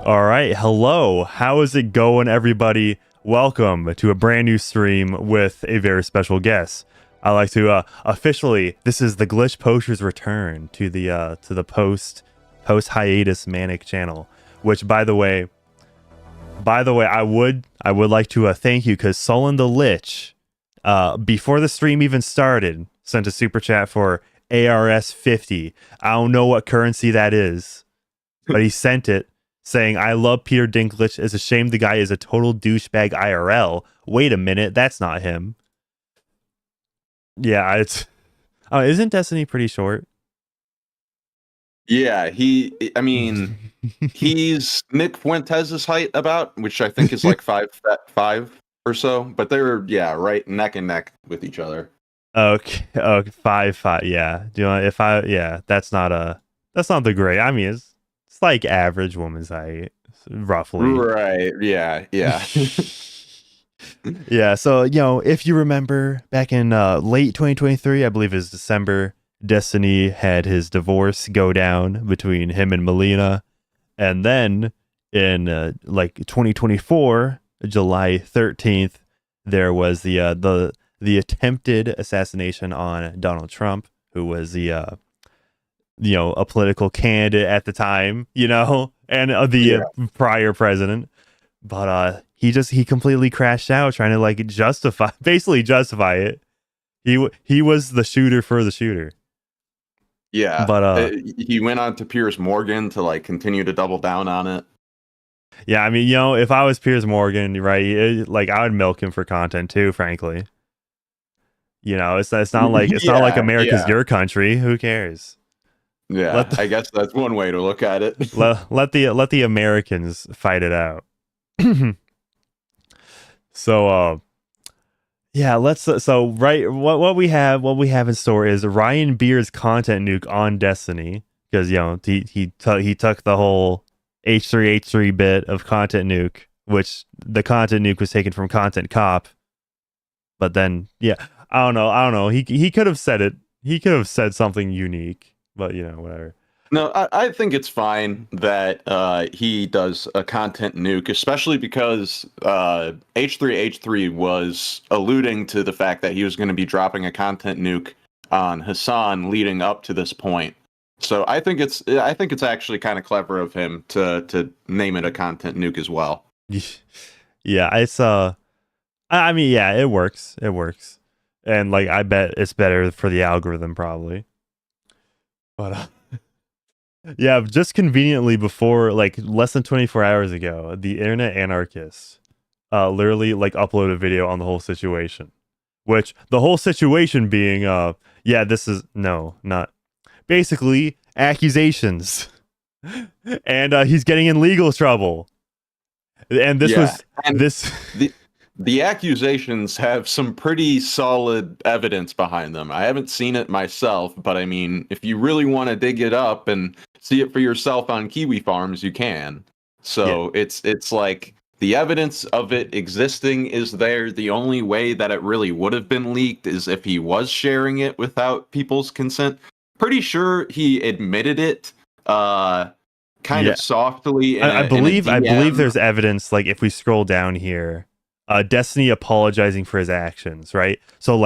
All right, hello. How is it going, everybody? Welcome to a brand new stream with a very special guest. I'd like to officially, this is the Glitch Poster's return to the post hiatus Manic channel. Which, by the way, I would like to thank you because Sullen the Lich, before the stream even started, sent a super chat for ARS 50. I don't know what currency that is, but he sent it saying, "I love Peter Dinklage. It's a shame the guy is a total douchebag IRL." Wait a minute, that's not him. Yeah, it's. Isn't Destiny pretty short? Yeah, he's Nick Fuentes' height about, which I think is like 5'5" or so, but they're right neck and neck with each other. Okay, 5'5". Yeah, do you want that's not the grade. I mean, it's like average woman's height, roughly. Right. Yeah. Yeah. So if you remember back in late 2023, I believe it was December, Destiny had his divorce go down between him and Melina, and then in 2024, July 13th, there was the attempted assassination on Donald Trump, who was a political candidate at the time, and the prior president. But he completely crashed out trying to justify it. He was the shooter for the shooter. Yeah, but he went on to Piers Morgan to continue to double down on it. Yeah, I mean, if I was Piers Morgan, right, I would milk him for content too, frankly. It's not like America's your country. Who cares? Yeah, I guess that's one way to look at it. let the Americans fight it out. So what we have in store is Ryan Beer's content nuke on Destiny, because he took the whole H3H3 bit of content nuke, which the content nuke was taken from Content Cop. But then I don't know. He could have said it. He could have said something unique, but whatever. No, I think it's fine that he does a content nuke, especially because H3H3 was alluding to the fact that he was going to be dropping a content nuke on Hassan leading up to this point. So I think it's actually kind of clever of him to name it a content nuke as well. Yeah, it's I mean, yeah, it works. It works. And I bet it's better for the algorithm probably. But yeah, just conveniently before less than 24 hours ago, the Internet Anarchist literally uploaded a video on the whole situation. Which the whole situation being this is not basically accusations. And he's getting in legal trouble. And the accusations have some pretty solid evidence behind them. I haven't seen it myself, but I mean, if you really want to dig it up and see it for yourself on Kiwi Farms, you can. So it's like the evidence of it existing is there. The only way that it really would have been leaked is if he was sharing it without people's consent. Pretty sure he admitted it kind of softly. I believe there's evidence, if we scroll down here, Destiny apologizing for his actions, right? So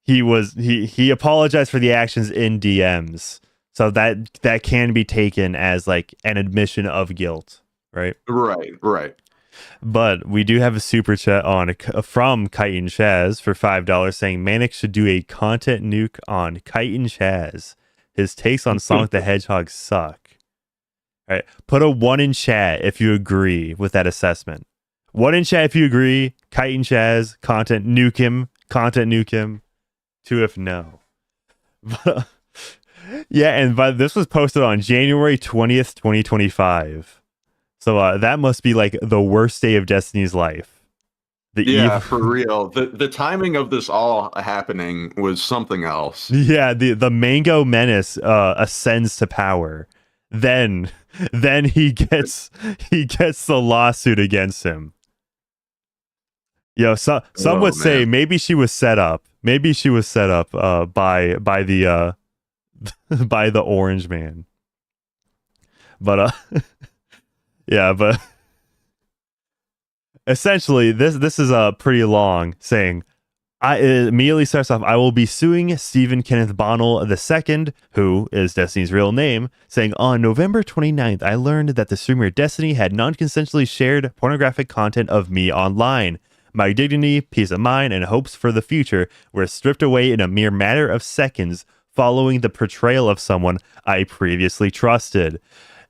he apologized for the actions in DMs, so that can be taken as an admission of guilt, right? Right. But we do have a super chat from Kite and Chaz for $5 saying Manic should do a content nuke on Kite and Chaz. His takes on Sonic the Hedgehog suck. All right, put a 1 in chat if you agree with that assessment. 1 in chat if you agree. Kite and Chaz, content nuke him. 2 if no. But, this was posted on January 20th, 2025. So that must be the worst day of Destiny's life. For real. The timing of this all happening was something else. Yeah, the Mango Menace ascends to power. Then he gets the lawsuit against him. Some would say maybe she was set up. Maybe she was set up by the by the Orange Man. But Yeah, but essentially, this is a pretty long saying. It immediately starts off, I will be suing Stephen Kenneth Bonnell II, who is Destiny's real name, saying, on November 29th, I learned that the streamer Destiny had non-consensually shared pornographic content of me online. My dignity, peace of mind, and hopes for the future were stripped away in a mere matter of seconds following the portrayal of someone I previously trusted.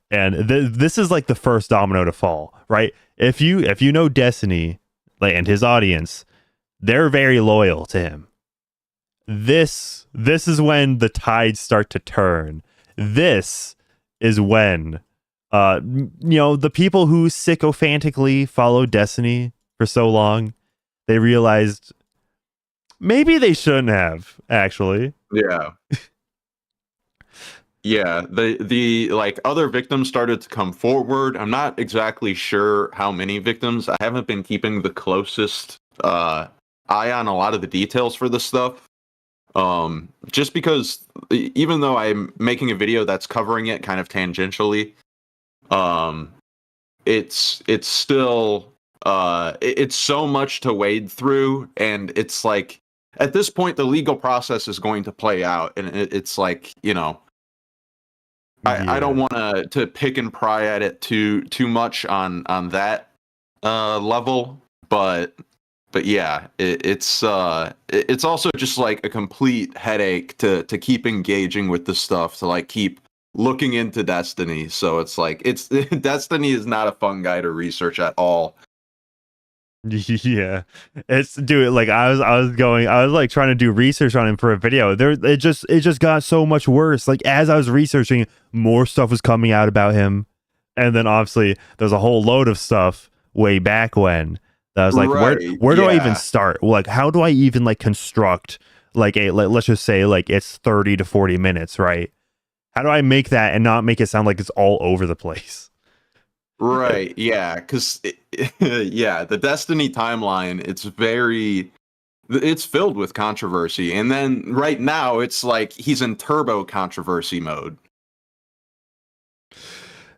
And this is like the first domino to fall, right? If you know Destiny and his audience, they're very loyal to him. This is when the tides start to turn. This is when the people who sycophantically followed Destiny for so long, they realized maybe they shouldn't have, actually. Yeah. Yeah, the like other victims started to come forward. I'm not exactly sure how many victims. I haven't been keeping the closest eye on a lot of the details for this stuff. Just because even though I'm making a video that's covering it kind of tangentially, it's still it's so much to wade through, and it's like at this point the legal process is going to play out, and it's like, I don't want to pick and pry at it too much on that level, but yeah, it's also just like a complete headache to keep engaging with this stuff, to like keep looking into Destiny. So it's like Destiny is not a fun guy to research at all. Yeah, it's dude. Like I was like trying to do research on him for a video. It just got so much worse. Like as I was researching, more stuff was coming out about him, and then obviously there's a whole load of stuff way back when that I was like, where do I even start? Like, how do I even like construct like let's just say like it's 30 to 40 minutes, right? How do I make that and not make it sound like it's all over the place? Right, yeah, because yeah, the Destiny timeline, it's filled with controversy, and then right now it's like he's in turbo controversy mode.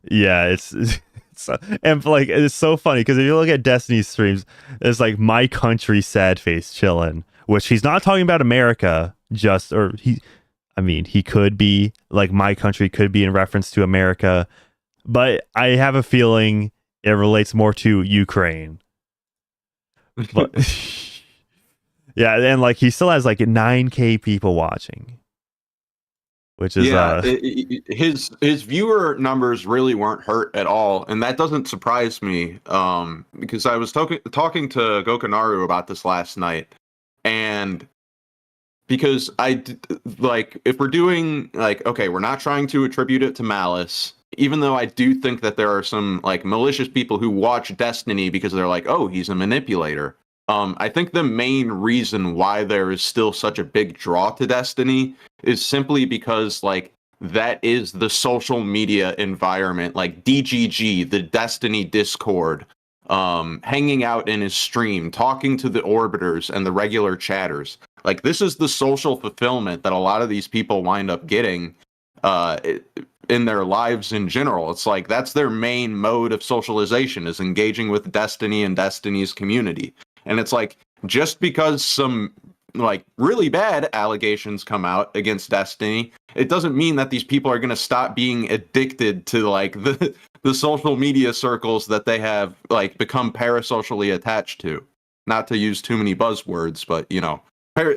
Yeah, it's and like it's so funny because if you look at Destiny's streams, it's like my country sad face chilling, which he's not talking about America, he could be like my country could be in reference to America, but I have a feeling it relates more to Ukraine. But yeah, and like he still has like 9K people watching, which is his viewer numbers really weren't hurt at all, and that doesn't surprise me, because I was talking to Gokanaru about this last night, and because like if we're doing like, okay, we're not trying to attribute it to malice, even though I do think that there are some like malicious people who watch Destiny because they're like, oh, he's a manipulator. I think the main reason why there is still such a big draw to Destiny is simply because like that is the social media environment, like DGG, the Destiny Discord, hanging out in his stream, talking to the orbiters and the regular chatters. Like this is the social fulfillment that a lot of these people wind up getting in their lives in general. It's like that's their main mode of socialization, is engaging with Destiny and Destiny's community. And it's like, just because some like really bad allegations come out against Destiny, it doesn't mean that these people are going to stop being addicted to like the social media circles that they have like become parasocially attached to. Not to use too many buzzwords, but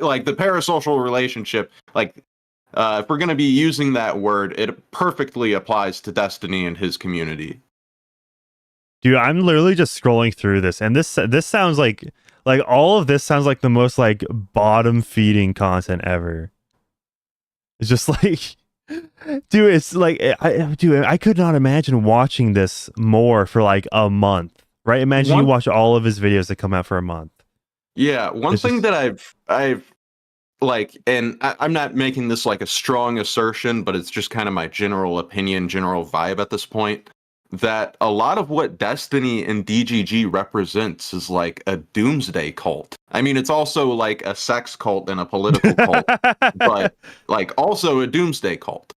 like the parasocial relationship, like if we're going to be using that word, it perfectly applies to Destiny and his community. Dude, I'm literally just scrolling through this, and this sounds like all of this sounds like the most like bottom feeding content ever. It's just like, dude, it's like I could not imagine watching this more for like a month, right? Imagine you watch all of his videos that come out for a month. Yeah, one thing that I've like, and I'm not making this like a strong assertion, but it's just kind of my general opinion, general vibe at this point, that a lot of what Destiny and DGG represents is like a doomsday cult. I mean, it's also like a sex cult and a political cult, but like also a doomsday cult.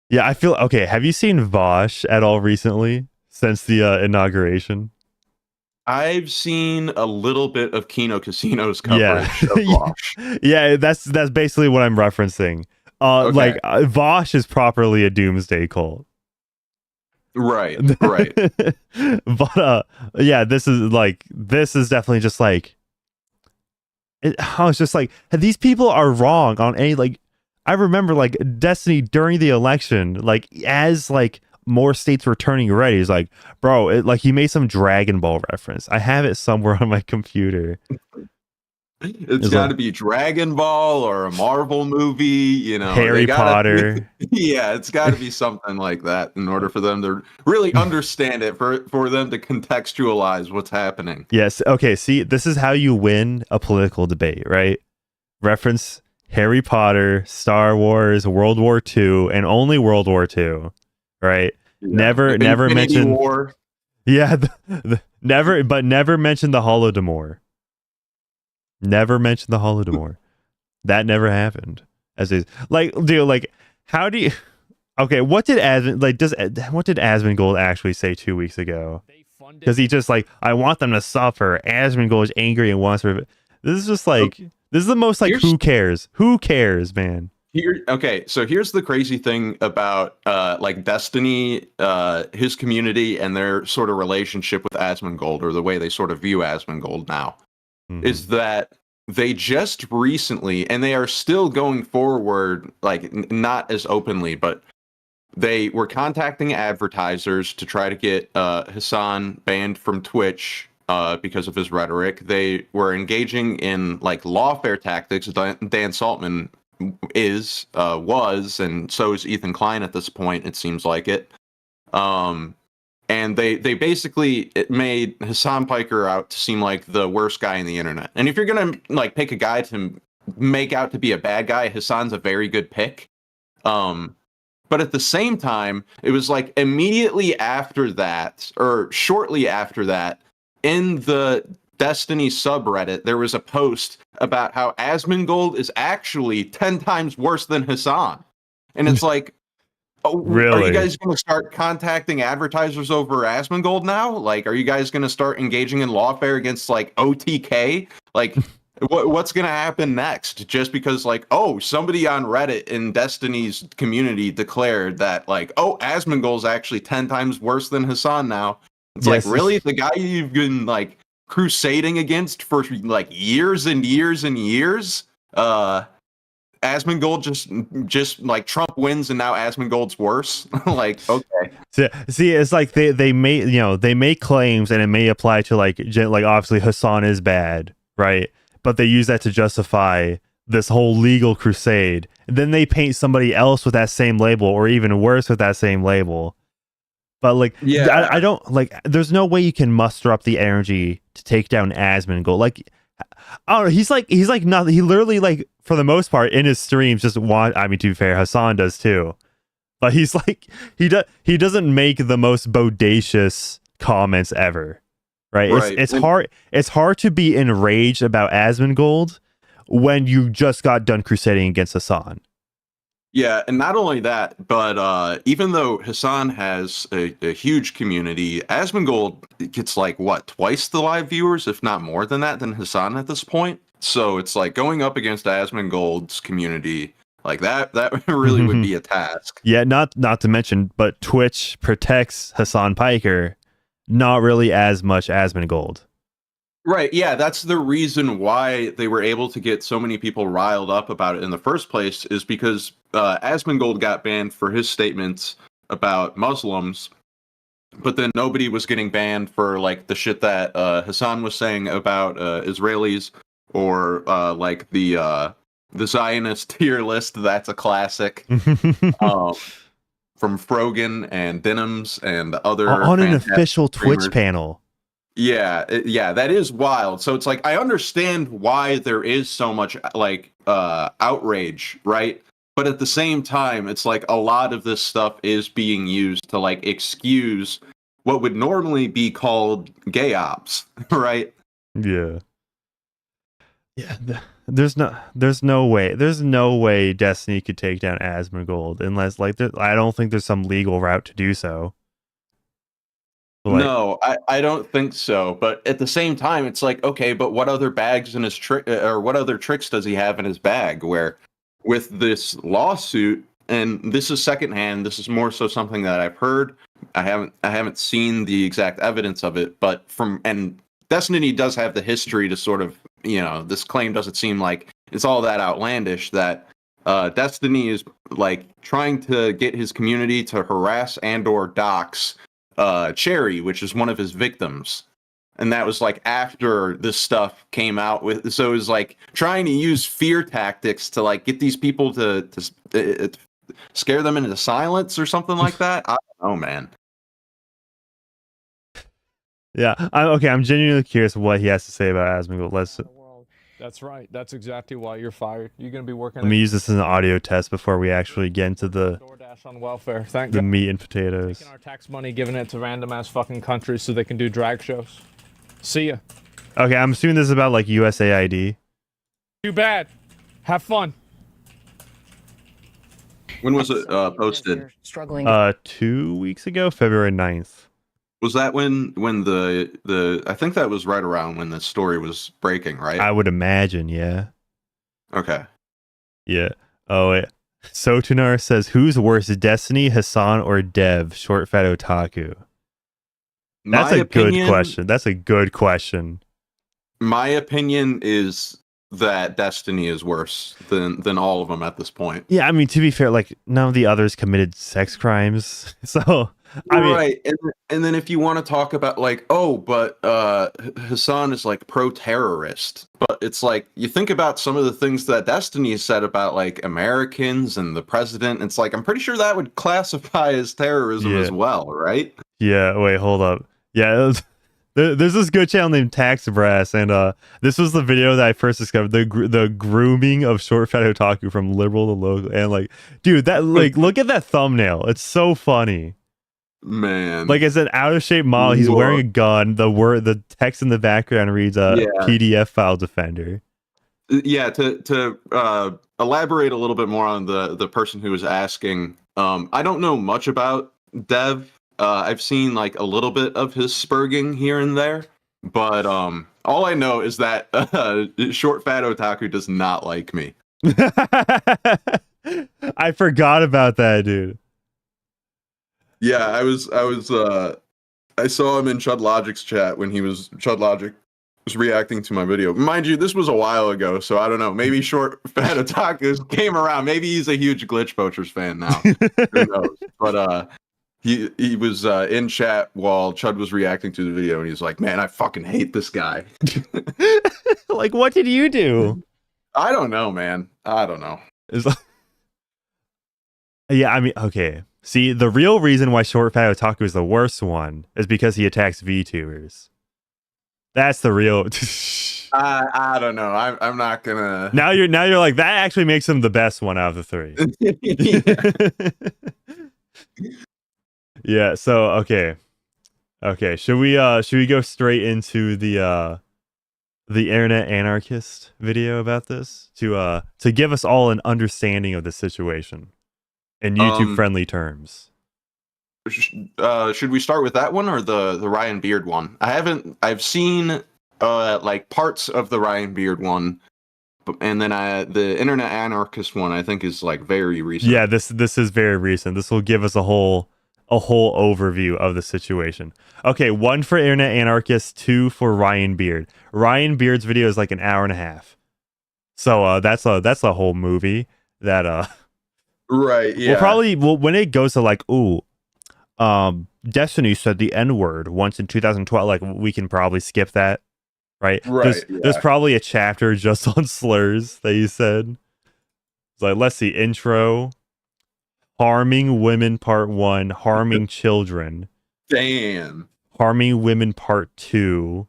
Yeah, I feel okay. Have you seen Vosh at all recently? since the inauguration. I've seen a little bit of Kino Casino's Yeah. coverage of Vosh. Yeah, that's basically what I'm referencing. Like Okay. Vosh is properly a doomsday cult. Right, right. But yeah, this is definitely just like I was just like, these people are wrong on any like. I remember like Destiny during the election, like as like more states were turning red, he's like, bro, like he made some Dragon Ball reference. I have it somewhere on my computer. It's It's got like to be Dragon Ball or a Marvel movie, you know. They Harry got to, Potter. yeah, it's got to be something like that in order for them to really understand it, for them to contextualize what's happening. Yes. Okay. See, this is how you win a political debate, right? Reference Harry Potter, Star Wars, World War II, and only World War II, right? Yeah. Never Infinity mention. War. Yeah, never mention the Holodomor. Never mention the Holodomor. That never happened. As is like, dude, like, how do you? Okay, what did Asmongold actually say 2 weeks ago? Because he just like, I want them to suffer. Asmongold is angry and wants to. This is just like, this is the most like, who cares? Who cares, man? Okay, so here's the crazy thing about like Destiny, his community, and their sort of relationship with Asmongold, or the way they sort of view Asmongold now, is that they just recently, and they are still going forward, like not as openly, but they were contacting advertisers to try to get Hassan banned from Twitch because of his rhetoric. They were engaging in like lawfare tactics. Dan Saltman was, and so is Ethan Klein at this point, it seems like it. And they basically made Hassan Piker out to seem like the worst guy in the internet. And if you're gonna like pick a guy to make out to be a bad guy, Hassan's a very good pick. But at the same time, it was like immediately after that, or shortly after that, in the Destiny subreddit, there was a post about how Asmongold is actually 10 times worse than Hassan. And it's like, oh, Really? are you guys going to start contacting advertisers over Asmongold now? Like, are you guys going to start engaging in lawfare against like OTK? Like, what's going to happen next? Just because like, oh, somebody on Reddit in Destiny's community declared that like, oh, Asmongold's actually 10 times worse than Hassan now. It's like, really? The guy you've been like crusading against for like years and years and years? Asmongold just like Trump wins and now Asmongold's worse. Like, okay. See, it's like they make claims and it may apply to like obviously Hassan is bad, right? But they use that to justify this whole legal crusade. And then they paint somebody else with that same label, or even worse with that same label. But like, yeah, I don't like. There's no way you can muster up the energy to take down Asmongold. Like, I don't know. He's like nothing. He literally like for the most part in his streams just want. I mean, to be fair, Hassan does too. But he's like he doesn't make the most bodacious comments ever. Right? It's hard to be enraged about Asmongold when you just got done crusading against Hassan. Yeah, and not only that, but even though Hassan has a huge community, Asmongold gets like what, twice the live viewers, if not more than that, than Hassan at this point. So it's like going up against Asmongold's community, like that really would be a task. Yeah, not to mention, but Twitch protects Hassan Piker, not really as much Asmongold. Right, yeah, that's the reason why they were able to get so many people riled up about it in the first place, is because Asmongold got banned for his statements about Muslims, but then nobody was getting banned for like the shit that Hassan was saying about Israelis, or like the Zionist tier list. That's a classic. From Frogan and Denims and other on an official streamers. Twitch panel. Yeah, that is wild. So it's like, I understand why there is so much like outrage, right? But at the same time, it's like a lot of this stuff is being used to like excuse what would normally be called gay ops, right? Yeah. Yeah, there's no way Destiny could take down Asmongold unless like I don't think there's some legal route to do so. Like, No, I don't think so. But at the same time, it's like, okay, but what other bags in his trick, or what other tricks does he have in his bag? Where with this lawsuit, and this is secondhand, this is more so something that I've heard. I haven't seen the exact evidence of it, but and Destiny does have the history to sort of, this claim doesn't seem like it's all that outlandish that Destiny is like trying to get his community to harass and or dox Cherry, which is one of his victims. And that was like after this stuff came out with, so it was like trying to use fear tactics to like get these people to scare them into silence or something like that. I don't know, man. yeah, I'm genuinely curious what he has to say about Asmongold. That's right. That's exactly why you're fired. You're going to be working. Let me use this as an audio test before we actually get into the DoorDash on welfare. Thank the God. meat and potatoes. Taking our tax money, giving it to random ass fucking countries so they can do drag shows. See ya. Okay, I'm assuming this is about like USAID. Too bad. Have fun. When was it posted? Struggling. 2 weeks ago, February 9th. Was that when the I think that was right around when the story was breaking, right? I would imagine, yeah. Okay. Yeah. Oh, wait. Sotunar says, who's worse, Destiny, Hassan, or Dev? Short fat otaku. That's a good question. That's a good question. My opinion is that Destiny is worse than all of them at this point. Yeah, I mean, to be fair, like, none of the others committed sex crimes. So, I mean... Right. And then if you want to talk about, like, oh, but Hassan is, like, pro-terrorist. But it's like, you think about some of the things that Destiny said about, like, Americans and the president. It's like, I'm pretty sure that would classify as terrorism as well, right? Yeah, wait, hold up. Yeah, there's this good channel named Tax Brass, and this was the video that I first discovered, the grooming of short fat otaku from liberal to local, and like, dude, that like, look at that thumbnail, it's so funny, man. Like, it's an out of shape model. He's wearing a gun. The text in the background reads PDF file defender. Yeah, to elaborate a little bit more on the person who was asking, I don't know much about Dev. I've seen like a little bit of his spurging here and there, but all I know is that short fat otaku does not like me. I forgot about that, dude. Yeah, I saw him in Chud Logic's chat when Chud Logic was reacting to my video. Mind you, this was a while ago, so I don't know. Maybe short fat otaku came around. Maybe he's a huge Glitch Poachers fan now. Who knows? But he was in chat while Chud was reacting to the video, and he's like, "Man, I fucking hate this guy." Like, what did you do? I don't know, man. I don't know. Yeah, I mean, okay. See, the real reason why short fat otaku is the worst one is because he attacks VTubers. That's the real. I don't know. I'm not gonna. Now you're like, that actually makes him the best one out of the three. Yeah. So okay. Should we go straight into the internet anarchist video about this to give us all an understanding of the situation in YouTube friendly terms? Should we start with that one or the Ryan Beard one? I've seen like parts of the Ryan Beard one, and then the internet anarchist one I think is like very recent. Yeah, this is very recent. This will give us a whole overview of the situation. Okay, 1 for internet anarchist, 2 for Ryan Beard. Ryan Beard's video is like an hour and a half, so that's a whole movie that right. Yeah. When it goes to like, Destiny said the N-word once in 2012, like, we can probably skip that, right? There's probably a chapter just on slurs that you said. It's like, let's see, intro, harming women part 1, harming children. Damn. Harming women part 2.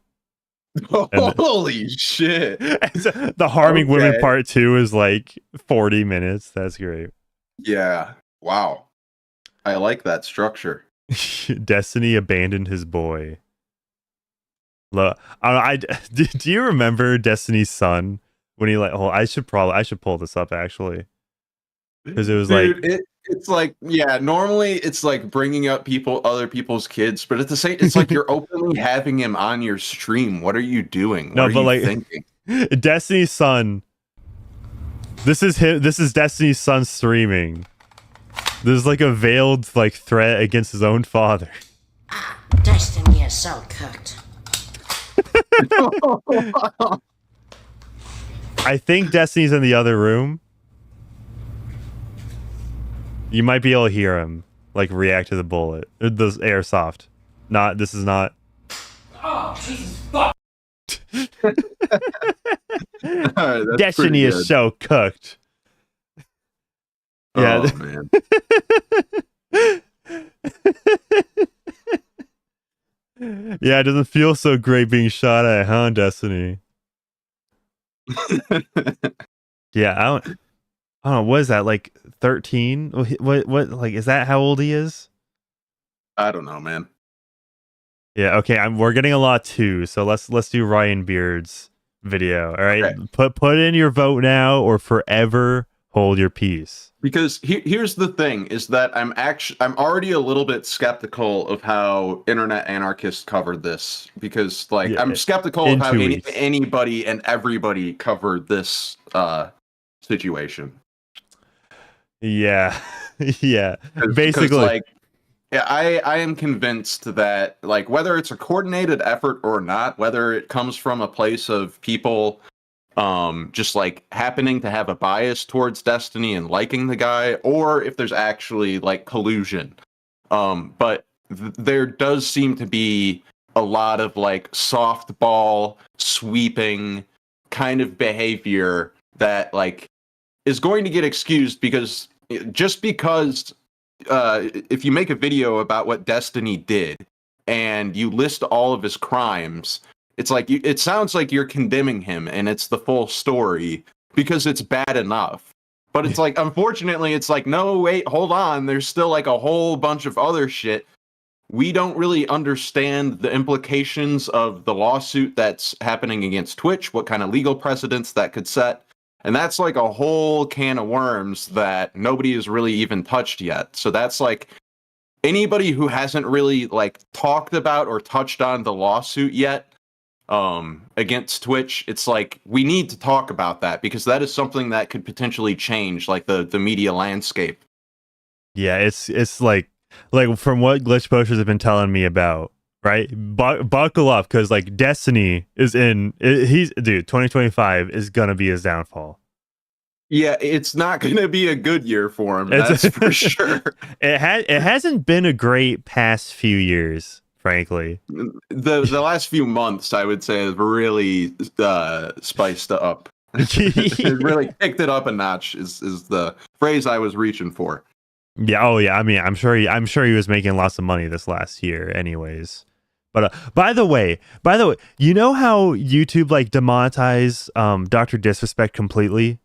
Holy shit. The harming women part 2 is like 40 minutes. That's great. Yeah. Wow. I like that structure. Destiny abandoned his boy. Look, do you remember Destiny's son when he like? Oh, I should pull this up actually. because it was Dude, like it's like, yeah, normally it's like bringing up other people's kids, but at the same, it's like you're openly having him on your stream. What are you doing? no, What are but you like thinking? Destiny's son. This is him. This is Destiny's son streaming. There's like a veiled like threat against his own father. Destiny is so cooked. I think Destiny's in the other room. You might be able to hear him like react to the bullet. The airsoft. Not. This is not. Oh, Jesus fuck. Alright, that's Destiny pretty is good. so cooked. Yeah. Oh, man. Yeah, it doesn't feel so great being shot at, huh, Destiny? Yeah, I don't know. What is that, like 13? What like is that how old he is? I don't know, man. Yeah, okay. We're getting a lot too, so let's do Ryan Beard's video. All right, Okay. put in your vote now, or forever hold your peace. Because here's the thing: is that I'm already a little bit skeptical of how internet anarchists covered this. Because like Yeah, I'm skeptical in of how 2 weeks. anybody and everybody covered this situation. Yeah, yeah. 'Cause, Basically, like, yeah, I am convinced that like whether it's a coordinated effort or not, whether it comes from a place of people just like happening to have a bias towards Destiny and liking the guy, or if there's actually like collusion. But there does seem to be a lot of like softball sweeping kind of behavior that like is going to get excused because just because if you make a video about what Destiny did and you list all of his crimes, it's like it sounds like you're condemning him, and it's the full story because it's bad enough. But it's like, unfortunately, it's like, no, wait, hold on. There's still like a whole bunch of other shit. We don't really understand the implications of the lawsuit that's happening against Twitch, what kind of legal precedents that could set. And that's like a whole can of worms that nobody has really even touched yet. So that's like anybody who hasn't really like talked about or touched on the lawsuit yet against Twitch, it's like we need to talk about that because that is something that could potentially change like the media landscape. yeah, it's like from what glitch posters have been telling me about, right? Buckle up, because like Destiny is he's dude, 2025 is gonna be his downfall. Yeah, it's not gonna be a good year for him, that's for sure. It hasn't been a great past few years, frankly. The last few months, I would say, have really spiced up. It really picked it up a notch is the phrase I was reaching for. Yeah, oh yeah. I mean, I'm sure he was making lots of money this last year, anyways. But by the way, you know how YouTube like demonetize Dr. Disrespect completely,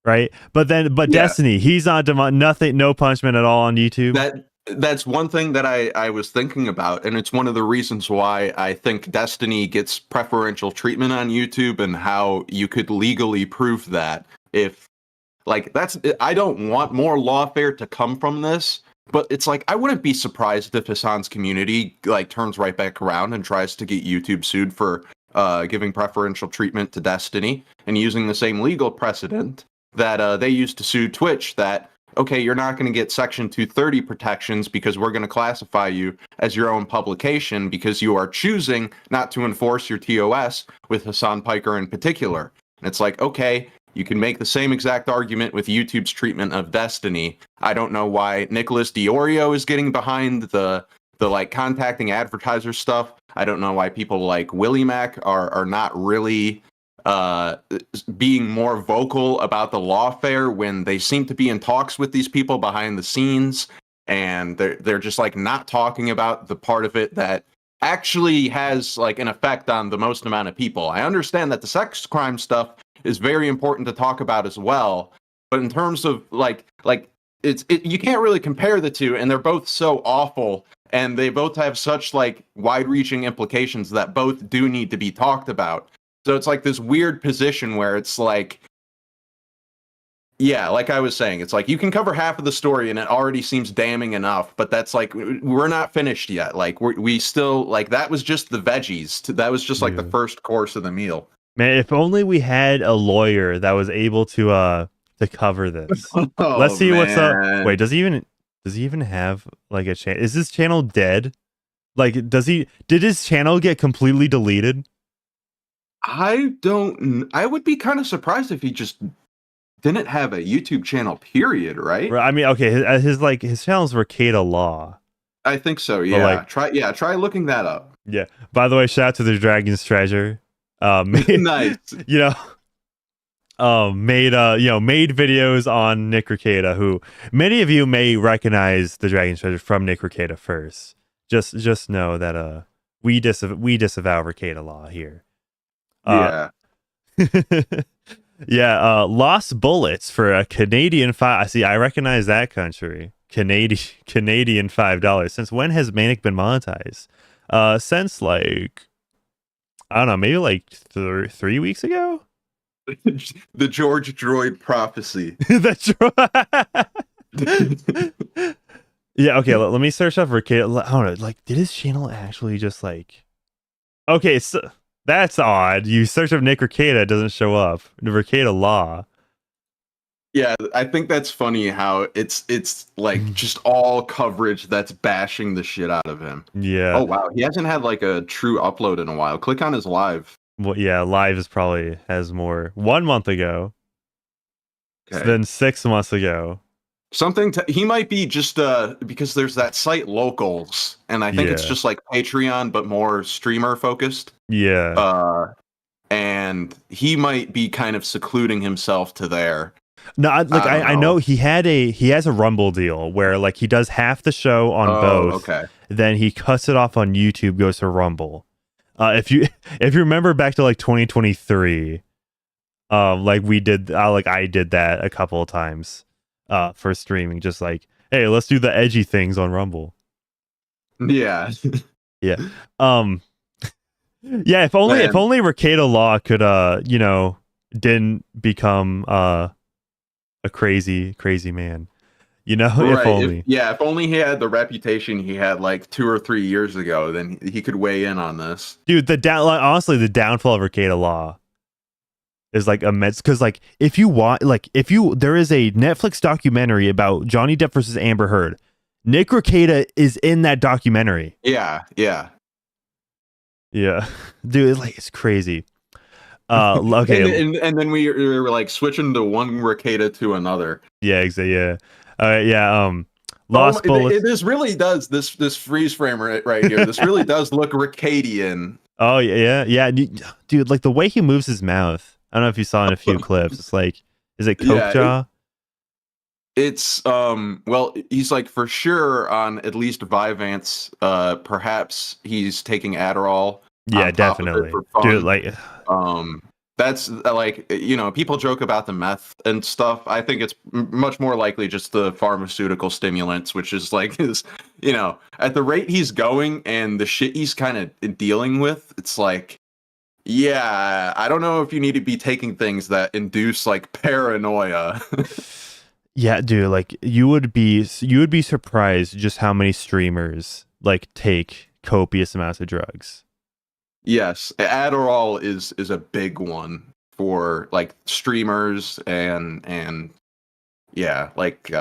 right? But Yeah. Destiny, he's not nothing, no punishment at all on YouTube. That's one thing that I was thinking about, and it's one of the reasons why I think Destiny gets preferential treatment on YouTube and how you could legally prove that. If like I don't want more lawfare to come from this, but it's like I wouldn't be surprised if Hassan's community like turns right back around and tries to get YouTube sued for giving preferential treatment to Destiny and using the same legal precedent that they used to sue Twitch, that okay, you're not going to get Section 230 protections because we're going to classify you as your own publication because you are choosing not to enforce your TOS with Hassan Piker in particular. And it's like, okay, you can make the same exact argument with YouTube's treatment of Destiny. I don't know why Nicholas Diorio is getting behind the like contacting advertiser stuff. I don't know why people like Willie Mac are not really being more vocal about the lawfare when they seem to be in talks with these people behind the scenes, and they're just like not talking about the part of it that actually has like an effect on the most amount of people. I understand that the sex crime stuff is very important to talk about as well, but in terms of like you can't really compare the two, and they're both so awful and they both have such like wide-reaching implications that both do need to be talked about. So it's like this weird position where it's like Yeah, like I was saying, it's like you can cover half of the story and it already seems damning enough, but that's like we're not finished yet. Like we still like that was just the veggies. That was just like the Yeah. first course of the meal. Man, if only we had a lawyer that was able to cover this. Oh, Let's see what's up. man. Wait, does he even have like a channel? Is his channel dead? Like, did his channel get completely deleted? I would be kind of surprised if he just didn't have a YouTube channel, period, right? I mean, okay, his channels were Kata Law. I think so, But, yeah. like- Try looking that up. Yeah. By the way, shout out to the Dragon's Treasure. Nice. You know, made videos on Nick Rekieta, who many of you may recognize the Dragon's Treasure from Nick Rekieta first. Just know that we disavow Rekieta Law here. Yeah. Yeah, lost bullets for a Canadian I see. I recognize that country. Canadian $5. Since when has Manic been monetized? Since like I don't know, maybe like 3 weeks ago. The George Droid prophecy. That's right. Yeah. Okay. Let me search up Rekieta. I don't know. Like, did his channel actually just like? Okay, so that's odd. You search up Nick Rekieta, it doesn't show up. The Rekieta Law. Yeah, I think that's funny how it's like just all coverage that's bashing the shit out of him. Yeah. Oh wow, he hasn't had like a true upload in a while. Click on his live. Well, yeah. Live is probably has more. 1 month ago. Okay. Then 6 months ago. He might be just because there's that site Locals, and I think it's Yeah. just like Patreon but more streamer focused. Yeah. And he might be kind of secluding himself to there. No, I don't know know. he has a Rumble deal where like he does half the show on both. Okay. Then he cuts it off on YouTube, goes to Rumble. If you remember back to like 2023, like we did, I did that a couple of times, for streaming. Just like, hey, let's do the edgy things on Rumble. Yeah. Yeah. Yeah. If only Rekieta Law could, didn't become a crazy man. You know, Right. if only. If only he had the reputation he had like 2 or 3 years ago, then he could weigh in on this. Dude, honestly, the downfall of Rekieta Law is like immense. Because like, there is a Netflix documentary about Johnny Depp versus Amber Heard. Nick Rekieta is in that documentary. Yeah. Yeah, dude, it's crazy. Okay, and then we were like switching to one Rekieta to another. yeah, exactly. Yeah, yeah. Lost bullets. This really does this freeze frame right here. This really does look Rekietian. Oh yeah, dude. Like the way he moves his mouth. I don't know if you saw in a few clips. It's like, is it Coke Jaw? It's well, he's like for sure on at least Vyvanse. Perhaps he's taking Adderall. Yeah, definitely, dude. Like, that's like, people joke about the meth and stuff. I think it's much more likely just the pharmaceutical stimulants, which is like at the rate he's going and the shit he's kind of dealing with, it's like, yeah, I don't know if you need to be taking things that induce like paranoia. yeah, dude. Like you would be surprised just how many streamers like take copious amounts of drugs. Yes, Adderall is a big one for like streamers and yeah, like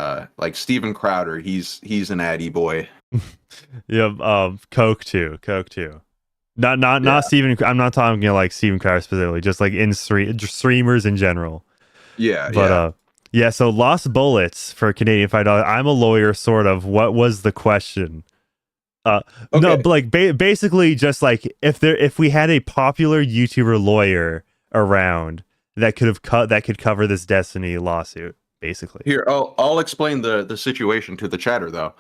Steven Crowder, he's an Addy boy. Yeah, Coke too. Not Steven. I'm not talking like Steven Crowder specifically, just like streamers in general. Yeah, but yeah. So lost bullets for Canadian $5. I'm a lawyer, sort of. What was the question? Okay. No, but like basically just like if we had a popular YouTuber lawyer around that could cover this Destiny lawsuit, basically. Here, I'll explain the situation to the chatter though.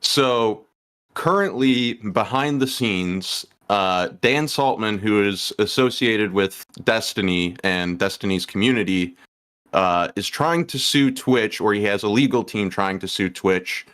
So currently behind the scenes, Dan Saltman, who is associated with Destiny and Destiny's community, is trying to sue Twitch, or he has a legal team trying to sue Twitch.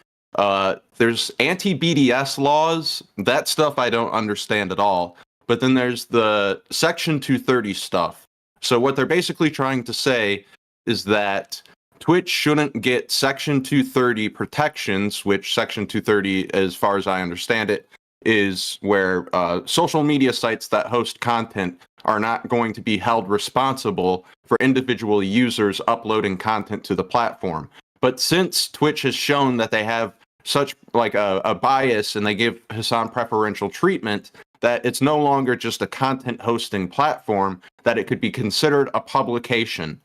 There's anti-BDS laws. That stuff I don't understand at all. But then there's the Section 230 stuff. So what they're basically trying to say is that Twitch shouldn't get Section 230 protections, which Section 230, as far as I understand it, is where social media sites that host content are not going to be held responsible for individual users uploading content to the platform. But since Twitch has shown that they have such like a bias and they give Hassan preferential treatment, that it's no longer just a content hosting platform, that it could be considered a publication,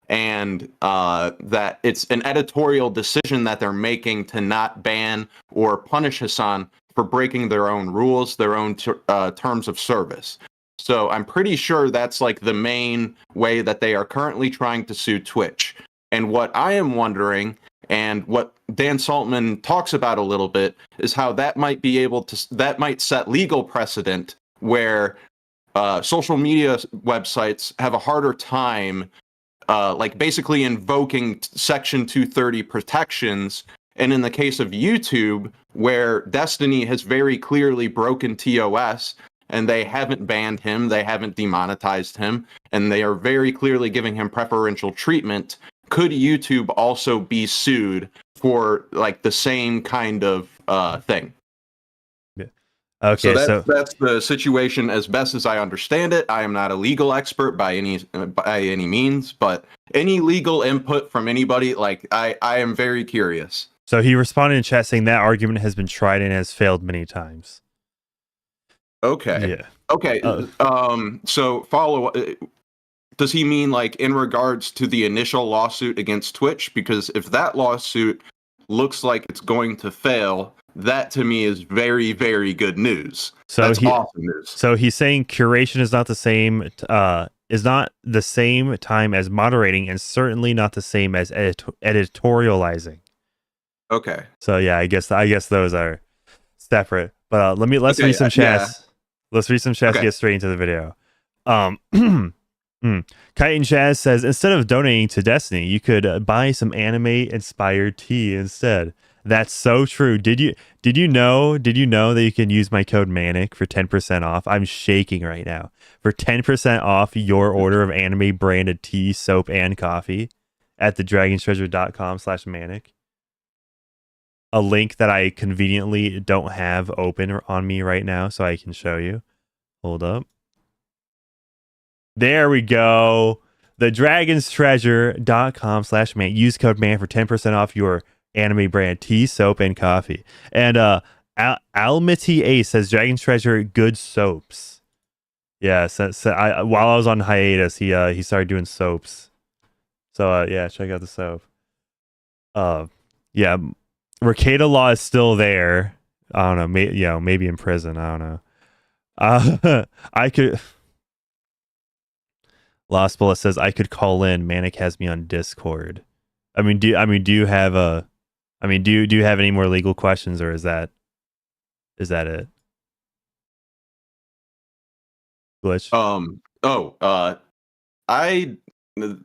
and that it's an editorial decision that they're making to not ban or punish Hassan for breaking their own rules, their own terms of service. So I'm pretty sure that's like the main way that they are currently trying to sue Twitch. And what I am wondering, and what Dan Saltman talks about a little bit, is how that might be able to, that might set legal precedent where social media websites have a harder time like basically invoking Section 230 protections. And in the case of YouTube, where Destiny has very clearly broken TOS, and they haven't banned him, they haven't demonetized him, and they are very clearly giving him preferential treatment, could YouTube also be sued for like the same kind of thing? Okay, so that's the situation as best as I understand it. I am not a legal expert by any means, but any legal input from anybody, like I am very curious. So he responded in chat saying that argument has been tried and has failed many times. Okay. Yeah. Okay. So follow. Does he mean like in regards to the initial lawsuit against Twitch? Because if that lawsuit looks like it's going to fail, that to me is very, very good news. So that's awesome news. So he's saying curation is not the same. Is not the same time as moderating, and certainly not the same as editorializing. Okay. So yeah, I guess those are separate. But let's read some chats. Yeah. Let's read some chats to get straight into the video. Kite Chaz says, instead of donating to Destiny, you could buy some anime inspired tea instead. That's so true. Did you know that you can use my code Manic for 10% off? I'm shaking right now. For 10% off your order of anime branded tea, soap, and coffee at thedragonstreasure.com/manic. A link that I conveniently don't have open on me right now, so I can show you. Hold up. There we go. Thedragonstreasure.com/man. Use code man for 10% off your anime brand tea, soap, and coffee. And Almity A says Dragon's Treasure good soaps. Yeah, while I was on hiatus, he started doing soaps. So yeah, check out the soap. Yeah, Ricada Law is still there. I don't know, maybe in prison. I don't know. I could. Lost Bullet says I could call in. Manic has me on Discord. Do you have any more legal questions, or is that it? Glitch.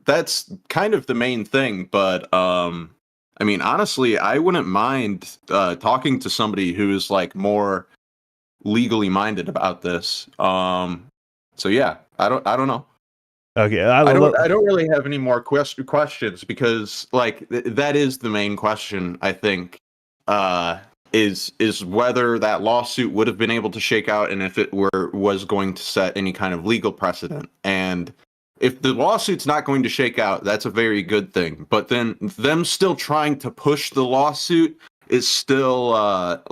That's kind of the main thing, but honestly, I wouldn't mind talking to somebody who is like more legally minded about this. So yeah, I don't know. Okay, I don't really have any more questions, because like that is the main question. I think is whether that lawsuit would have been able to shake out, and if it was going to set any kind of legal precedent. And if the lawsuit's not going to shake out, that's a very good thing. But then them still trying to push the lawsuit is still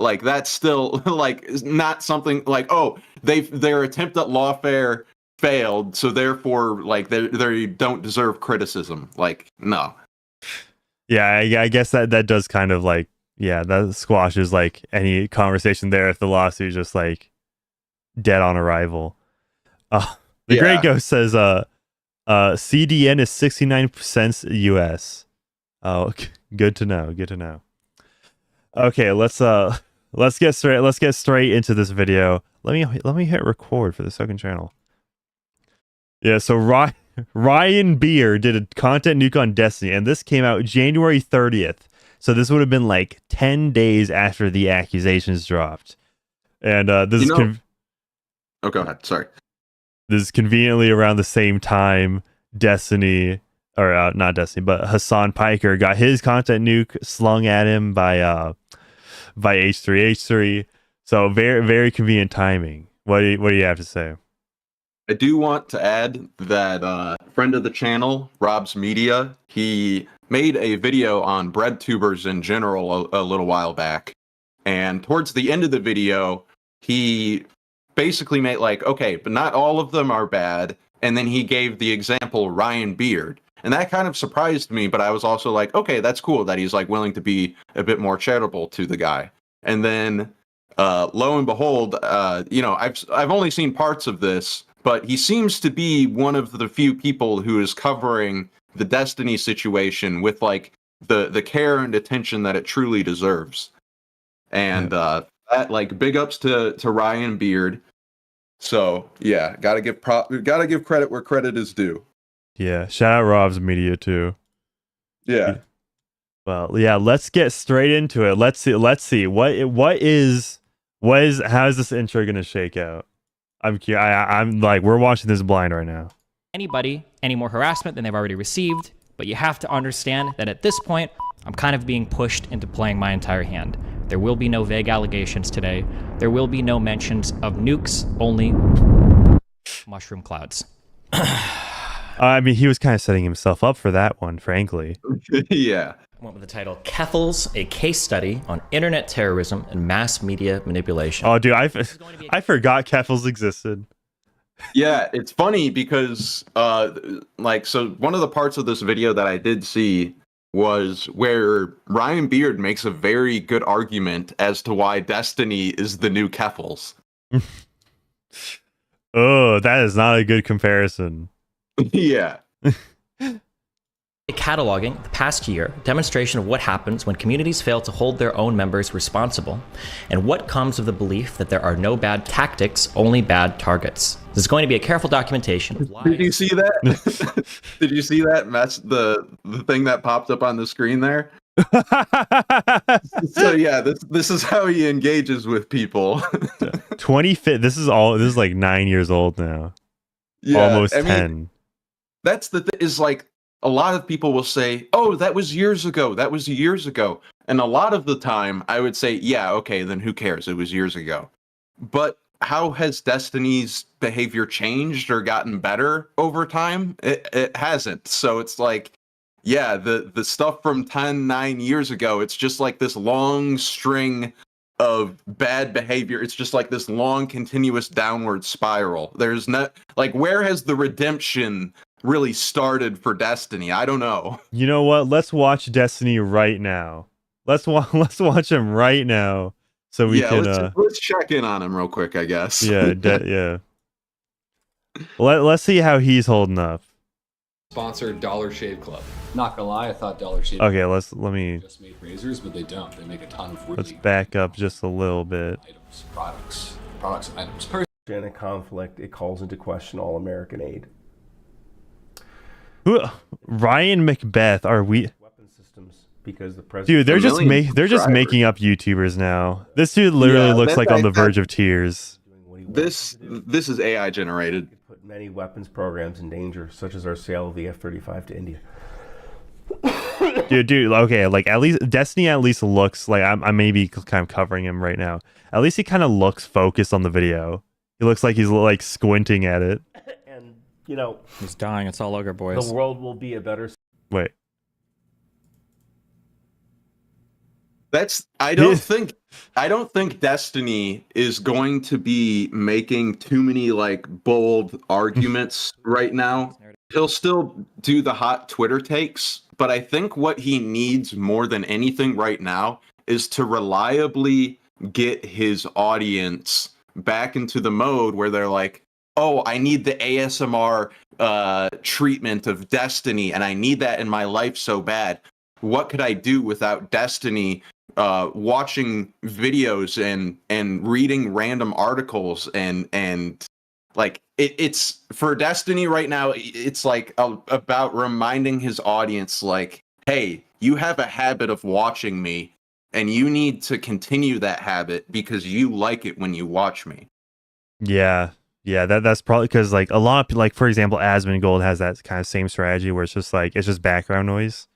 like that's still like not something like, oh, their attempt at lawfare failed, so therefore like they don't deserve criticism. Like, no. Yeah, I guess that does kind of like, yeah, that squashes like any conversation there if the lawsuit is just like dead on arrival. Great Ghost says CDN is 69% US. Oh, good to know. Okay, let's get straight into this video. Let me hit record for the second channel. Yeah, so Ryan Beer did a content nuke on Destiny, and this came out January 30th. So this would have been like 10 days after the accusations dropped. And this is oh, go ahead. Sorry. This is conveniently around the same time Destiny or not Destiny, but Hassan Piker got his content nuke slung at him by H3H3. So very, very convenient timing. What do you have to say? I do want to add that friend of the channel, Rob's Media, he made a video on bread tubers in general a little while back. And towards the end of the video, he basically made like, okay, but not all of them are bad. And then he gave the example Ryan Beard. And that kind of surprised me, but I was also like, okay, that's cool that he's like willing to be a bit more charitable to the guy. And then lo and behold, I've only seen parts of this, but he seems to be one of the few people who is covering the Destiny situation with like the care and attention that it truly deserves. And that, like, big ups to Ryan Beard. So yeah, gotta give credit where credit is due. Yeah, shout out Rob's Media too. Yeah. Well, yeah, let's get straight into it. Let's see what is how is this intro gonna shake out? I'm like, we're watching this blind right now. Anybody any more harassment than they've already received, but you have to understand that at this point, I'm kind of being pushed into playing my entire hand. There will be no vague allegations today. There will be no mentions of nukes, only mushroom clouds. I mean, he was kind of setting himself up for that one, frankly. Yeah. I went with the title, Keffals, a case study on internet terrorism and mass media manipulation. Oh, dude, I forgot Keffals existed. Yeah, it's funny because, so one of the parts of this video that I did see was where Ryan Beard makes a very good argument as to why Destiny is the new Keffals. Oh, that is not a good comparison. Yeah. Cataloging the past year, demonstration of what happens when communities fail to hold their own members responsible, and what comes of the belief that there are no bad tactics, only bad targets. This is going to be a careful documentation of lies. Did you see that? Did you see that mess? The thing that popped up on the screen there. So yeah, this is how he engages with people. 25. This is like 9 years old now. Yeah, almost I mean, 10. That's the thing, is like, a lot of people will say, oh, that was years ago. That was years ago. And a lot of the time I would say, yeah, okay, then who cares? It was years ago. But how has Destiny's behavior changed or gotten better over time? It hasn't. So it's like, yeah, the stuff from 9 years ago, it's just like this long string of bad behavior. It's just like this long continuous downward spiral. There's not, like, where has the redemption really started for Destiny? I don't know. You know what? Let's watch Destiny right now. Let's watch him right now, so we can. Let's check in on him real quick, I guess. Yeah, yeah. Let's see how he's holding up. Sponsored Dollar Shave Club. Not gonna lie, I thought Dollar Shave Okay, let me just make razors, but they don't. They make a ton of really let's back up just a little bit. items, products and items. In a conflict, it calls into question all American aid. Who, Ryan Macbeth? Are we? Weapon systems, because the president. Dude, they're just making up YouTubers now. This dude literally looks like on the verge of tears. This is AI generated. Put many weapons programs in danger, such as our sale of the F-35 to India. Dude, okay, like at least Destiny at least looks like I may be kind of covering him right now. At least he kind of looks focused on the video. He looks like he's like squinting at it. And you know, He's dying. It's all ogre boys. the world will be a better. Wait. I don't think Destiny is going to be making too many like bold arguments right now. He'll still do the hot Twitter takes, but I think what he needs more than anything right now is to reliably get his audience back into the mode where they're like, oh, I need the ASMR treatment of Destiny, and I need that in my life so bad. What could I do without Destiny? Watching videos and reading random articles and like it's for Destiny right now. It's like about reminding his audience, like, hey, you have a habit of watching me, and you need to continue that habit because you like it when you watch me. Yeah, Yeah, that's probably because like a lot of like for example, Asmongold has that kind of same strategy where it's just background noise.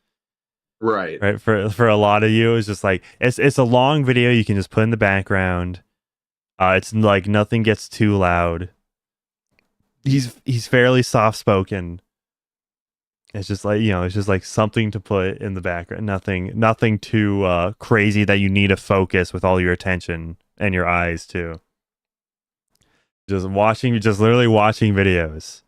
Right. Right. For a lot of you, it's just like it's a long video you can just put in the background. It's like nothing gets too loud. He's fairly soft spoken. It's just like, it's just like something to put in the background. Nothing too crazy that you need to focus with all your attention and your eyes too. Just literally watching videos.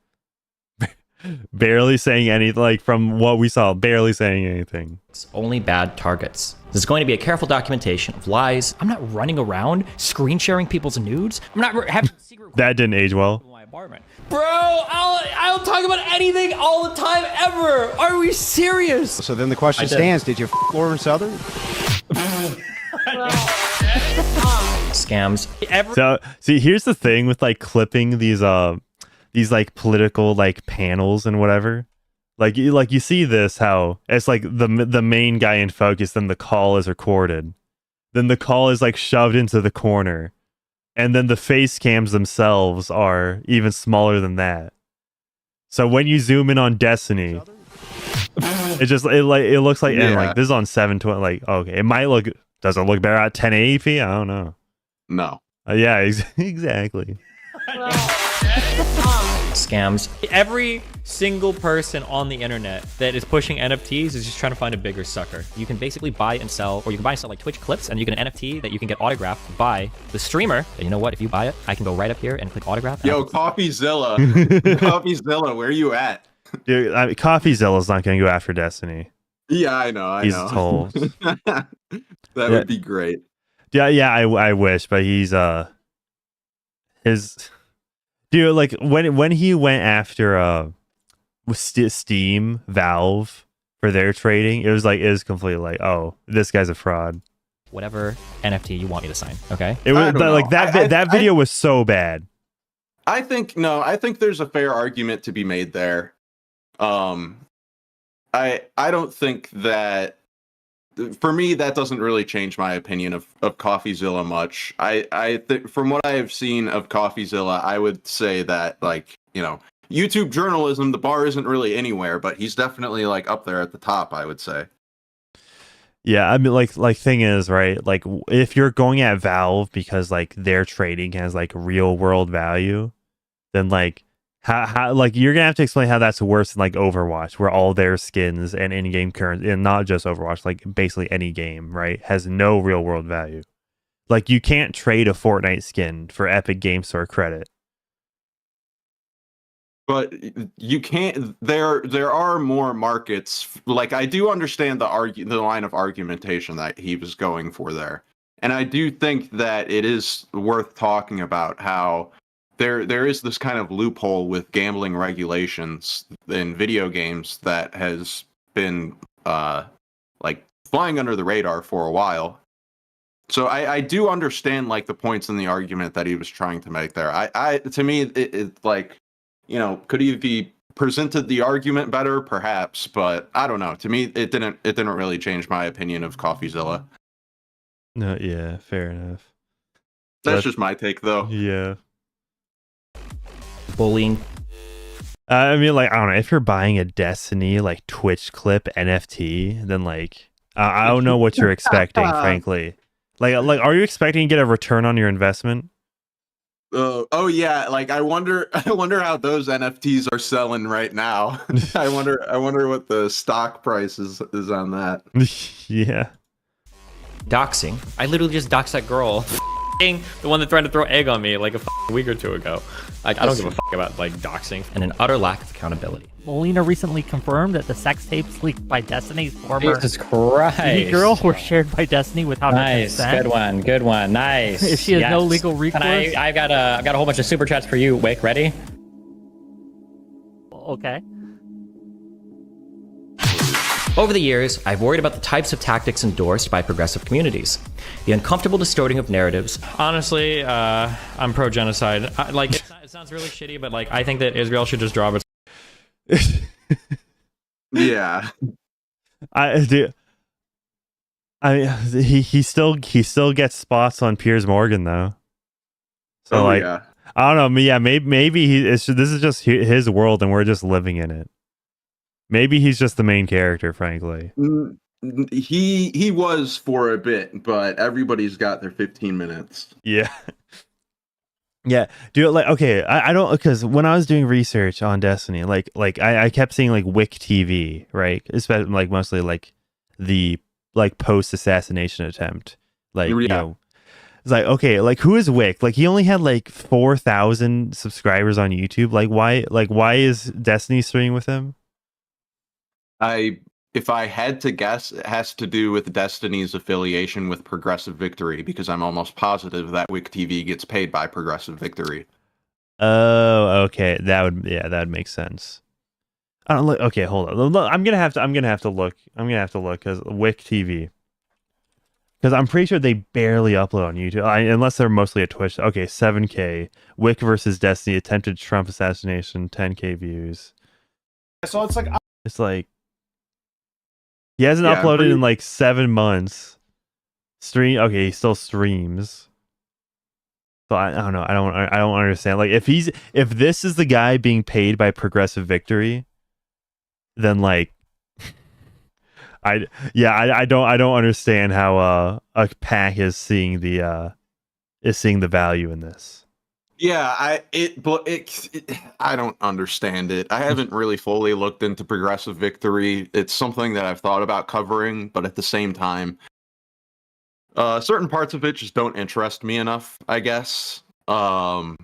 Barely saying anything, like from what we saw, barely saying anything. It's only bad targets. There's going to be a careful documentation of lies. I'm not running around screen sharing people's nudes. I'm not having secret. That didn't age well. My apartment. Bro, I'll talk about anything all the time ever. Are we serious? So then the question stands, did you f Lauren Southern? Scams. So see, here's the thing with like clipping these like political like panels and whatever. Like you see this, how it's like the main guy in focus, then the call is recorded. Then the call is like shoved into the corner. And then the face cams themselves are even smaller than that. So when you zoom in on Destiny, it looks like and like this is on 720. Like, okay, does it look better at 1080p? I don't know. No. Yeah, exactly. Scams. Every single person on the internet that is pushing NFTs is just trying to find a bigger sucker. You can basically buy and sell, or you can buy and sell like Twitch clips, and you get an NFT that you can get autographed by the streamer. And you know what? If you buy it, I can go right up here and click autograph. Yo, CoffeeZilla. CoffeeZilla, where you at? Dude, I mean, CoffeeZilla's not going to go after Destiny. Yeah, I know. He's told. That would be great. Yeah, I wish, but he's his dude, like when he went after Steam, Valve for their trading, it was completely like, oh, this guy's a fraud. Whatever NFT you want me to sign, okay? It was like that video was so bad. I think there's a fair argument to be made there. I don't think that, for me, that doesn't really change my opinion of CoffeeZilla much. I think from what I have seen of CoffeeZilla, I would say that, like, YouTube journalism, the bar isn't really anywhere, but he's definitely like up there at the top, I would say. Yeah, I mean, like thing is, right? Like, if you're going at Valve because like their trading has like real world value, then like how like you're gonna have to explain how that's worse than like Overwatch, where all their skins and in-game currency, and not just Overwatch, like basically any game, right, has no real world value. Like, you can't trade a Fortnite skin for Epic Game Store credit. But you can't. There are more markets. Like, I do understand the line of argumentation that he was going for there, and I do think that it is worth talking about how there is this kind of loophole with gambling regulations in video games that has been like flying under the radar for a while. So I do understand like the points in the argument that he was trying to make there. To me, it like, could he be presented the argument better? Perhaps, but I don't know. To me, it didn't really change my opinion of CoffeeZilla. No, yeah, fair enough. That's just my take, though. Yeah. Bullying. I mean, like, I don't know, if you're buying a Destiny like Twitch clip NFT, then like I don't know what you're expecting, frankly. Like, are you expecting to get a return on your investment? Oh yeah, like I wonder how those NFTs are selling right now. I wonder what the stock price is on that. Yeah. Doxxing. I literally just doxed that girl. The one that tried to throw egg on me like a week or two ago. Like, I don't give a fuck about like doxing. And an utter lack of accountability. Molina recently confirmed that the sex tapes leaked by Destiny's former Jesus Christ. girl were shared by Destiny without her consent. Good one. Nice. If she has no legal recourse. And I've got a whole bunch of super chats for you. Wick, ready? Okay. Over the years, I've worried about the types of tactics endorsed by progressive communities. The uncomfortable distorting of narratives. Honestly, I'm pro-genocide. It sounds really shitty, but like, I think that Israel should just drop its... Yeah. He still gets spots on Piers Morgan though. So yeah. I don't know. Yeah, maybe this is just his world and we're just living in it. Maybe he's just the main character, frankly. He was for a bit, but everybody's got their 15 minutes. Yeah. Yeah, do it like okay. I don't because when I was doing research on Destiny, like I kept seeing like Wick TV, right? Especially like mostly like the like post assassination attempt, like you know, it's like okay, like who is Wick? Like he only had like 4,000 subscribers on YouTube. Like why is Destiny streaming with him? If I had to guess, it has to do with Destiny's affiliation with Progressive Victory, because I'm almost positive that Wick TV gets paid by Progressive Victory. Oh, okay. That would make sense. I don't look. Okay, hold on. I'm gonna have to look. Because Wick TV. Because I'm pretty sure they barely upload on YouTube, unless they're mostly a Twitch. Okay, 7K. Wick versus Destiny attempted Trump assassination, 10K views. So it's like. He hasn't uploaded in like 7 months. Okay, he still streams. So I don't know. I don't understand. Like if this is the guy being paid by Progressive Victory, then like I don't understand how a PAC is seeing the value in this. Yeah, I don't understand it. I haven't really fully looked into Progressive Victory. It's something that I've thought about covering, but at the same time, certain parts of it just don't interest me enough, I guess. I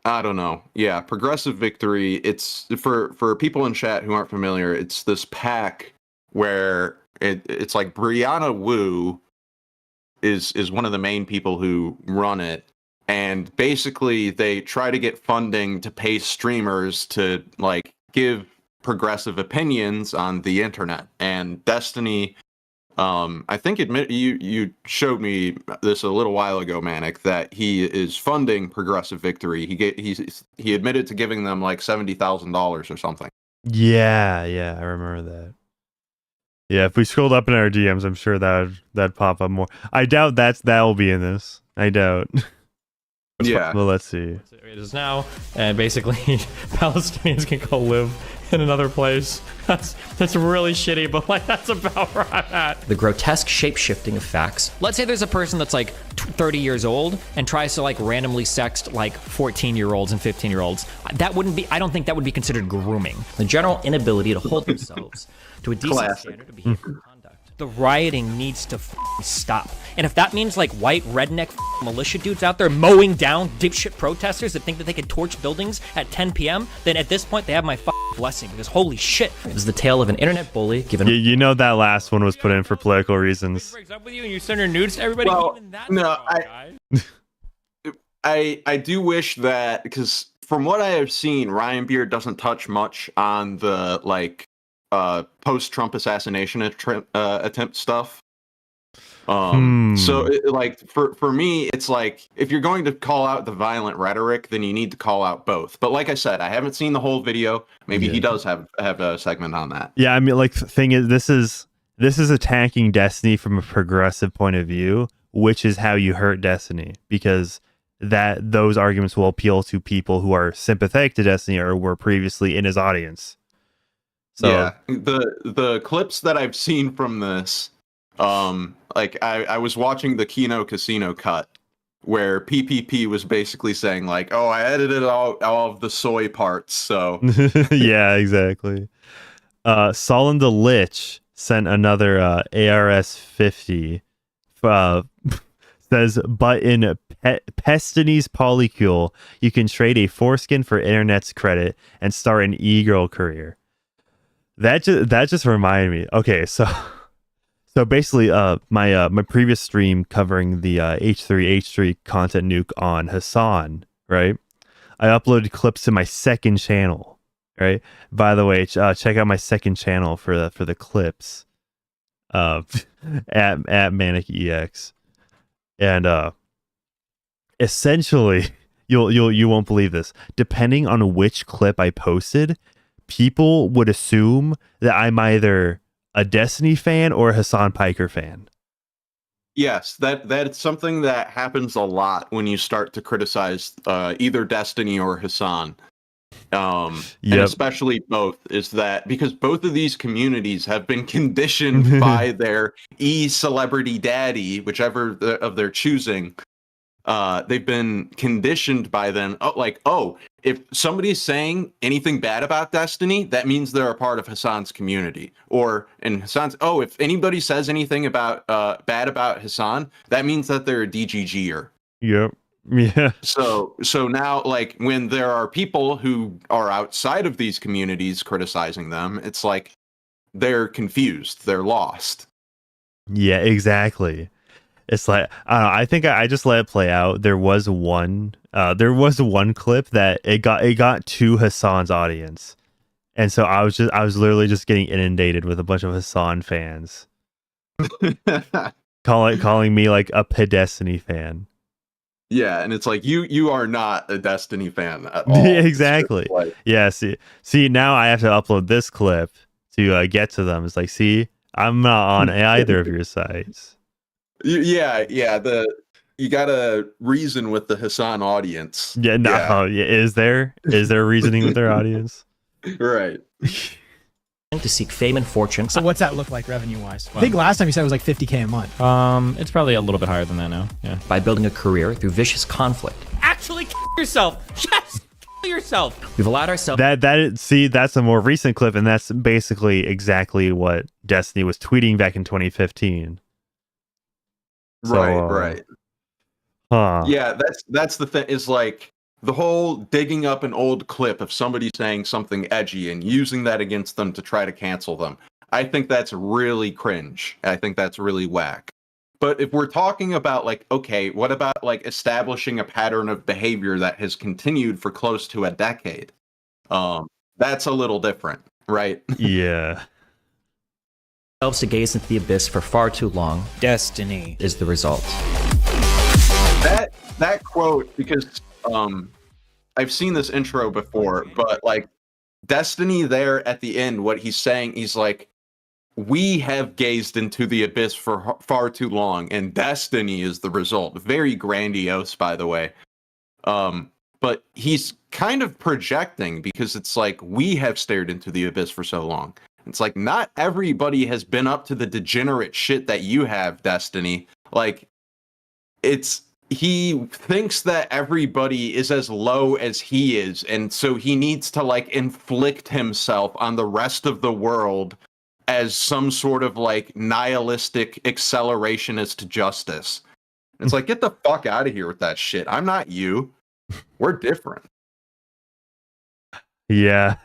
don't know. Yeah, Progressive Victory, it's for people in chat who aren't familiar, it's this PAC where it's like Brianna Wu is one of the main people who run it. And basically, they try to get funding to pay streamers to like give progressive opinions on the internet. And Destiny, I think you showed me this a little while ago, Manic, that he is funding Progressive Victory. He admitted to giving them like $70,000 or something. Yeah, I remember that. Yeah, if we scrolled up in our DMs, I'm sure that'd pop up more. I doubt that'll be in this. I doubt. Yeah. Well, let's see. It is now, and basically, Palestinians can go live in another place. That's really shitty, but like that's about where I'm at. The grotesque shape-shifting of facts. Let's say there's a person that's like 30 years old and tries to like randomly sext like 14-year-olds and 15-year-olds. I don't think that would be considered grooming. The general inability to hold themselves to a decent standard of behavior and conduct. The rioting needs to stop. And if that means like white redneck militia dudes out there mowing down dipshit protesters that think that they can torch buildings at 10 p.m., then at this point they have my blessing, because holy shit. This is the tale of an internet bully given... You know that last one was put in for political reasons. Breaks up with you and you send your nudes to everybody. Well, even that's no, wrong, I do wish that, because from what I have seen, Ryan Beard doesn't touch much on the like post-Trump assassination attempt stuff. So like for me, it's like if you're going to call out the violent rhetoric, then you need to call out both. But like I said, I haven't seen the whole video. Maybe he does have a segment on that. Yeah, I mean, like the thing is, this is attacking Destiny from a progressive point of view, which is how you hurt Destiny, because those arguments will appeal to people who are sympathetic to Destiny or were previously in his audience. So yeah, the clips that I've seen from this, like I was watching the Kino Casino cut where PPP was basically saying like, "Oh, I edited all of the soy parts." So yeah, exactly. Solon the Lich sent another ARS 50. Says, but in Pestany's Polycule, you can trade a foreskin for internet's credit and start an e-girl career. That just reminded me. Okay, so basically, my previous stream covering the H3 content nuke on Hassan, right? I uploaded clips to my second channel, right? By the way, check out my second channel for the clips, at Manic EX, and essentially, you won't believe this. Depending on which clip I posted, people would assume that I'm either a Destiny fan or a Hassan Piker fan. Yes, that's something that happens a lot when you start to criticize either Destiny or Hassan. And especially both, is that because both of these communities have been conditioned by their celebrity daddy, whichever of their choosing. They've been conditioned by them. If somebody's saying anything bad about Destiny, that means they're a part of Hassan's community. Or in Hassan's, if anybody says anything about bad about Hassan, that means that they're a DGGer. Yep. Yeah. So now, like, when there are people who are outside of these communities criticizing them, it's like they're confused, they're lost. Yeah, exactly. It's like, I don't know, I think I just let it play out. There was one clip that it got to Hassan's audience, and so I was literally just getting inundated with a bunch of Hassan fans, calling me like a Pedestiny fan. Yeah, and it's like you are not a Destiny fan at all. Exactly. Yeah. See, now I have to upload this clip to get to them. It's like, see, I'm not on either of your sites. Yeah. You gotta reason with the Hassan audience. Yeah. No. Yeah. Is there reasoning with their audience? Right. To seek fame and fortune. So what's that look like revenue-wise? I think last time you said it was like $50K a month. It's probably a little bit higher than that now. Yeah. By building a career through vicious conflict. Actually, kill yourself. Yes, kill yourself. We've allowed ourselves. That's a more recent clip, and that's basically exactly what Destiny was tweeting back in 2015. Right. Huh. Yeah, that's the thing. Is like the whole digging up an old clip of somebody saying something edgy and using that against them to try to cancel them. I think that's really cringe. I think that's really whack. But if we're talking about what about establishing a pattern of behavior that has continued for close to a decade? That's a little different, right? Yeah. To gaze into the abyss for far too long. Destiny is the result. That quote, because I've seen this intro before, but Destiny there at the end, what he's saying, he's like, we have gazed into the abyss for far too long, and Destiny is the result. Very grandiose, by the way. But he's kind of projecting, because it's like, we have stared into the abyss for so long. It's like, not everybody has been up to the degenerate shit that you have, Destiny. He thinks that everybody is as low as he is, and so he needs to inflict himself on the rest of the world as some sort of nihilistic accelerationist justice. It's like, get the fuck out of here with that shit. I'm not you. We're different. Yeah.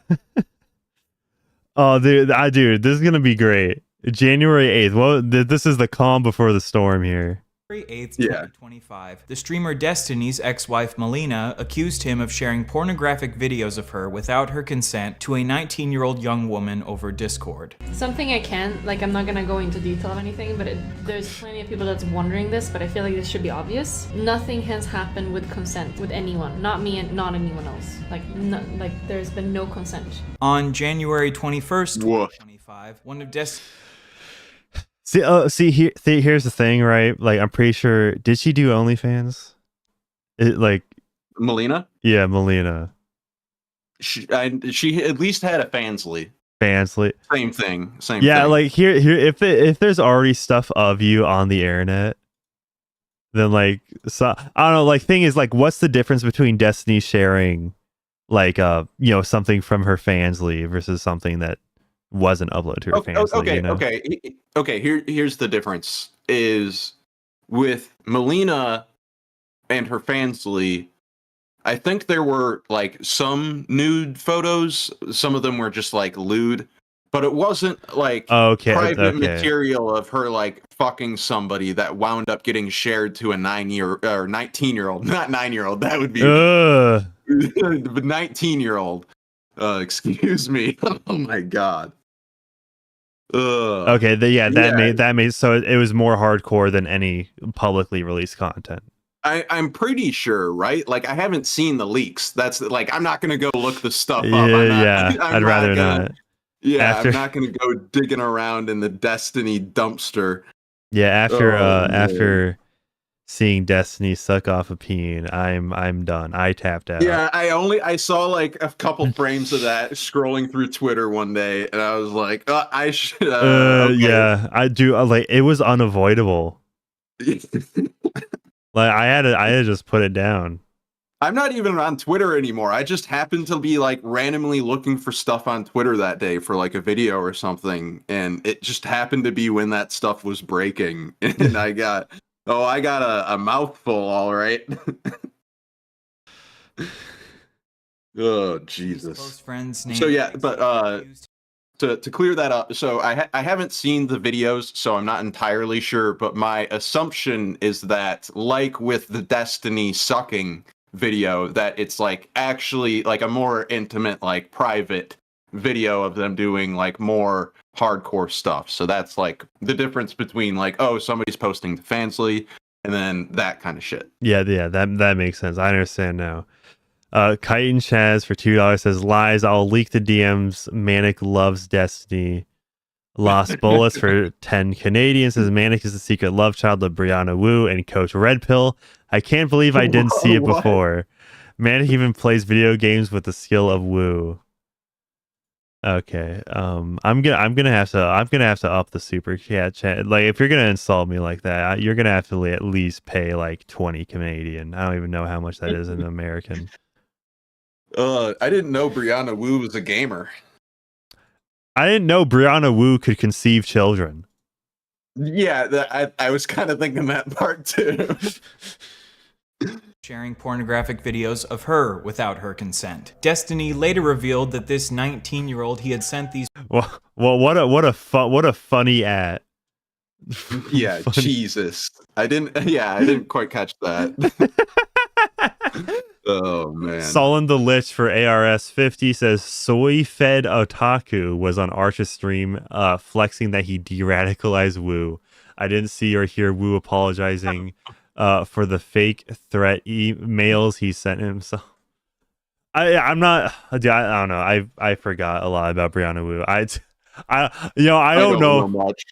Oh, dude, this is gonna be great. January 8th. Well, this is the calm before the storm here. January 8th, 2025, the streamer Destiny's ex-wife Melina accused him of sharing pornographic videos of her without her consent to a 19-year-old young woman over Discord. Something I can't, I'm not gonna go into detail of anything, but there's plenty of people that's wondering this, but I feel like this should be obvious. Nothing has happened with consent with anyone, not me and not anyone else. There's been no consent. On January 21st, 2025, one of Destiny's... Here's the thing, right? I'm pretty sure, did she do OnlyFans? Melina? Yeah, Melina. She at least had a Fansly. Same thing. Yeah, here if there's already stuff of you on the internet, then so I don't know. Thing is, what's the difference between Destiny sharing, something from her Fansly versus something that wasn't uploaded to her Fansly? Okay. Here's the difference: is with Melina and her Fansly, I think there were some nude photos. Some of them were just lewd, but it wasn't private material of her fucking somebody that wound up getting shared to a 19-year-old, not 9-year-old. That would be the 19-year-old. Excuse me. Oh my god. Okay, that made so it was more hardcore than any publicly released content. I'm pretty sure, right? I haven't seen the leaks. That's I'm not gonna go look the stuff up. I'd rather not. Yeah, I'm not gonna go digging around in the Destiny dumpster Yeah, after man. after seeing Destiny suck off a peen, I'm done. I tapped out. Yeah, I saw like a couple frames of that scrolling through Twitter one day, and I was like, I should. Okay. Yeah, I do. Like, it was unavoidable. Like, I had to just put it down. I'm not even on Twitter anymore. I just happened to be like randomly looking for stuff on Twitter that day for like a video or something, and it just happened to be when that stuff was breaking, and I got a mouthful, all right. Oh Jesus. Close friends named So yeah, but to clear that up, so I haven't seen the videos, so I'm not entirely sure, but my assumption is that, like with the Destiny sucking video, that it's like actually like a more intimate, like private video of them doing like more hardcore stuff. So that's like the difference between like, oh, somebody's posting to Fansly and then that kind of shit. Yeah, that makes sense. I understand now. Chitin Chaz for $2 says, lies, I'll leak the DMs. Manic loves Destiny. Lost Bullets for 10 Canadian says, Manic is the secret love child of Brianna Wu and Coach Red Pill. I can't believe I didn't see it before. Manic even plays video games with the skill of Wu. Okay. I'm gonna have to up the super chat. Like, if you're gonna insult me like that, you're gonna have to at least pay like 20 Canadian. I don't even know how much that is in American. I didn't know Brianna Wu was a gamer. I didn't know Brianna Wu could conceive children. Yeah, I was kind of thinking that part too. Sharing pornographic videos of her without her consent. Destiny later revealed that this 19-year-old he had sent these. Well, what a funny ad. Yeah, funny. Jesus, I didn't quite catch that. Oh man. Sullen the Lich for ARS 50 says, soy fed otaku was on Arch's stream flexing that he de-radicalized Wu. I didn't see or hear Wu apologizing for the fake threat emails he sent himself. I'm not. I don't know. I forgot a lot about Brianna Wu. I don't know much.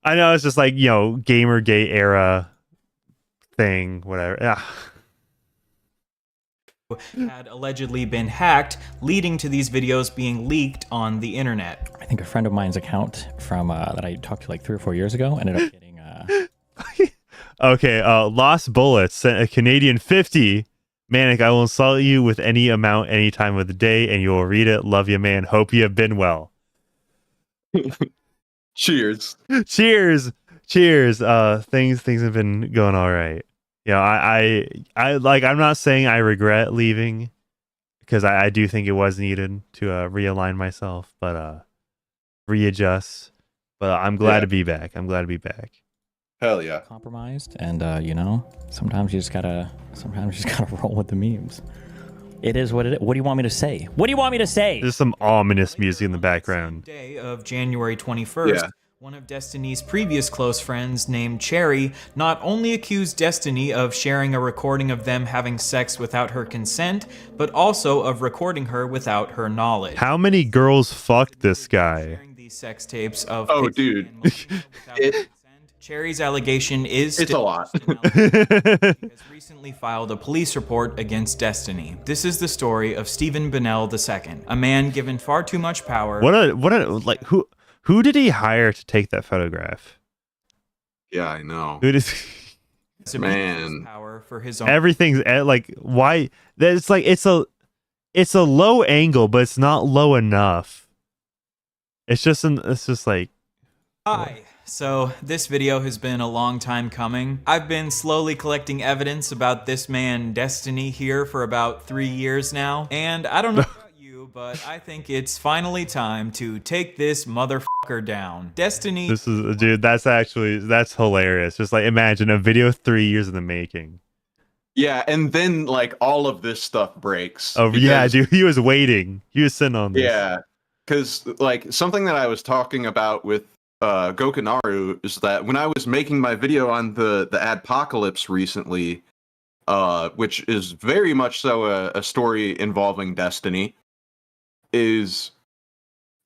I know it's just like, Gamergate era thing, whatever. Yeah. Had allegedly been hacked, leading to these videos being leaked on the internet. I think a friend of mine's account from that I talked to like 3 or 4 years ago ended up getting. Okay, Lost Bullets sent a Canadian 50. Manic, I will insult you with any amount, any time of the day, and you will read it. Love you, man. Hope you have been well. Cheers. Cheers. Things have been going all right. I I'm not saying I regret leaving, because I do think it was needed to realign myself, but readjust. But I'm glad to be back. Hell yeah. Compromised, and sometimes you just gotta roll with the memes. It is what it is. What do you want me to say? There's some ominous music in the background. Day of January 21st. One of Destiny's previous close friends, named Cherry, not only accused Destiny of sharing a recording of them having sex without her consent, but also of recording her without her knowledge. How many girls fucked this guy? Sharing these sex tapes of dude. Cherry's allegation is it's a lot. has recently filed a police report against Destiny. This is the story of Stephen Bennell II, a man given far too much power. Who did he hire to take that photograph? Yeah, I know. Who does man power for his own. Everything's like, why? It's like it's a low angle, but it's not low enough. It's just like. Hi. So, this video has been a long time coming. I've been slowly collecting evidence about this man, Destiny, here for about 3 years now. And I don't know about you, but I think it's finally time to take this motherfucker down. Destiny... Dude, that's hilarious. Just like, imagine a video 3 years in the making. Yeah, and then like all of this stuff breaks. Oh, yeah, dude, he was waiting. He was sitting on this. Yeah, because like something that I was talking about with Gokinaru is that when I was making my video on the Adpocalypse recently, which is very much so a story involving Destiny, is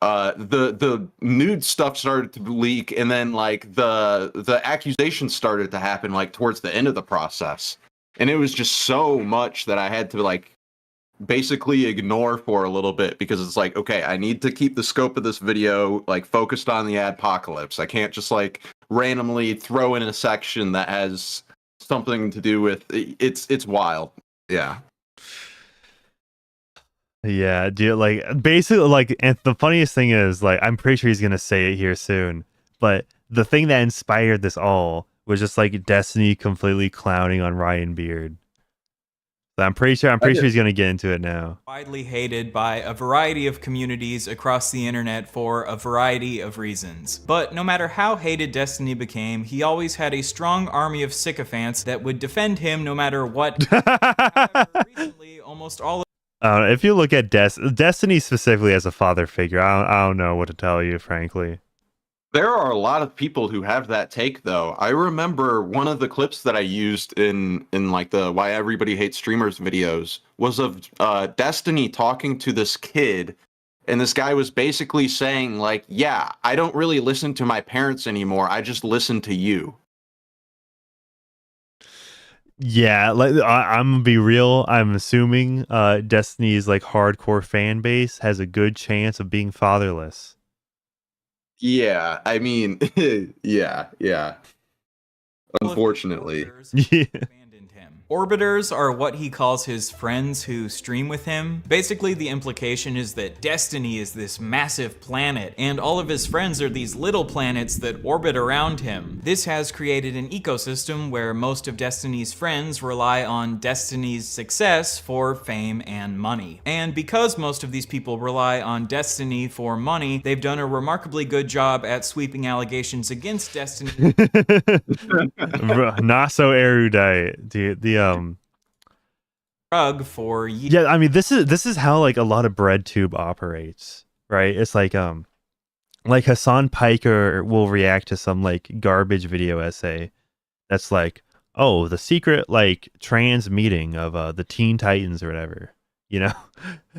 the nude stuff started to leak, and then like the accusations started to happen like towards the end of the process, and it was just so much that I had to like basically ignore for a little bit, because it's like, okay, I need to keep the scope of this video like focused on the adpocalypse. I can't just like randomly throw in a section that has something to do with it's wild. Yeah. Yeah, dude, like basically like, and the funniest thing is like I'm pretty sure he's gonna say it here soon, but the thing that inspired this all was just like Destiny completely clowning on Ryan Beard. I'm pretty sure he's gonna get into it now. Widely hated by a variety of communities across the internet for a variety of reasons. But no matter how hated Destiny became, he always had a strong army of sycophants that would defend him no matter what. However, recently, almost all of If you look at Destiny specifically as a father figure, I don't know what to tell you, frankly. There are a lot of people who have that take, though. I remember one of the clips that I used in like the Why Everybody Hates Streamers videos was of Destiny talking to this kid, and this guy was basically saying like, yeah, I don't really listen to my parents anymore. I just listen to you. Yeah, like I'm gonna be real. I'm assuming Destiny's like hardcore fan base has a good chance of being fatherless. Yeah, I mean, yeah. Unfortunately. Yeah. Orbiters are what he calls his friends who stream with him. Basically, the implication is that Destiny is this massive planet, and all of his friends are these little planets that orbit around him. This has created an ecosystem where most of Destiny's friends rely on Destiny's success for fame and money. And because most of these people rely on Destiny for money, they've done a remarkably good job at sweeping allegations against Destiny. Not so erudite, dude. For yeah, I mean this is how like a lot of BreadTube operates, right? It's like Hassan Piker will react to some like garbage video essay that's like, oh, the secret like trans meeting of the Teen Titans or whatever, you know.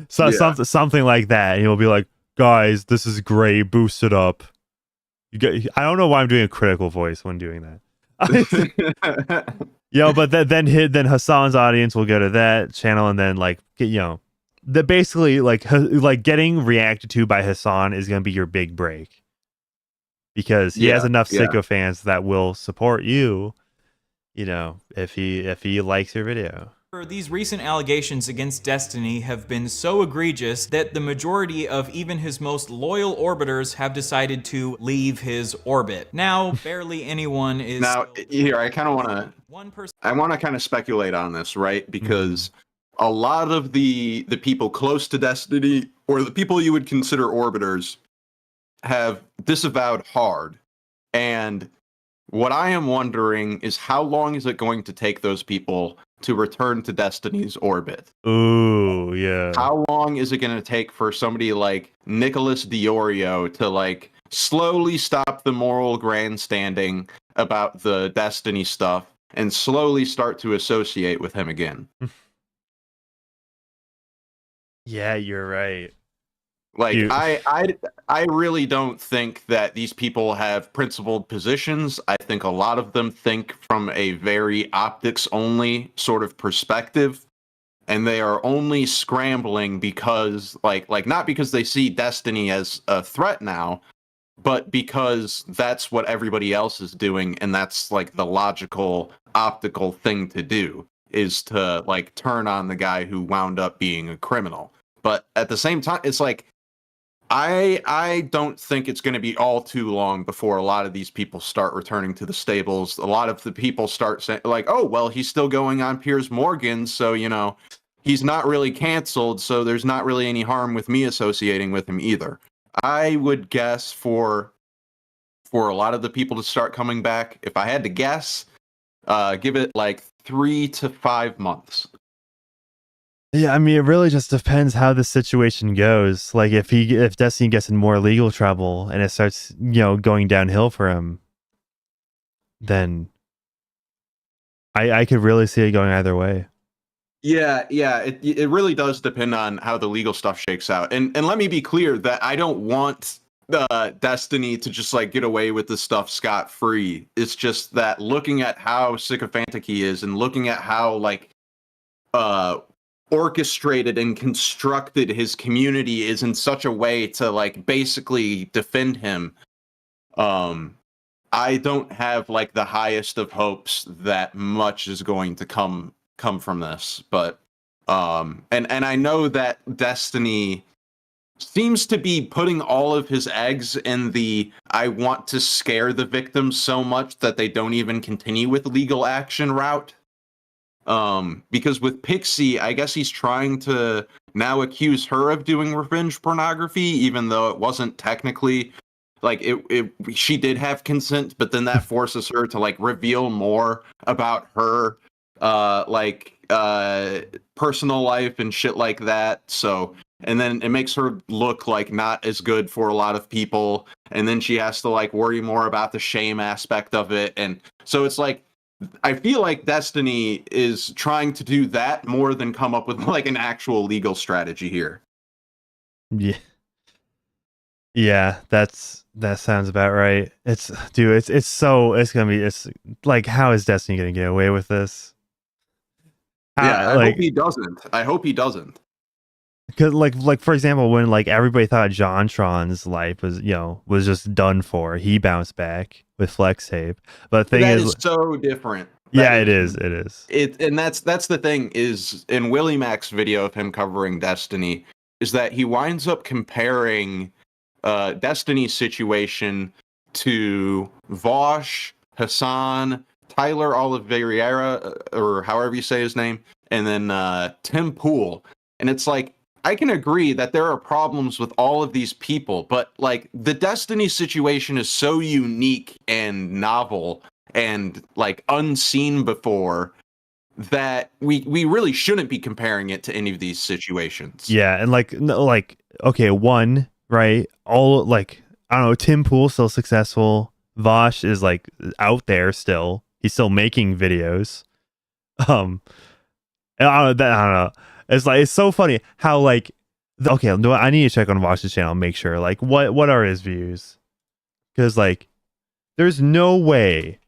So Yeah. something like that, and he'll be like, guys, this is great, boost it up. I don't know why I'm doing a critical voice when doing that. But then Hassan's audience will go to that channel, and then like that basically like getting reacted to by Hassan is gonna be your big break, because he has enough sycophants that will support you, if he likes your video. These recent allegations against Destiny have been so egregious that the majority of even his most loyal orbiters have decided to leave his orbit. Now, barely anyone is... Now, here, I kind of want to kind of speculate on this, right? Because a lot of the people close to Destiny, or the people you would consider orbiters, have disavowed hard. And what I am wondering is, how long is it going to take those people to return to Destiny's orbit? Ooh, yeah. How long is it going to take for somebody like Nicholas Diorio to like slowly stop the moral grandstanding about the Destiny stuff and slowly start to associate with him again? Yeah, you're right. Like, I really don't think that these people have principled positions. I think a lot of them think from a very optics-only sort of perspective, and they are only scrambling because, like not because they see Destiny as a threat now, but because that's what everybody else is doing, and that's like the logical, optical thing to do, is to like turn on the guy who wound up being a criminal. But at the same time, it's like, I don't think it's going to be all too long before a lot of these people start returning to the stables. A lot of the people start saying like, oh, well, he's still going on Piers Morgan, so, he's not really canceled, so there's not really any harm with me associating with him either. I would guess for a lot of the people to start coming back, if I had to guess, give it like 3 to 5 months. Yeah, I mean, it really just depends how the situation goes. Like, if Destiny gets in more legal trouble and it starts, going downhill for him, then I could really see it going either way. Yeah, it really does depend on how the legal stuff shakes out. And let me be clear that I don't want Destiny to just like get away with this stuff scot-free. It's just that looking at how sycophantic he is and looking at how like orchestrated and constructed his community is in such a way to like basically defend him, I don't have like the highest of hopes that much is going to come from this. But and I know that Destiny seems to be putting all of his eggs in the I want to scare the victims so much that they don't even continue with legal action route. Because with Pixie, I guess he's trying to now accuse her of doing revenge pornography, even though it wasn't technically like she did have consent, but then that forces her to like reveal more about her personal life and shit like that. So, and then it makes her look like not as good for a lot of people, and then she has to like worry more about the shame aspect of it. And so it's like I feel like Destiny is trying to do that more than come up with like an actual legal strategy here. Yeah, that sounds about right. It's like, how is Destiny gonna get away with this? I hope he doesn't. Because like for example, when like everybody thought JonTron's life was just done for, he bounced back with Flex Tape. But the thing is so different. It is. And that's the thing is in Willie Mac's video of him covering Destiny is that he winds up comparing Destiny's situation to Vosh, Hassan, Tyler Oliveira, or however you say his name, and then Tim Pool. And it's like, I can agree that there are problems with all of these people, but like the Destiny situation is so unique and novel and like unseen before that we really shouldn't be comparing it to any of these situations. Yeah, and okay, one, right? All like, I don't know, Tim Pool's still successful. Vosh is like out there still. He's still making videos. I don't know. It's so funny how like I need to check on Vosh's channel and make sure like what are his views, because like there's no way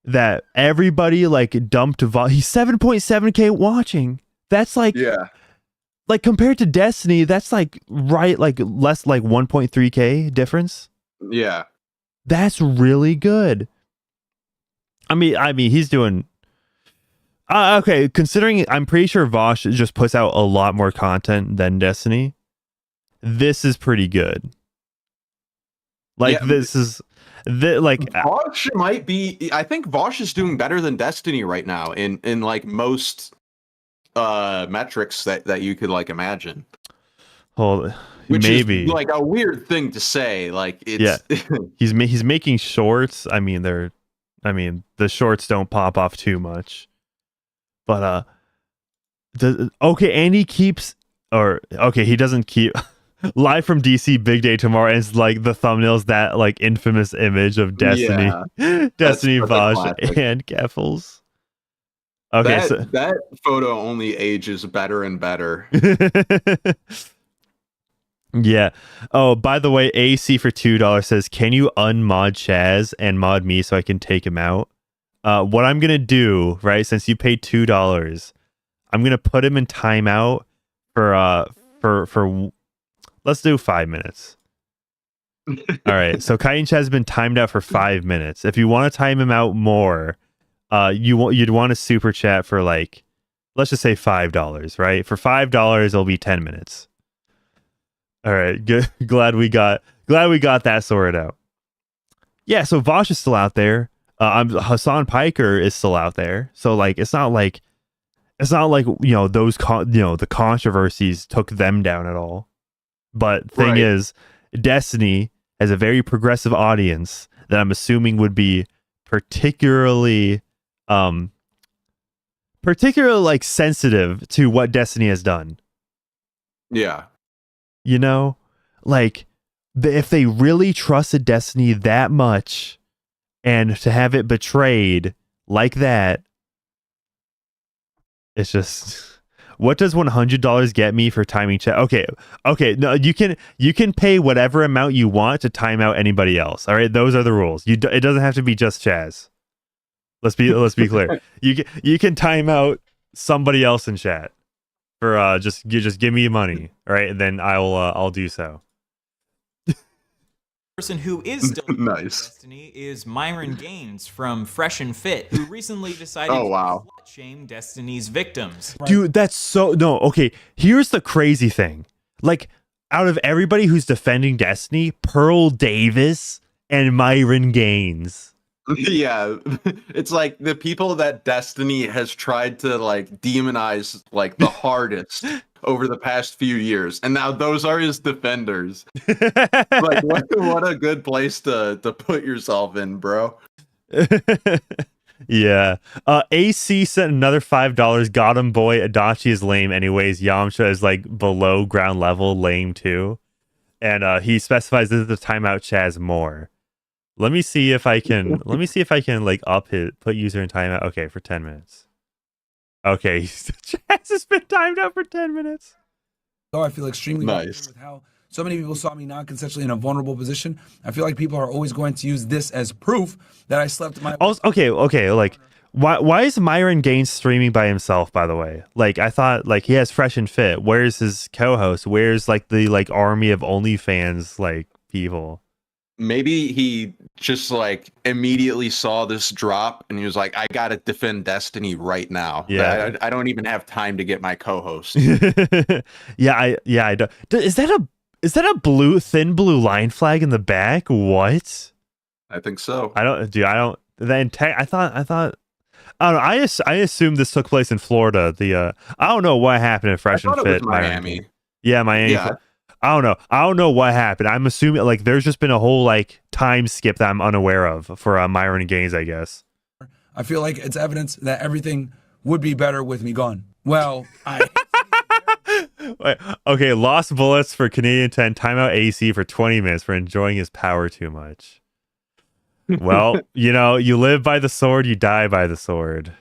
that everybody like dumped Vosh. He's 7.7k watching. That's like, yeah, like compared to Destiny, that's like like less like 1.3k difference. Yeah, that's really good. I mean he's doing okay, considering I'm pretty sure Vosh just puts out a lot more content than Destiny. This is pretty good. Like, yeah, like Vosh might be. I think Vosh is doing better than Destiny right now in like most metrics that you could like imagine. Well, which maybe is like a weird thing to say. Like, it's he's making shorts. I mean, the shorts don't pop off too much. But and he keeps, he doesn't keep live from DC Big Day tomorrow, and it's like the thumbnails, that like infamous image of Destiny, Destiny, Vosh, and Keffals. Okay, that photo only ages better and better. Yeah. Oh, by the way, AC for $2 says, "Can you unmod Chaz and mod me so I can take him out?" What I'm gonna do, right, since you paid $2, I'm gonna put him in timeout for let's do 5 minutes. All right. So Kai and Chaz has been timed out for 5 minutes. If you want to time him out more, you'd want to super chat for like, let's just say $5, right? For $5, it'll be 10 minutes. All right. Good. Glad we got that sorted out. Yeah. So Vosh is still out there. Hassan Piker is still out there. So like, it's not like those the controversies took them down at all. But thing is, Destiny has a very progressive audience that I'm assuming would be particularly like sensitive to what Destiny has done. Yeah. You know, like if they really trusted Destiny that much and to have it betrayed like that, It's just, what does $100 get me for timing chat? Okay. No, you can pay whatever amount you want to time out anybody else. All right, those are the rules. It doesn't have to be just Chaz. Let's be clear. You can time out somebody else in chat for just give me money, all right, and then I'll do so. Person who is still nice. Destiny is Myron Gaines from Fresh and Fit, who recently decided to slut shame Destiny's victims. Dude, that's so no. Okay, here's the crazy thing. Like, out of everybody who's defending Destiny, Pearl Davis and Myron Gaines. Yeah, it's like the people that Destiny has tried to like demonize like the hardest over the past few years, and now those are his defenders. Like, what a good place to put yourself in, bro. Yeah. AC sent another $5. Got him, boy. Adachi is lame anyways. Yamcha is like below ground level, lame too. And he specifies this is the timeout Chaz more. Let me see if I can like put user in timeout. Okay, for 10 minutes. Okay, Chaz has been timed out for 10 minutes. So I feel extremely nice with how so many people saw me non-consensually in a vulnerable position. I feel like people are always going to use this as proof that I slept in my. Also, okay. Like, why is Myron Gaines streaming by himself? By the way, like I thought, like he has Fresh and Fit. Where's his co-host? Where's like the like army of OnlyFans like people? Maybe he just like immediately saw this drop and he was like, I gotta defend Destiny right now. Yeah, I don't even have time to get my co-host. I don't. Is that a thin blue line flag in the back? What? I think so. I don't. I thought. I don't know. I assumed this took place in Florida. I don't know what happened in Fresh and Fit. It was Miami. Yeah, Miami. Yeah. I don't know what happened. I'm assuming like there's just been a whole like time skip that I'm unaware of for Myron Gaines, I guess. I feel like it's evidence that everything would be better with me gone. Well, okay, lost bullets for Canadian 10, timeout AC for 20 minutes for enjoying his power too much. Well, you live by the sword, you die by the sword.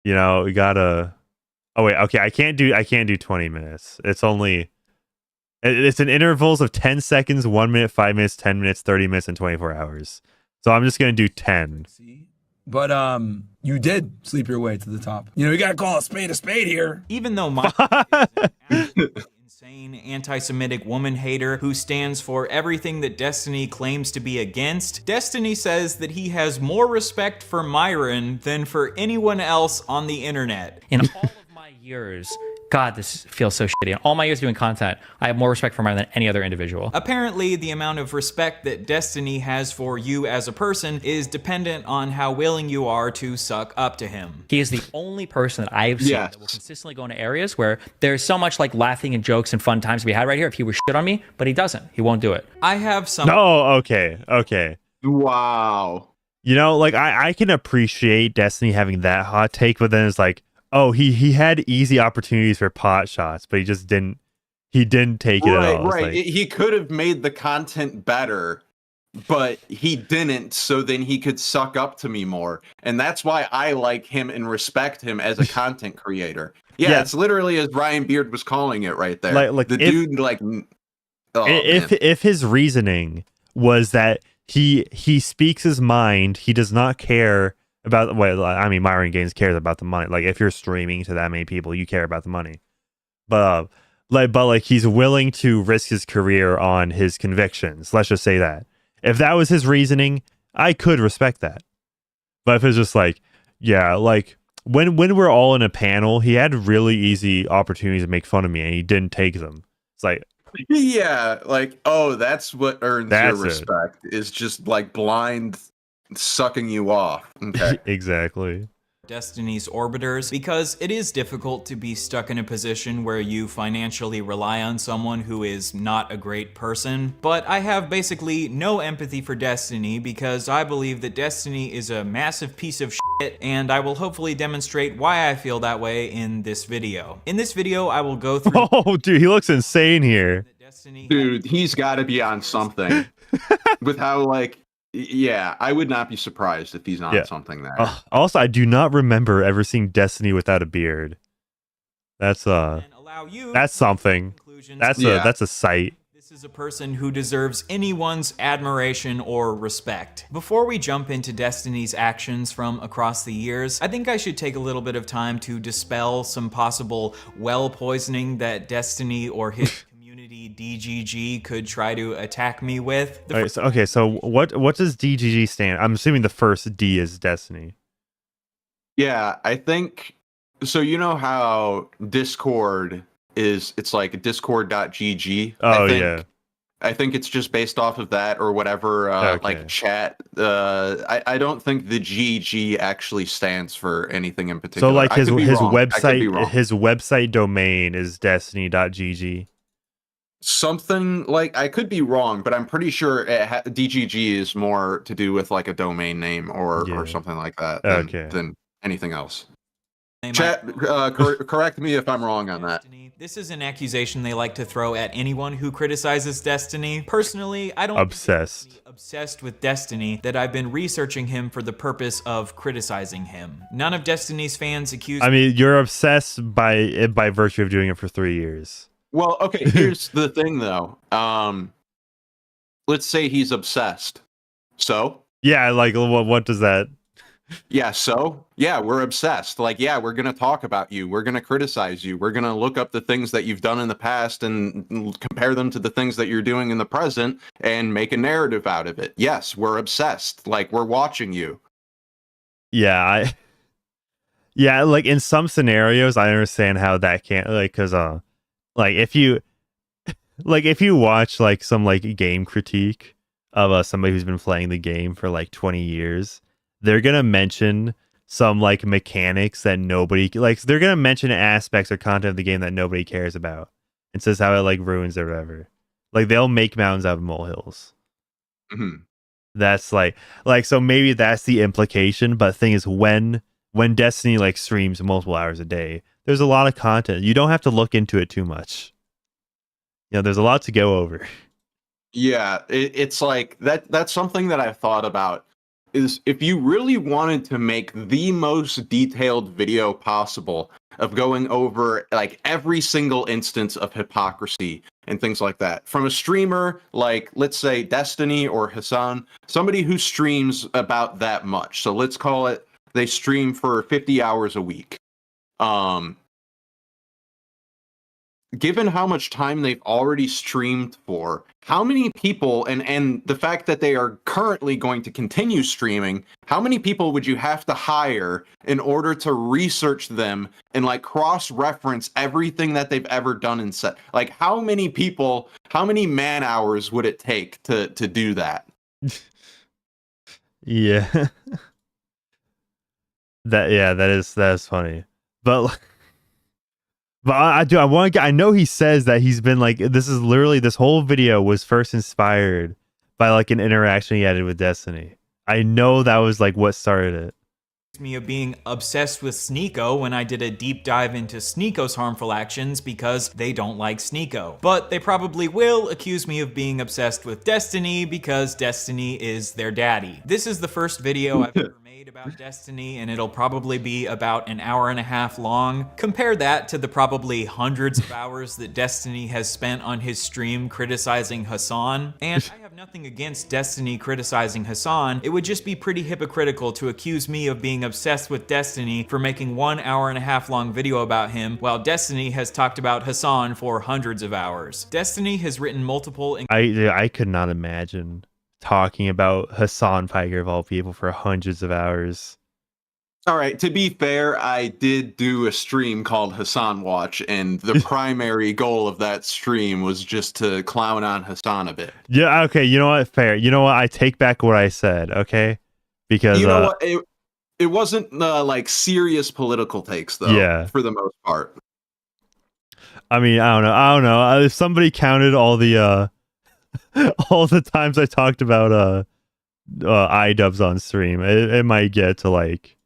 We gotta. Oh wait, okay, I can't do 20 minutes. It's in intervals of 10 seconds, 1 minute, 5 minutes, 10 minutes, 30 minutes, and 24 hours. So I'm just gonna do 10. But you did sleep your way to the top. You gotta call a spade here. Even though my insane anti-Semitic woman hater who stands for everything that Destiny claims to be against, Destiny says that he has more respect for Myron than for anyone else on the internet. In all of my years, God, this feels so shitty. In all my years doing content, I have more respect for Myron than any other individual. Apparently, the amount of respect that Destiny has for you as a person is dependent on how willing you are to suck up to him. He is the only person that I've seen that will consistently go into areas where there's so much like laughing and jokes and fun times to be had right here if he was shit on me, but he doesn't. He won't do it. I have some. No, okay. Wow. Like I can appreciate Destiny having that hot take, but then it's like, oh, he had easy opportunities for pot shots, but he just didn't take it at all. Right. Like, he could have made the content better, but he didn't, so then he could suck up to me more. And that's why I like him and respect him as a content creator. Yeah, it's literally as Ryan Beard was calling it right there. Like dude, like... if his reasoning was that he speaks his mind, he does not care about Myron Gaines cares about the money. Like if you're streaming to that many people, you care about the money. But he's willing to risk his career on his convictions. Let's just say that. If that was his reasoning, I could respect that. But if it's just like, yeah, like when we're all in a panel, he had really easy opportunities to make fun of me and he didn't take them. It's like, yeah, like, oh, that's what earns your respect is just like blind sucking you off. Okay. Exactly. Destiny's orbiters, because it is difficult to be stuck in a position where you financially rely on someone who is not a great person. But I have basically no empathy for Destiny because I believe that Destiny is a massive piece of shit, and I will hopefully demonstrate why I feel that way in this video. In this video, I will go through... Oh, dude, he looks insane here. Dude, he's got to be on something with how, like, Yeah, I would not be surprised if he's on Yeah. something there. Also, I do not remember ever seeing Destiny without a beard. That's that's something. That's a sight. This is a person who deserves anyone's admiration or respect. Before we jump into Destiny's actions from across the years, I think I should take a little bit of time to dispel some possible well poisoning that Destiny or his community DGG could try to attack me with. So what does DGG stand? I'm assuming the first D is Destiny. Yeah, I think so. You know how Discord is, it's like discord.gg. I think it's just based off of that or whatever, like chat. I don't think the GG actually stands for anything in particular. So like his website, his website domain is destiny.gg. Something like, I could be wrong, but I'm pretty sure DGG is more to do with like a domain name or something like that than anything else. Chat, correct me if I'm wrong on that. This is an accusation they like to throw at anyone who criticizes Destiny. Personally, I don't obsessed with Destiny that I've been researching him for the purpose of criticizing him. None of Destiny's fans accuse I mean, you're obsessed by virtue of doing it for 3 years. Well, okay, here's the thing though. Let's say he's obsessed. So? Yeah, like what does that? Yeah, so? Yeah, we're obsessed. Like, yeah, we're going to talk about you. We're going to criticize you. We're going to look up the things that you've done in the past and compare them to the things that you're doing in the present and make a narrative out of it. Yes, we're obsessed. Like, we're watching you. Yeah, yeah, like in some scenarios, I understand how that can't, like, because, like, if you watch, like, some, like, game critique of somebody who's been playing the game for, like, 20 years, they're gonna mention some like mechanics that nobody like. They're gonna mention aspects or content of the game that nobody cares about, and says how it like ruins it or whatever. Like they'll make mountains out of molehills. Mm-hmm. That's like so maybe that's the implication. But the thing is, when Destiny like streams multiple hours a day, there's a lot of content. You don't have to look into it too much. You know, there's a lot to go over. Yeah, it's like that's something that I've thought about. Is if you really wanted to make the most detailed video possible of going over like every single instance of hypocrisy and things like that from a streamer like, let's say, Destiny or Hassan, somebody who streams about that much. So let's call it they stream for 50 hours a week. Given how much time they've already streamed for, how many people, and the fact that they are currently going to continue streaming, how many people would you have to hire in order to research them and like cross-reference everything that they've ever done and said? Like, how many people, how many man hours would it take to do that? Yeah. That is funny. But I know he says that he's been like, this whole video was first inspired by like an interaction he had with Destiny. I know that was like what started it. Me of being obsessed with Sneeko when I did a deep dive into Sneeko's harmful actions because they don't like Sneeko. But they probably will accuse me of being obsessed with Destiny because Destiny is their daddy. This is the first video I've ever made about Destiny, and it'll probably be about an hour and a half long. Compare that to the probably hundreds of hours that Destiny has spent on his stream criticizing Hassan. And I have nothing against Destiny criticizing Hassan. It would just be pretty hypocritical to accuse me of being obsessed with Destiny for making 1 hour and a half long video about him, while Destiny has talked about Hassan for hundreds of hours. Destiny has written multiple... I could not imagine talking about Hassan Piker of all people for hundreds of hours. All right, to be fair, I did do a stream called Hassan Watch, and the primary goal of that stream was just to clown on Hassan a bit. Yeah, okay, you know what? Fair. You know what? I take back what I said, okay? Because you know what? It wasn't like serious political takes, though. Yeah, for the most part. I mean, I don't know. If somebody counted all the times I talked about iDubbbz on stream, it might get to like.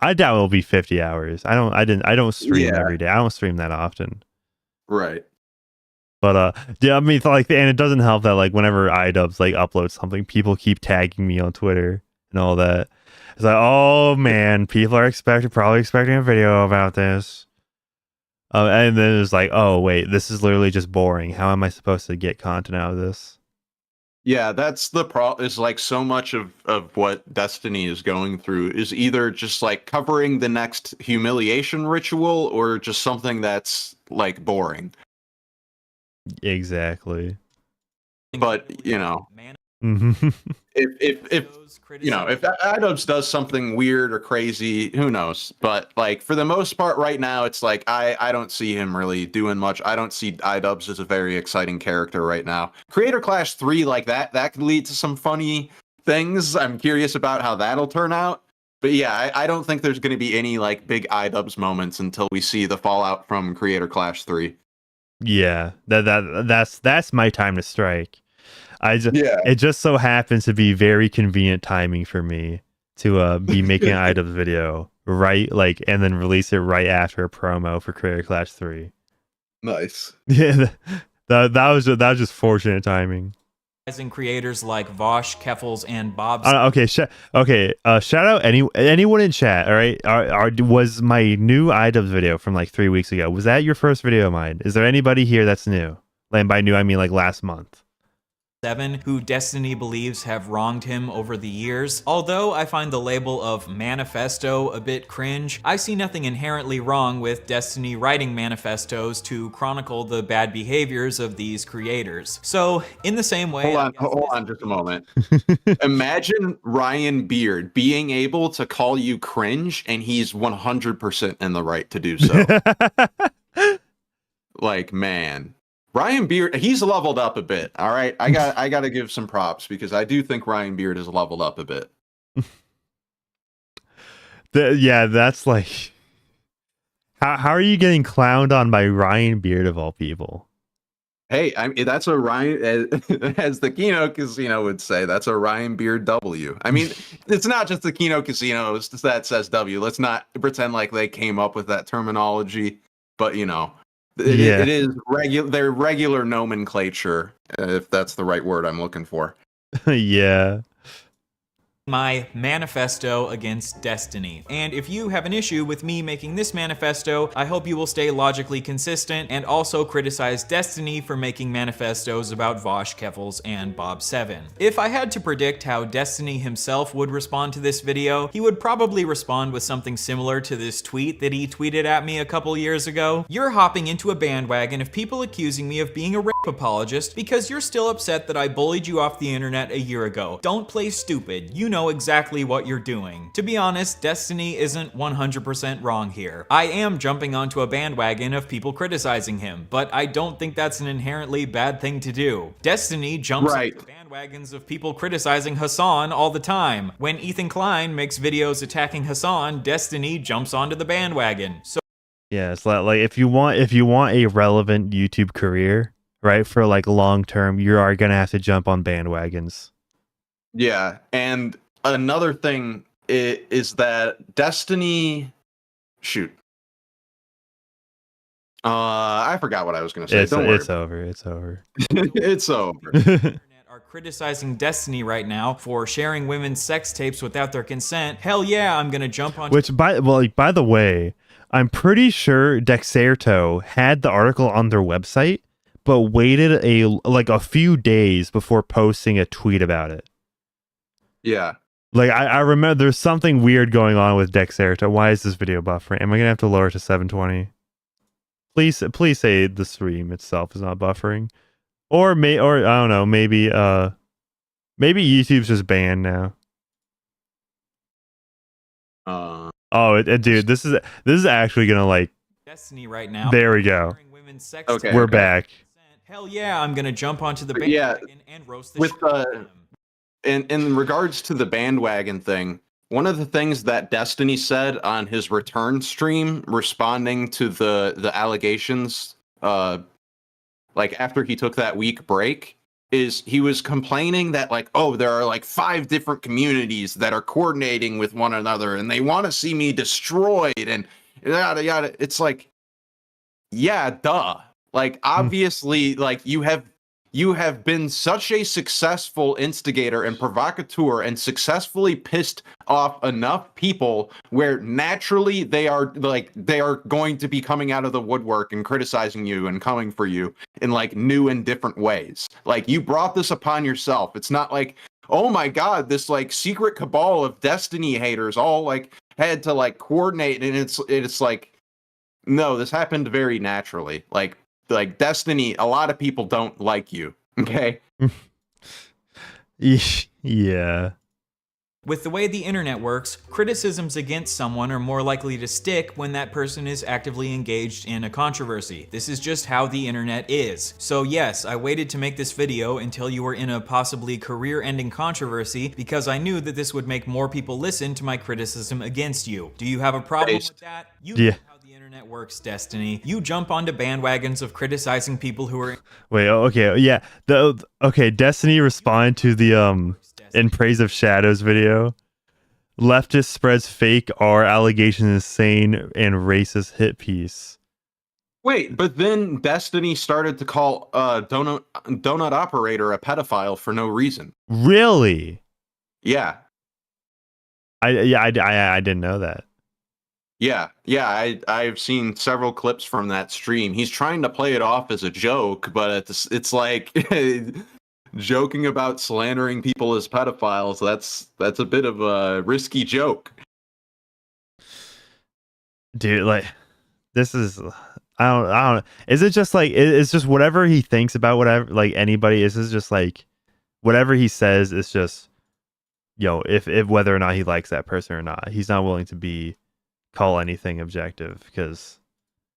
I doubt it'll be 50 hours. I don't stream every day. I don't stream that often. Right. But yeah, I mean, like, and it doesn't help that like whenever iDubbbz like uploads something, people keep tagging me on Twitter and all that. It's like, oh man, people are probably expecting a video about this. And then it's like, oh wait, this is literally just boring. How am I supposed to get content out of this? Yeah, that's the problem. Is like so much of what Destiny is going through is either just like covering the next humiliation ritual or just something that's like boring. Exactly. But you know, Mhm. if you know, if iDubbbz does something weird or crazy, who knows? But like for the most part, right now, it's like I don't see him really doing much. I don't see iDubbbz as a very exciting character right now. Creator Clash 3, like that could lead to some funny things. I'm curious about how that'll turn out. But yeah, I don't think there's going to be any like big iDubbbz moments until we see the fallout from Creator Clash 3. Yeah, that's my time to strike. It just so happens to be very convenient timing for me to be making an iDubbbz video right, like, and then release it right after a promo for Creator Clash 3. Nice. Yeah, that was just fortunate timing. Creators like Vosh, Keffals, and Bob. Shout out anyone in chat. All right, was my new iDubbbz video from like 3 weeks ago? Was that your first video of mine? Is there anybody here that's new? And by new, I mean like last month. 7 who Destiny believes have wronged him over the years. Although I find the label of manifesto a bit cringe, I see nothing inherently wrong with Destiny writing manifestos to chronicle the bad behaviors of these creators. So, in the same way... Hold on just a moment. Imagine Ryan Beard being able to call you cringe, and he's 100% in the right to do so. Like, man... Ryan Beard, he's leveled up a bit. All right, I got to give some props because I do think Ryan Beard has leveled up a bit. Yeah, that's like, how are you getting clowned on by Ryan Beard of all people? Hey, that's a Ryan, as the Kino Casino would say, that's a Ryan Beard W. I mean, it's not just the Kino Casino that says W. Let's not pretend like they came up with that terminology, but you know. It is their regular nomenclature, if that's the right word I'm looking for. Yeah. My manifesto against Destiny. And if you have an issue with me making this manifesto, I hope you will stay logically consistent and also criticize Destiny for making manifestos about Vosh, Keffals, and Bob 7. If I had to predict how Destiny himself would respond to this video, he would probably respond with something similar to this tweet that he tweeted at me a couple years ago. You're hopping into a bandwagon of people accusing me of being a rape apologist because you're still upset that I bullied you off the internet a year ago. Don't play stupid. You know exactly what you're doing. To be honest, Destiny isn't 100% wrong here. I am jumping onto a bandwagon of people criticizing him, but I don't think that's an inherently bad thing to do. Destiny jumps onto bandwagons of people criticizing Hassan all the time. When Ethan Klein makes videos attacking Hassan, Destiny jumps onto the bandwagon. So yeah, it's like if you want a relevant YouTube career, right, for like long term, you are gonna have to jump on bandwagons. Yeah, and another thing is that Destiny... Shoot. I forgot what I was going to say. It's over. It's over. It's over. Are criticizing Destiny right now for sharing women's sex tapes without their consent. Hell yeah, I'm going to jump on... Which, by the way, I'm pretty sure Dexerto had the article on their website, but waited a few days before posting a tweet about it. Yeah. Like, I remember there's something weird going on with Dexerto. Why is this video buffering? Am I going to have to lower it to 720? Please say the stream itself is not buffering. Or I don't know, maybe YouTube's just banned now. Dude, this is actually going to like... Destiny right now. There we go. Okay. We're back. Hell yeah, I'm going to jump onto the bandwagon and roast the shit out of them. In regards to the bandwagon thing, one of the things that Destiny said on his return stream, responding to the allegations, like after he took that week break, is he was complaining that like, oh, there are like 5 different communities that are coordinating with one another and they want to see me destroyed and yada yada. It's like, yeah, duh. Like, obviously, like you have been such a successful instigator and provocateur and successfully pissed off enough people where naturally they are going to be coming out of the woodwork and criticizing you and coming for you in like new and different ways. Like, you brought this upon yourself. It's not like, oh my God, this like secret cabal of Destiny haters all like had to like coordinate, and it's like, no, this happened very naturally. Like Destiny, a lot of people don't like you. Okay. Yeah. With the way the internet works, criticisms against someone are more likely to stick when that person is actively engaged in a controversy. This is just how the internet is. So yes, I waited to make this video until you were in a possibly career-ending controversy because I knew that this would make more people listen to my criticism against you. Do you have a problem with that? You know how the internet works, Destiny. You jump onto bandwagons of criticizing people who are... Wait, okay, yeah. Destiny responded to the In Praise of Shadows video. Leftist spreads fake R allegations insane and racist hit piece. Wait, but then Destiny started to call Donut Operator a pedophile for no reason. Really? Yeah. I didn't know that. Yeah, I've seen several clips from that stream. He's trying to play it off as a joke, but it's like joking about slandering people as pedophiles. That's a bit of a risky joke. Dude, like, this is I don't. Is it just like it's just whatever he thinks about whatever, like anybody? Is this just like whatever he says? It's just, if whether or not he likes that person or not, he's not willing to call anything objective because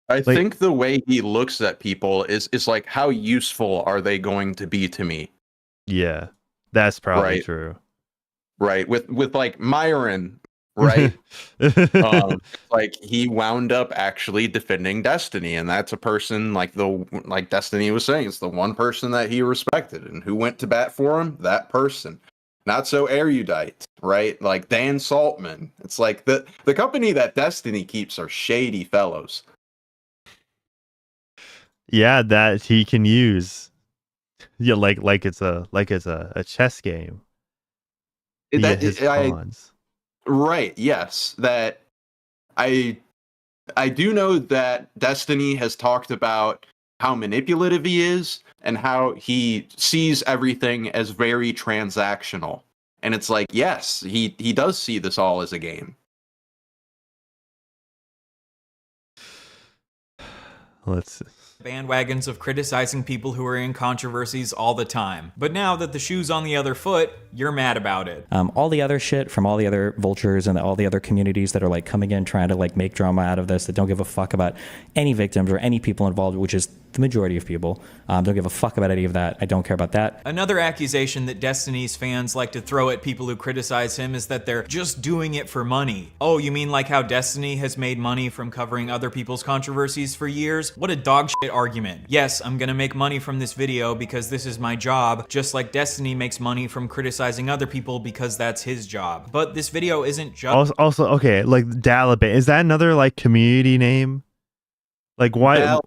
I think the way he looks at people is like, how useful are they going to be to me? Yeah, that's probably true. Right. With like Myron, right? Like, he wound up actually defending Destiny, and that's a person like Destiny was saying, it's the one person that he respected, and who went to bat for him? That person. Not so erudite, right? Like Dan Saltman. It's like the company that Destiny keeps are shady fellows. Yeah, that he can use. Yeah, like it's a chess game. Right, yes. That I do know that Destiny has talked about how manipulative he is and how he sees everything as very transactional. And it's like, yes, he does see this all as a game. Let's see. Bandwagons of criticizing people who are in controversies all the time. But now that the shoe's on the other foot, you're mad about it. All the other shit from all the other vultures and all the other communities that are like coming in trying to like make drama out of this, that don't give a fuck about any victims or any people involved, which is the majority of people. Don't give a fuck about any of that. I don't care about that. Another accusation that Destiny's fans like to throw at people who criticize him is that they're just doing it for money. Oh, you mean like how Destiny has made money from covering other people's controversies for years? What a dog shit argument. Yes, I'm gonna make money from this video because this is my job, just like Destiny makes money from criticizing other people because that's his job. But this video isn't just... Also, okay, like Dalaban, is that another like community name? Like why...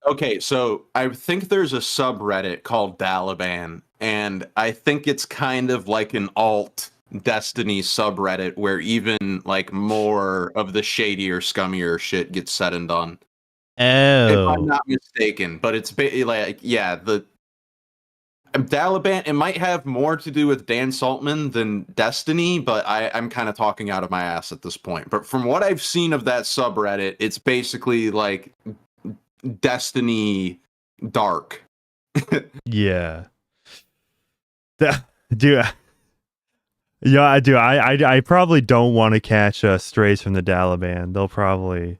Okay, so I think there's a subreddit called Dalaban, and I think it's kind of like an alt Destiny subreddit where even like more of the shadier, scummier shit gets said and done. Oh. If I'm not mistaken, but it's like, yeah, the Dalaban, it might have more to do with Dan Saltman than Destiny, but I'm kind of talking out of my ass at this point. But from what I've seen of that subreddit, it's basically like Destiny dark. Yeah. Dude. Yeah, I do. I probably don't want to catch strays from the Dalaban. They'll probably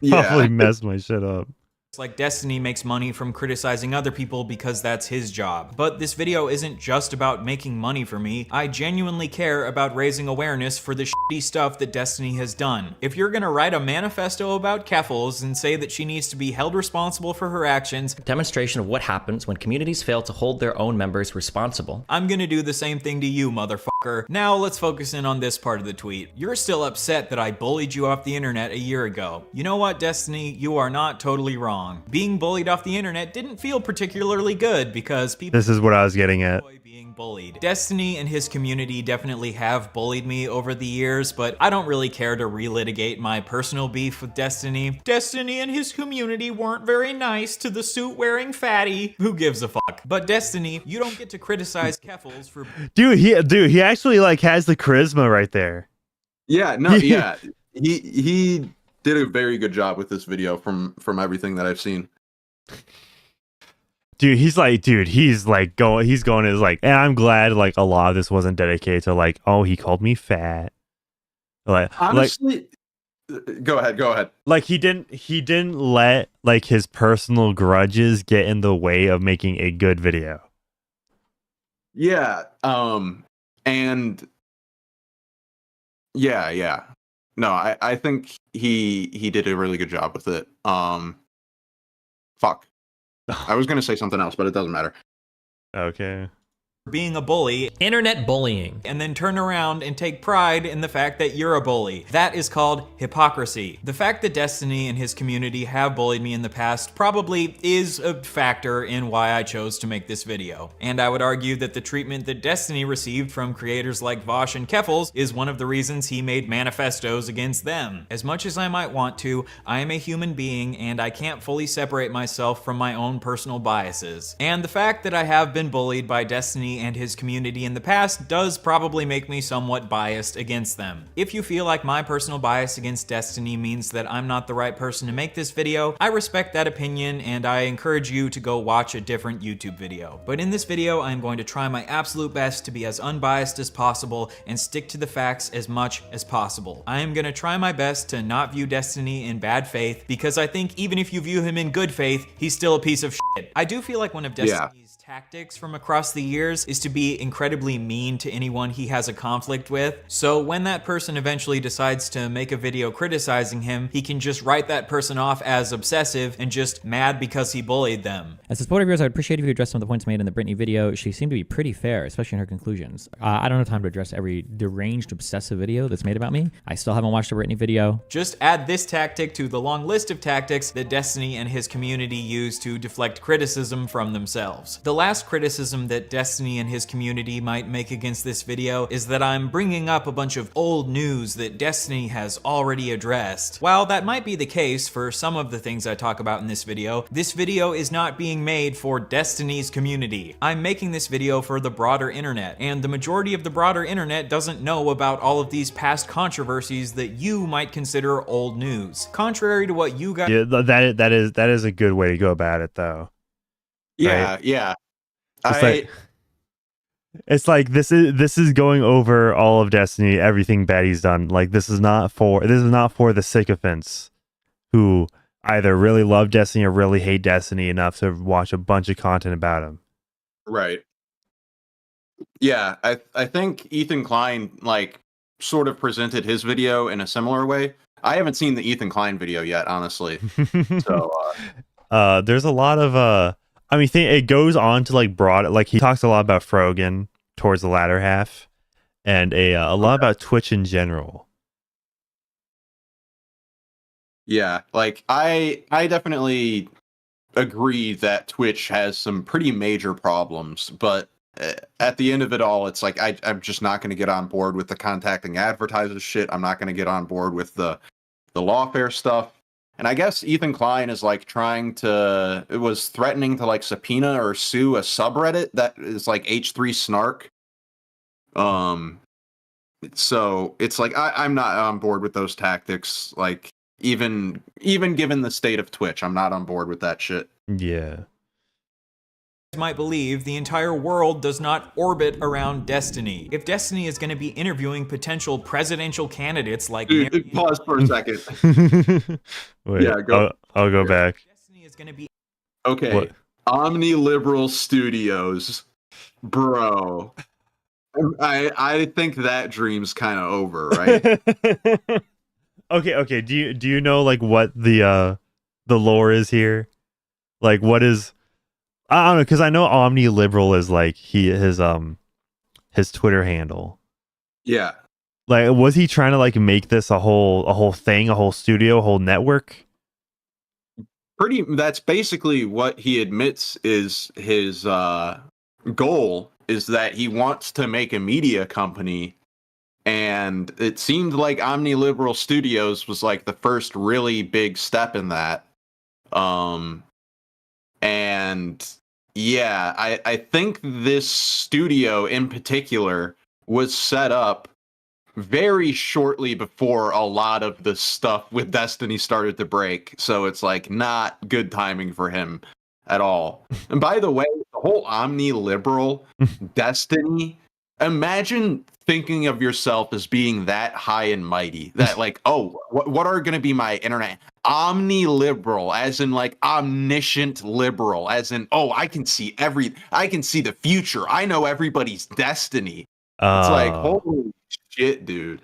mess my shit up. It's like Destiny makes money from criticizing other people because that's his job. But this video isn't just about making money for me. I genuinely care about raising awareness for the shitty stuff that Destiny has done. If you're gonna write a manifesto about Keffals and say that she needs to be held responsible for her actions, demonstration of what happens when communities fail to hold their own members responsible, I'm gonna do the same thing to you, motherfucker. Now let's focus in on this part of the tweet. You're still upset that I bullied you off the internet a year ago. You know what, Destiny? You are not totally wrong. wrong. Being bullied off the internet didn't feel particularly good because people This is what I was getting at. being bullied. Destiny and his community definitely have bullied me over the years, but I don't really care to relitigate my personal beef with Destiny. Destiny and his community weren't very nice to the suit-wearing fatty. Who gives a fuck? But Destiny, you don't get to criticize Keffals for... Dude, he actually like has the charisma right there. Yeah, no, yeah. He did a very good job with this video from everything that I've seen. Dude, he's going is like, and I'm glad like a lot of this wasn't dedicated to like, oh, he called me fat. Like Honestly, go ahead. Like he didn't let like his personal grudges get in the way of making a good video. Yeah, and yeah. No, I think he did a really good job with it. Fuck. I was gonna say something else, but it doesn't matter. Okay. Being a bully, internet bullying, and then turn around and take pride in the fact that you're a bully. That is called hypocrisy. The fact that Destiny and his community have bullied me in the past probably is a factor in why I chose to make this video. And I would argue that the treatment that Destiny received from creators like Vosh and Keffals is one of the reasons he made manifestos against them. As much as I might want to, I am a human being and I can't fully separate myself from my own personal biases. And the fact that I have been bullied by Destiny and his community in the past does probably make me somewhat biased against them. If you feel like my personal bias against Destiny means that I'm not the right person to make this video, I respect that opinion and I encourage you to go watch a different YouTube video. But in this video, I'm going to try my absolute best to be as unbiased as possible and stick to the facts as much as possible. I am going to try my best to not view Destiny in bad faith because I think even if you view him in good faith, he's still a piece of shit. I do feel like one of Destiny's tactics from across the years is to be incredibly mean to anyone he has a conflict with. So when that person eventually decides to make a video criticizing him, he can just write that person off as obsessive and just mad because he bullied them. As a supporter of yours, I'd appreciate if you address some of the points made in the Brittany video. She seemed to be pretty fair, especially in her conclusions. I don't have time to address every deranged, obsessive video that's made about me. I still haven't watched the Brittany video. Just add this tactic to the long list of tactics that Destiny and his community use to deflect criticism from themselves. The last criticism that Destiny and his community might make against this video is that I'm bringing up a bunch of old news that Destiny has already addressed. While that might be the case for some of the things I talk about in this video is not being made for Destiny's community. I'm making this video for the broader internet, and the majority of the broader internet doesn't know about all of these past controversies that you might consider old news. Contrary to what you guys— Yeah, that is a good way to go about it, though. Yeah, right? yeah. It's like this is going over all of Destiny, everything bad he's done. Like this is not for the sycophants who either really love Destiny or really hate Destiny enough to watch a bunch of content about him. Right. Yeah, I think Ethan Klein like sort of presented his video in a similar way. I haven't seen the Ethan Klein video yet, honestly. So there's a lot of I mean, it goes on to like broad, like he talks a lot about Frogan towards the latter half, and a lot about Twitch in general. Yeah, like I definitely agree that Twitch has some pretty major problems, but at the end of it all, it's like I'm just not going to get on board with the contacting advertisers shit. I'm not going to get on board with the lawfare stuff. And I guess Ethan Klein is like was threatening to like subpoena or sue a subreddit that is like H3 Snark. So it's like I'm not on board with those tactics. Like even given the state of Twitch, I'm not on board with that shit. Yeah. Might believe the entire world does not orbit around Destiny. If Destiny is going to be interviewing potential presidential candidates like— Dude, pause for a second. Wait, yeah, go. I'll go back. Destiny is going to be— Okay, what? Omni-liberal Studios, bro. I think that dream's kind of over, right? Okay. Do you know like what the lore is here? Like what is— I don't know, because I know Omni-liberal is like his Twitter handle. Yeah. Like, was he trying to like make this a whole thing, a whole studio, a whole network? That's basically what he admits is his goal, is that he wants to make a media company. And it seemed like Omniliberal Studios was like the first really big step in that. And yeah, I think this studio in particular was set up very shortly before a lot of the stuff with Destiny started to break. So it's like not good timing for him at all. And by the way, the whole Omniliberal Destiny, imagine thinking of yourself as being that high and mighty, that like, oh, what are going to be my internet? Omniliberal, as in like omniscient liberal, as in, oh, I can see the future. I know everybody's destiny. It's like, holy shit, dude.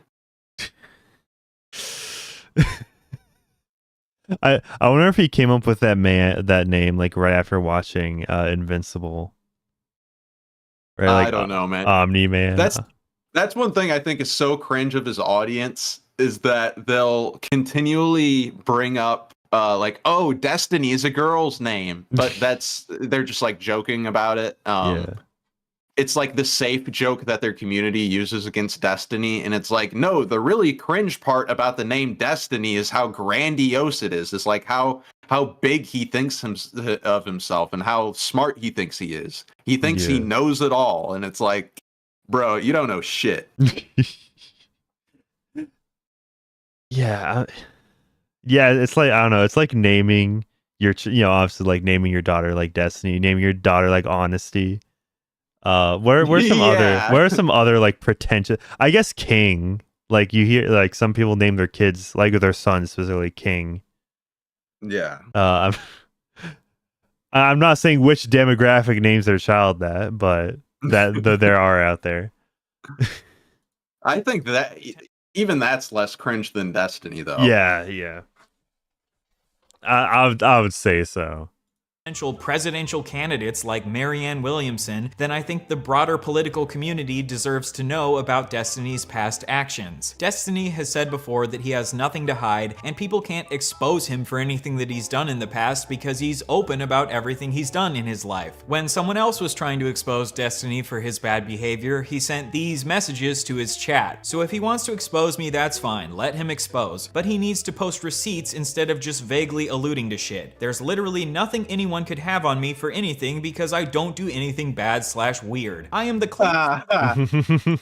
I wonder if he came up with that name like right after watching Invincible. Right, like, I don't know, man. Omni Man. That's one thing I think is so cringe of his audience, is that they'll continually bring up like, oh, Destiny is a girl's name, but they're just like joking about it. It's like the safe joke that their community uses against Destiny, and it's like, no, the really cringe part about the name Destiny is how grandiose it is. It's like how big he thinks of himself and how smart he thinks he is. He thinks he knows it all, and it's like, bro, you don't know shit. Yeah, it's like, I don't know, it's like naming your obviously like naming your daughter like Destiny, naming your daughter like Honesty. Where are some other like pretentious, I guess King, like you hear like some people name their kids, like their son specifically, King. Yeah. I'm not saying which demographic names their child that, but there are out there. I think that even that's less cringe than Destiny, though. Yeah. I would say so. Presidential candidates like Marianne Williamson, then I think the broader political community deserves to know about Destiny's past actions. Destiny has said before that he has nothing to hide, and people can't expose him for anything that he's done in the past because he's open about everything he's done in his life. When someone else was trying to expose Destiny for his bad behavior, he sent these messages to his chat. So if he wants to expose me, that's fine, let him expose. But he needs to post receipts instead of just vaguely alluding to shit. There's literally nothing anyone could have on me for anything because I don't do anything bad/weird. I am the cleanest.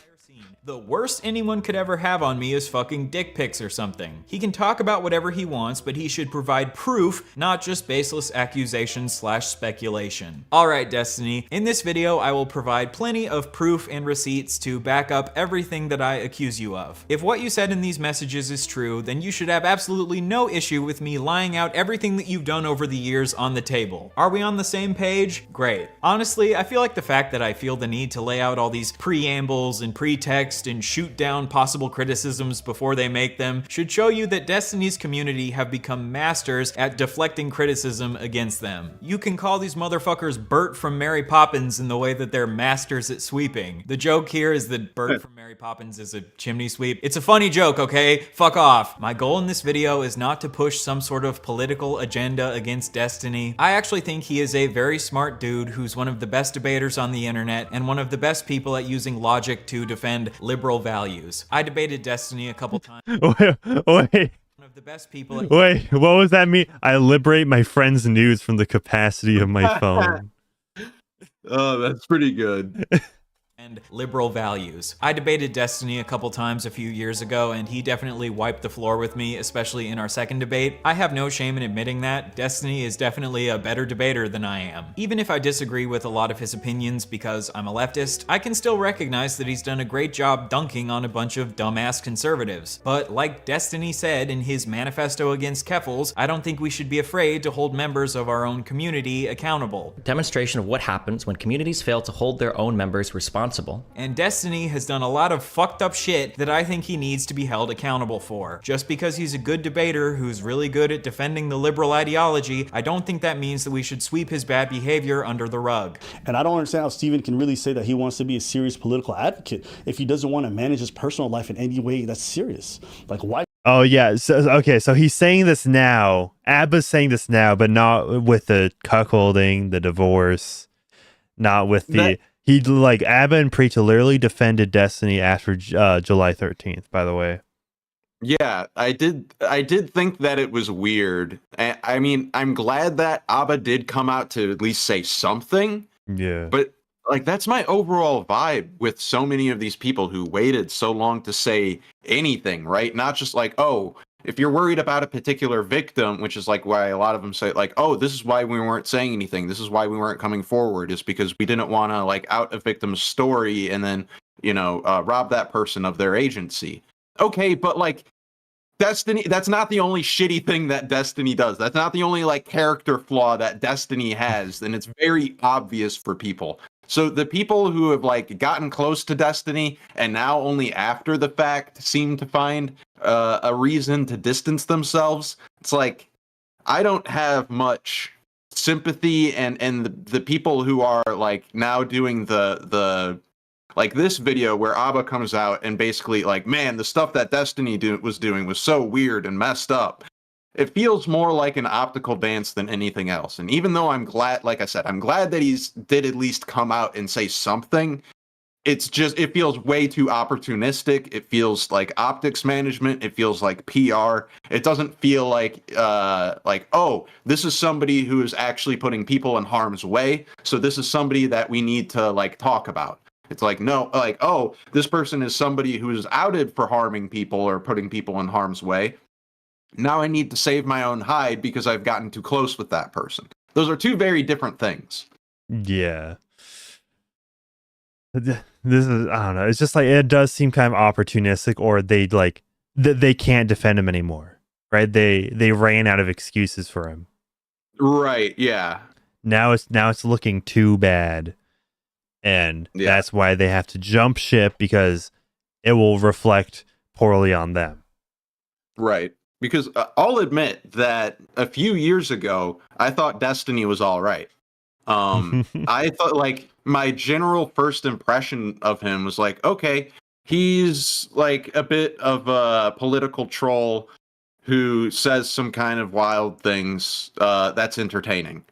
The worst anyone could ever have on me is fucking dick pics or something. He can talk about whatever he wants, but he should provide proof, not just baseless accusations/speculation. Alright, Destiny, in this video I will provide plenty of proof and receipts to back up everything that I accuse you of. If what you said in these messages is true, then you should have absolutely no issue with me lying out everything that you've done over the years on the table. Are we on the same page? Great. Honestly, I feel like the fact that I feel the need to lay out all these preambles and pretexts and shoot down possible criticisms before they make them should show you that Destiny's community have become masters at deflecting criticism against them. You can call these motherfuckers Bert from Mary Poppins in the way that they're masters at sweeping. The joke here is that Bert from Mary Poppins is a chimney sweep. It's a funny joke, okay? Fuck off. My goal in this video is not to push some sort of political agenda against Destiny. I actually think he is a very smart dude who's one of the best debaters on the internet and one of the best people at using logic to defend liberal values. I debated Destiny a couple times. Wait. One of the best people. Wait, what was that mean? I liberate my friend's nudes from the capacity of my phone. Oh, that's pretty good. And liberal values. I debated Destiny a couple times a few years ago, and he definitely wiped the floor with me, especially in our second debate. I have no shame in admitting that. Destiny is definitely a better debater than I am. Even if I disagree with a lot of his opinions because I'm a leftist, I can still recognize that he's done a great job dunking on a bunch of dumbass conservatives. But like Destiny said in his manifesto against Keffals, I don't think we should be afraid to hold members of our own community accountable. Demonstration of what happens when communities fail to hold their own members responsible. And Destiny has done a lot of fucked up shit that I think he needs to be held accountable for. Just because he's a good debater who's really good at defending the liberal ideology, I don't think that means that we should sweep his bad behavior under the rug. And I don't understand how Steven can really say that he wants to be a serious political advocate if he doesn't want to manage his personal life in any way that's serious. Like, why? Oh yeah. So okay. So he's saying this now. Abba's saying this now, but not with the cuckolding, the divorce, not with the. He like Abba and Preacher literally defended Destiny after July 13th. By the way. Yeah, I did think that it was weird. I mean, I'm glad that Abba did come out to at least say something. Yeah. But like that's my overall vibe with so many of these people who waited so long to say anything, right? Not just like, oh, if you're worried about a particular victim, which is like why a lot of them say like, oh, this is why we weren't saying anything. This is why we weren't coming forward, is because we didn't want to like out a victim's story and then, rob that person of their agency. Okay, but like Destiny, that's not the only shitty thing that Destiny does. That's not the only like character flaw that Destiny has, and it's very obvious for people. So the people who have like gotten close to Destiny and now only after the fact seem to find a reason to distance themselves. It's like I don't have much sympathy, and the people who are like now doing the like this video where Abba comes out and basically like, man, the stuff that Destiny was doing was so weird and messed up. It feels more like an optical dance than anything else. And even though I'm glad, like I said, I'm glad that did at least come out and say something. It's just, it feels way too opportunistic. It feels like optics management. It feels like PR. It doesn't feel like, oh, this is somebody who is actually putting people in harm's way. So this is somebody that we need to like talk about. It's like, no, like, oh, this person is somebody who is outed for harming people or putting people in harm's way. Now I need to save my own hide because I've gotten too close with that person. Those are two very different things. Yeah. This is, I don't know. It's just like, it does seem kind of opportunistic, or they like, they can't defend him anymore, right? They ran out of excuses for him. Right. Yeah. Now it's looking too bad. And that's why they have to jump ship, because it will reflect poorly on them. Right. Because I'll admit that a few years ago, I thought Destiny was all right. I thought like my general first impression of him was like, okay, he's like a bit of a political troll who says some kind of wild things that's entertaining.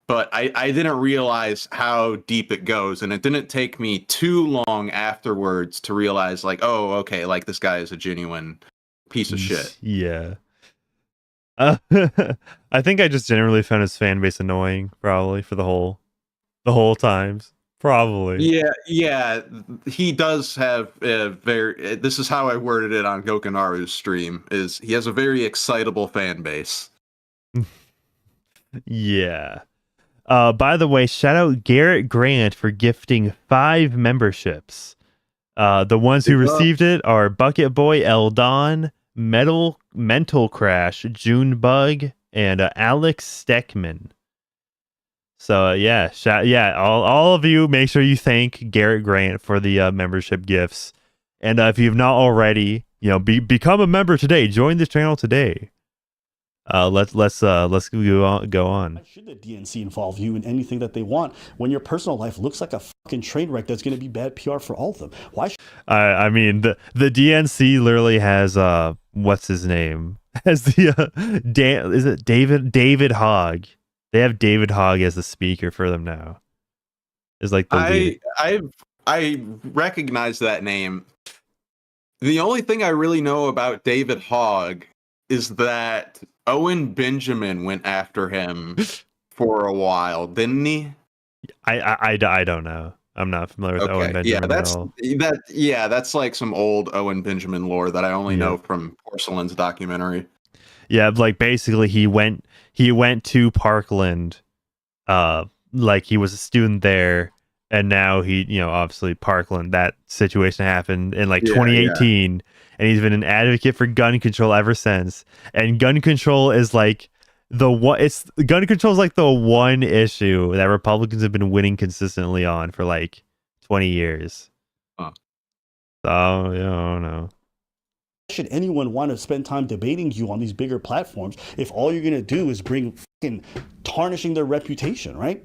But I didn't realize how deep it goes, and it didn't take me too long afterwards to realize, like, oh, okay, like this guy is a genuine piece of shit. Yeah. I think I just generally found his fan base annoying, probably for the whole times. Probably. Yeah, he does have a very. This is how I worded it on Gokinaru's stream: is he has a very excitable fan base. Yeah. By the way, shout out Garrett Grant for gifting 5 memberships. The ones who received it are Bucket Boy, Eldon, Mental Crash, Junebug, and Alex Steckman. So all of you, make sure you thank Garrett Grant for the membership gifts. And if you've not already, become a member today. Join this channel today. Let's go on. Why should the DNC involve you in anything that they want when your personal life looks like a fucking train wreck that's going to be bad PR for all of them? Why? I mean, the DNC literally has what's his name? Has the is it David Hogg? They have David Hogg as the speaker for them now. Is like the I recognize that name. The only thing I really know about David Hogg is that Owen Benjamin went after him for a while, didn't he? I don't know. I'm not familiar with Owen Benjamin at all. That's like some old Owen Benjamin lore that I only know from Porcelain's documentary. Yeah, like basically he went to Parkland, like he was a student there, and now he, obviously Parkland, that situation happened in like 2018. And he's been an advocate for gun control ever since. And gun control is like gun control is like the one issue that Republicans have been winning consistently on for like 20 years. So, I don't know. Should anyone want to spend time debating you on these bigger platforms if all you're going to do is bring fucking tarnishing their reputation, right?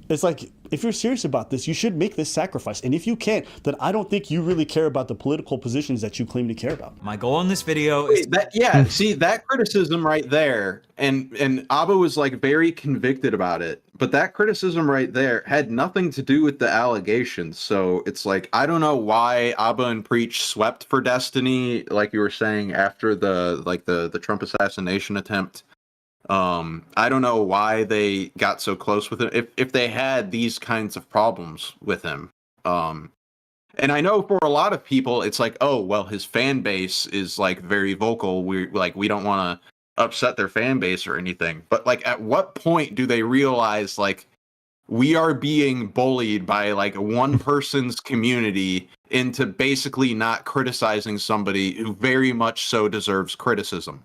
It's like, if you're serious about this, you should make this sacrifice. And if you can't, then I don't think you really care about the political positions that you claim to care about. My goal in this video is see that criticism right there, and Abu was like very convicted about it, but that criticism right there had nothing to do with the allegations. So it's like, I don't know why Abu and Preach swept for Destiny, like you were saying, after the Trump assassination attempt. I don't know why they got so close with him if they had these kinds of problems with him. And I know for a lot of people, it's like, oh, well, his fan base is like very vocal. We don't want to upset their fan base or anything. But like, at what point do they realize like we are being bullied by like one person's community into basically not criticizing somebody who very much so deserves criticism?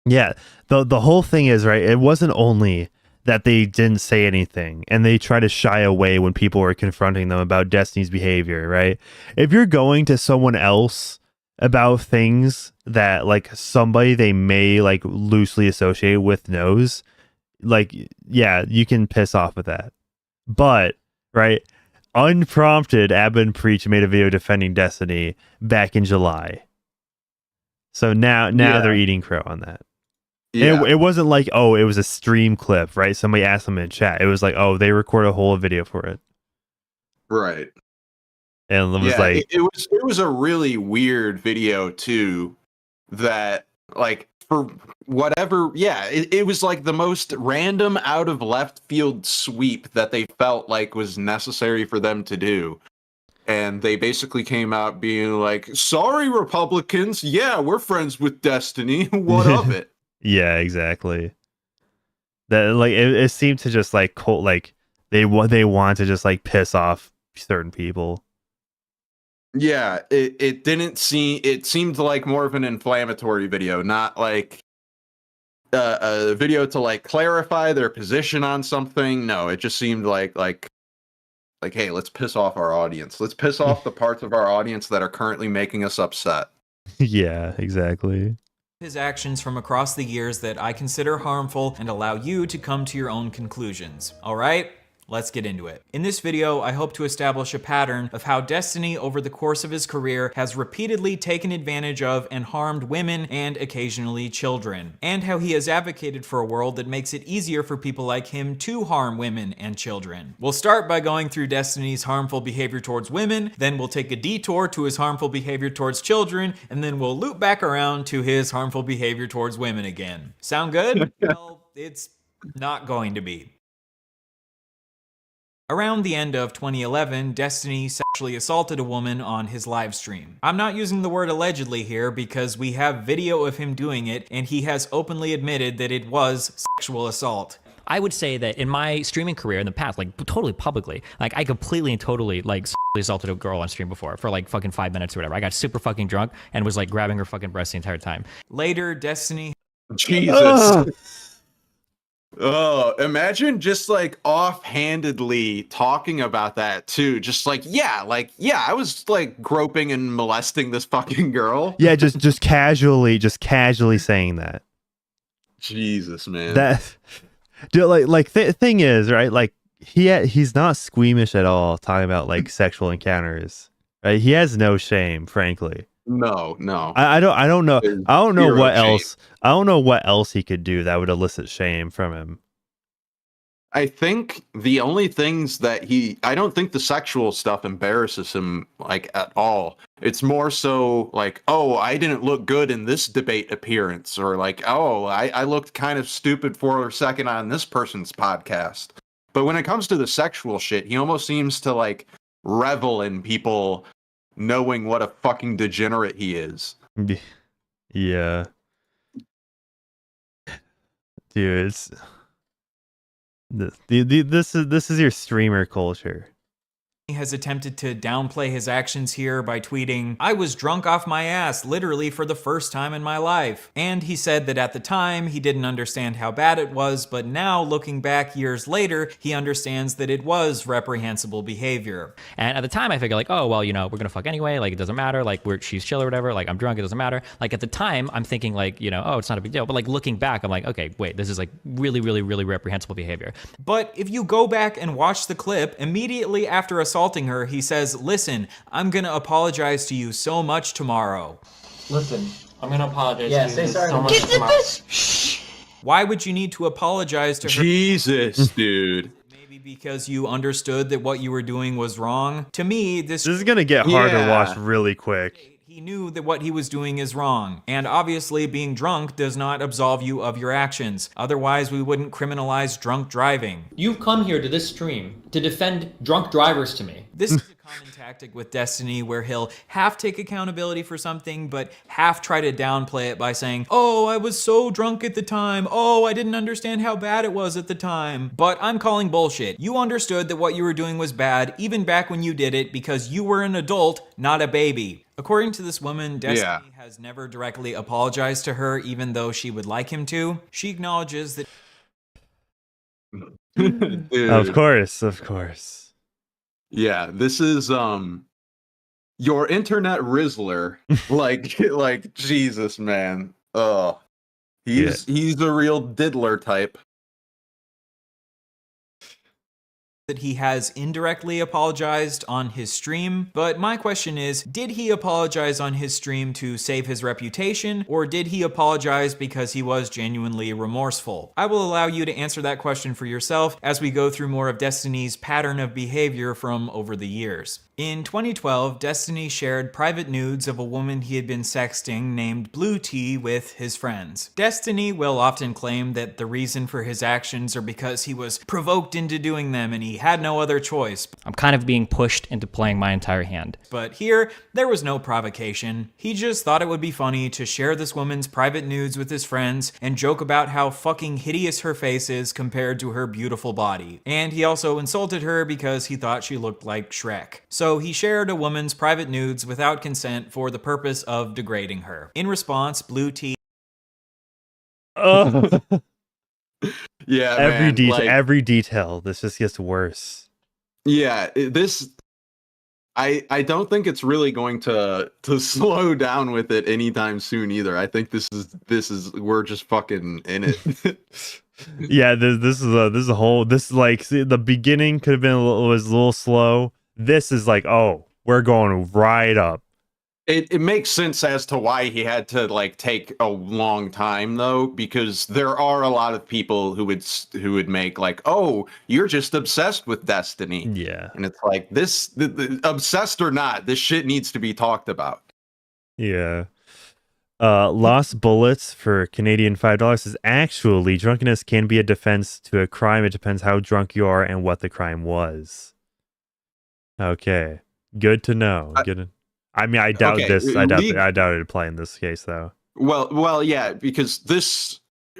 Yeah, the whole thing is, right, it wasn't only that they didn't say anything and they try to shy away when people were confronting them about Destiny's behavior, right? If you're going to someone else about things that like somebody they may like loosely associate with knows, like, yeah, you can piss off with that. But, right, unprompted, Abba and Preach made a video defending Destiny back in July. So now they're eating crow on that. Yeah. It wasn't like, oh, it was a stream clip, right? Somebody asked them in chat. It was like, oh, they recorded a whole video for it. Right. And it was like... It was a really weird video, too, that, like, for whatever... Yeah, it was like the most random out of left field sweep that they felt like was necessary for them to do. And they basically came out being like, sorry, Republicans. Yeah, we're friends with Destiny. What of it? Yeah, exactly. That like it seemed to just like they want to just like piss off certain people. Yeah, it didn't seem. It seemed like more of an inflammatory video, not like a video to like clarify their position on something. No, it just seemed like hey, let's piss off our audience. Let's piss off the parts of our audience that are currently making us upset. Yeah, exactly. His actions from across the years that I consider harmful and allow you to come to your own conclusions. All right? Let's get into it. In this video, I hope to establish a pattern of how Destiny over the course of his career has repeatedly taken advantage of and harmed women and occasionally children, and how he has advocated for a world that makes it easier for people like him to harm women and children. We'll start by going through Destiny's harmful behavior towards women, then we'll take a detour to his harmful behavior towards children, and then we'll loop back around to his harmful behavior towards women again. Sound good? Well, it's not going to be. Around the end of 2011, Destiny sexually assaulted a woman on his live stream. I'm not using the word allegedly here because we have video of him doing it and he has openly admitted that it was sexual assault. I would say that in my streaming career in the past, like totally publicly, like I completely and totally like sexually assaulted a girl on stream before for like fucking 5 minutes or whatever. I got super fucking drunk and was like grabbing her fucking breast the entire time. Later, Destiny... Jesus. Oh, imagine just like offhandedly talking about that too. Just like, yeah, I was like groping and molesting this fucking girl. Yeah, just casually saying that. Jesus, man. That, dude, thing is, right? Like he's not squeamish at all talking about like sexual encounters. Right? He has no shame, frankly. No. I don't know. I don't know what else. I don't know what else he could do that would elicit shame from him. I think the only things that I don't think the sexual stuff embarrasses him like at all. It's more so like, oh, I didn't look good in this debate appearance, or like, oh, I looked kind of stupid for a second on this person's podcast. But when it comes to the sexual shit, he almost seems to like revel in people knowing what a fucking degenerate he is. Yeah. Dude, this is your streamer culture. has attempted to downplay his actions here by tweeting, "I was drunk off my ass literally for the first time in my life." And he said that at the time he didn't understand how bad it was, but now looking back years later, he understands that it was reprehensible behavior. And at the time I figured like, oh, well, you know, we're gonna fuck anyway, like it doesn't matter, like she's chill or whatever, like I'm drunk, it doesn't matter. Like at the time I'm thinking like, you know, oh, it's not a big deal. But like looking back, I'm like, okay, wait, this is like really, really, really reprehensible behavior. But if you go back and watch the clip, immediately after assaulting her, he says, "Listen, I'm gonna apologize to you so much tomorrow." Listen, I'm gonna apologize Yeah, to you say sorry. so much tomorrow. Why would you need to apologize to her? Jesus, dude. Maybe because you understood that what you were doing was wrong? To me, this is gonna get hard to watch really quick. He knew that what he was doing is wrong. And obviously being drunk does not absolve you of your actions. Otherwise, we wouldn't criminalize drunk driving. You've come here to this stream to defend drunk drivers to me. This is a common tactic with Destiny where he'll half take accountability for something, but half try to downplay it by saying, "Oh, I was so drunk at the time. Oh, I didn't understand how bad it was at the time." But I'm calling bullshit. You understood that what you were doing was bad, even back when you did it, because you were an adult, not a baby. According to this woman, Destiny has never directly apologized to her, even though she would like him to. She acknowledges that... Of course. Yeah, this is your internet Rizzler. like Jesus, man. Oh, he's a real diddler type. That he has indirectly apologized on his stream, but my question is, did he apologize on his stream to save his reputation, or did he apologize because he was genuinely remorseful? I will allow you to answer that question for yourself as we go through more of Destiny's pattern of behavior from over the years. In 2012, Destiny shared private nudes of a woman he had been sexting named Blue Tea with his friends. Destiny will often claim that the reason for his actions are because he was provoked into doing them and he had no other choice. I'm kind of being pushed into playing my entire hand. But here, there was no provocation. He just thought it would be funny to share this woman's private nudes with his friends and joke about how fucking hideous her face is compared to her beautiful body. And he also insulted her because he thought she looked like Shrek. So he shared a woman's private nudes without consent for the purpose of degrading her. In response, Blue Tea... Yeah, every detail. This just gets worse. Yeah, I don't think it's really going to slow down with it anytime soon either. I think this is we're just fucking in it. Yeah, this is a whole. This see, the beginning could have been was a little slow. This is like, oh, we're going right up. It makes sense as to why he had to take a long time though, because there are a lot of people who would make like, oh, you're just obsessed with Destiny. Yeah, and it's like this, obsessed or not, this shit needs to be talked about. Yeah. Lost bullets for Canadian $5 is actually drunkenness can be a defense to a crime. It depends how drunk you are and what the crime was. Okay, good to know. I mean, I doubt this. I doubt it apply in this case, though. Well, yeah, because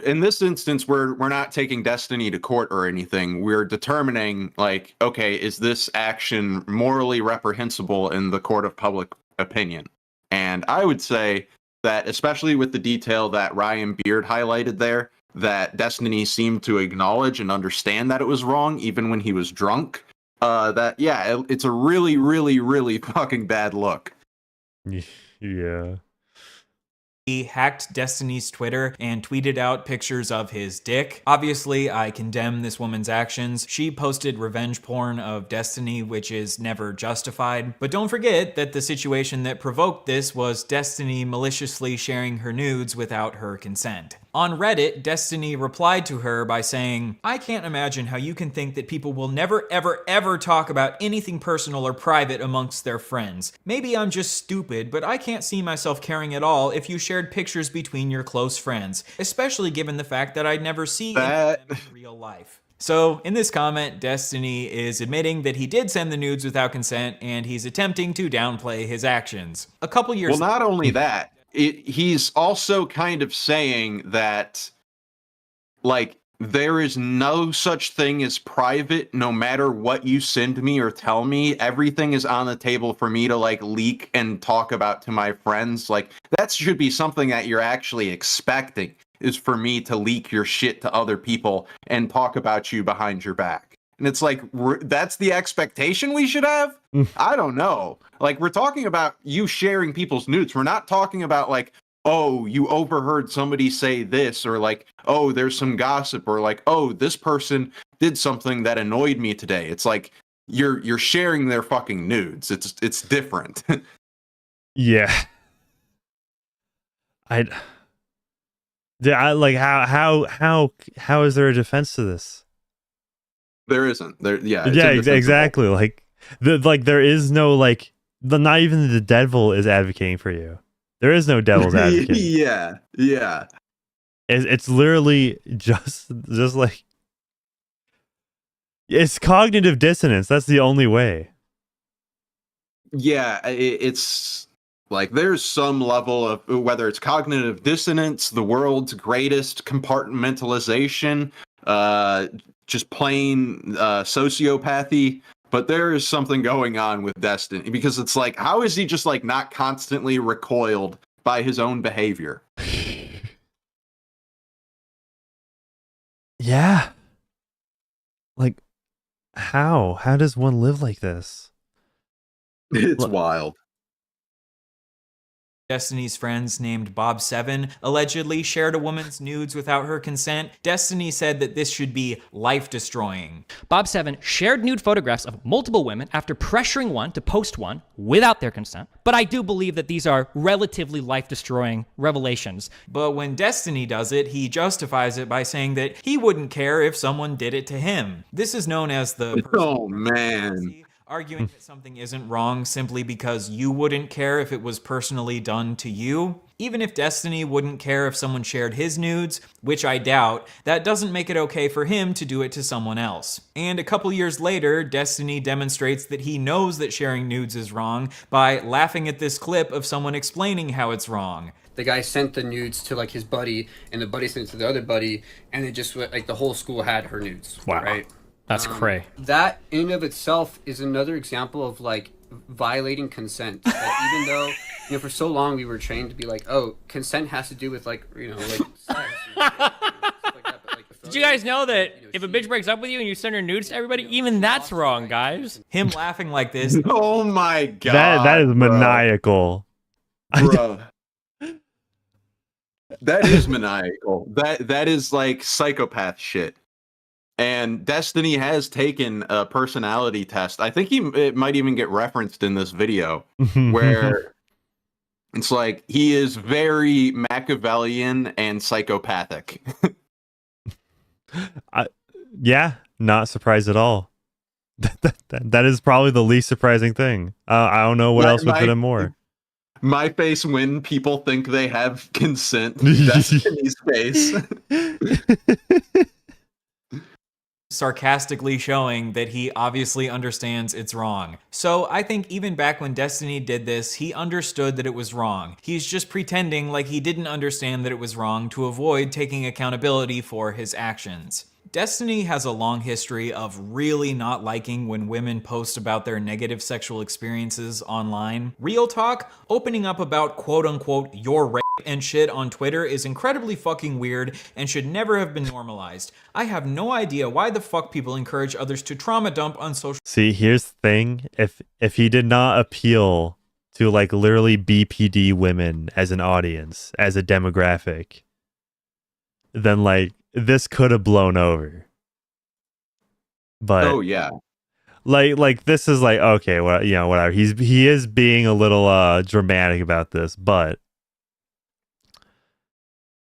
in this instance, we're not taking Destiny to court or anything. We're determining, like, okay, is this action morally reprehensible in the court of public opinion? And I would say that, especially with the detail that Ryan Beard highlighted there, that Destiny seemed to acknowledge and understand that it was wrong, even when he was drunk. It's a really, really, really fucking bad look. Yeah. He hacked Destiny's Twitter and tweeted out pictures of his dick. Obviously, I condemn this woman's actions. She posted revenge porn of Destiny, which is never justified. But don't forget that the situation that provoked this was Destiny maliciously sharing her nudes without her consent. On Reddit, Destiny replied to her by saying, "I can't imagine how you can think that people will never, ever, ever talk about anything personal or private amongst their friends. Maybe I'm just stupid, but I can't see myself caring at all if you shared pictures between your close friends, especially given the fact that I'd never see any of them in real life." So, in this comment, Destiny is admitting that he did send the nudes without consent, and he's attempting to downplay his actions. A couple years... Well, not only that, he's also kind of saying that, like, there is no such thing as private. No matter what you send me or tell me, everything is on the table for me to like leak and talk about to my friends. Like that should be something that you're actually expecting, is for me to leak your shit to other people and talk about you behind your back. And it's like, that's the expectation we should have? I don't know. Like, we're talking about you sharing people's nudes. We're not talking about like, oh, you overheard somebody say this, or like, oh, there's some gossip, or like, oh, this person did something that annoyed me today. It's like you're sharing their fucking nudes. It's different. Yeah. I like how is there a defense to this? There isn't. Yeah, exactly. Like there is no like not even the devil is advocating for you. There is no devil's advocate. Yeah. It's literally just like it's cognitive dissonance. That's the only way. Yeah, it's like there's some level of whether it's cognitive dissonance, the world's greatest compartmentalization, just plain sociopathy. But there is something going on with Destiny, because it's like, how is he just like not constantly recoiled by his own behavior? Yeah. Like, how does one live like this? It's wild. Destiny's friends named Bob7 allegedly shared a woman's nudes without her consent. Destiny said that this should be life-destroying. Bob7 shared nude photographs of multiple women after pressuring one to post one without their consent. But I do believe that these are relatively life-destroying revelations. But when Destiny does it, he justifies it by saying that he wouldn't care if someone did it to him. This is known as the... Oh, man. Arguing that something isn't wrong simply because you wouldn't care if it was personally done to you. Even if Destiny wouldn't care if someone shared his nudes, which I doubt, that doesn't make it okay for him to do it to someone else. And a couple years later, Destiny demonstrates that he knows that sharing nudes is wrong by laughing at this clip of someone explaining how it's wrong. The guy sent the nudes to like his buddy, and the buddy sent it to the other buddy, and it just like the whole school had her nudes. Wow. Right? That's cray. That in of itself is another example of like violating consent. Like, even though, for so long we were trained to be like, oh, consent has to do with like, like sex. Stuff like that, but, like, did you guys know that if a bitch breaks up with you and you send her nudes to everybody, even that's wrong, guys? Him laughing like this. Oh my god. That is maniacal. Bro. That is maniacal. That is like psychopath shit. And Destiny has taken a personality test. I think it might even get referenced in this video, where it's like he is very Machiavellian and psychopathic. Yeah, not surprised at all. That is probably the least surprising thing. I don't know what else would fit him more. My face when people think they have consent. Destiny's face. Sarcastically showing that he obviously understands it's wrong. So I think even back when Destiny did this, he understood that it was wrong. He's just pretending like he didn't understand that it was wrong to avoid taking accountability for his actions. Destiny has a long history of really not liking when women post about their negative sexual experiences online. Real talk, opening up about quote-unquote your rape and shit on Twitter is incredibly fucking weird and should never have been normalized. I have no idea why the fuck people encourage others to trauma dump on social... See, here's the thing. If he did not appeal to like literally BPD women as an audience, as a demographic, then like this could have blown over. But oh yeah, like this is like, okay, well, whatever. He is being a little dramatic about this, but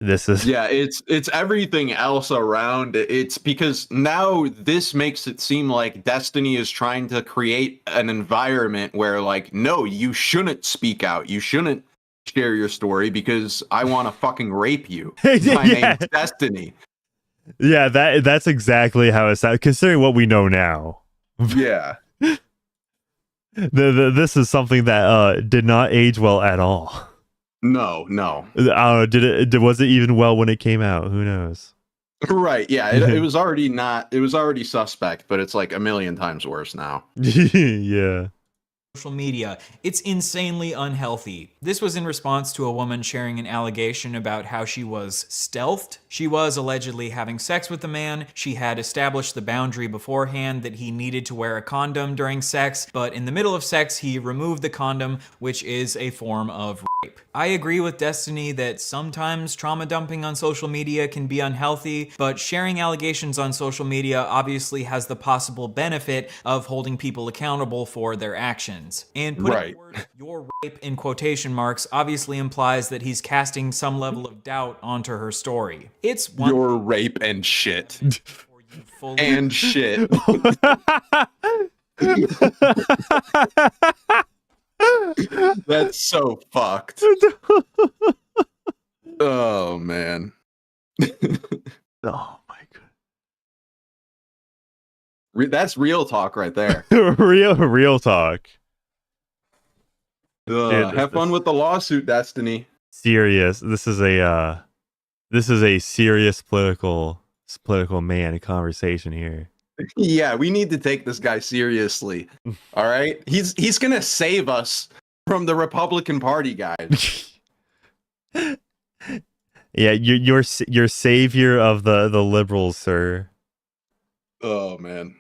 this is it's everything else around. It's because now this makes it seem like Destiny is trying to create an environment where like, no, you shouldn't speak out. You shouldn't share your story because I want to fucking rape you. My name's Destiny. Yeah, that's exactly how it sounds, considering what we know now. Yeah. This is something that did not age well at all. No. Was it even well when it came out? Who knows? Right. Yeah. It was already not. It was already suspect, but it's like a million times worse now. Yeah. Social media. It's insanely unhealthy. This was in response to a woman sharing an allegation about how she was stealthed. She was allegedly having sex with a man. She had established the boundary beforehand that he needed to wear a condom during sex, but in the middle of sex, he removed the condom, which is a form of rape. I agree with Destiny that sometimes trauma dumping on social media can be unhealthy, but sharing allegations on social media obviously has the possible benefit of holding people accountable for their actions. And putting the word "your rape" in quotation marks obviously implies that he's casting some level of doubt onto her story. It's one your rape and shit. And shit. That's so fucked. Oh man. Oh my god. That's real talk right there. real talk. Have fun with the lawsuit, Destiny. Serious. This is a serious political man conversation here. Yeah, we need to take this guy seriously. All right, he's gonna save us from the Republican Party, guys. Yeah, you're savior of the liberals, sir. Oh man.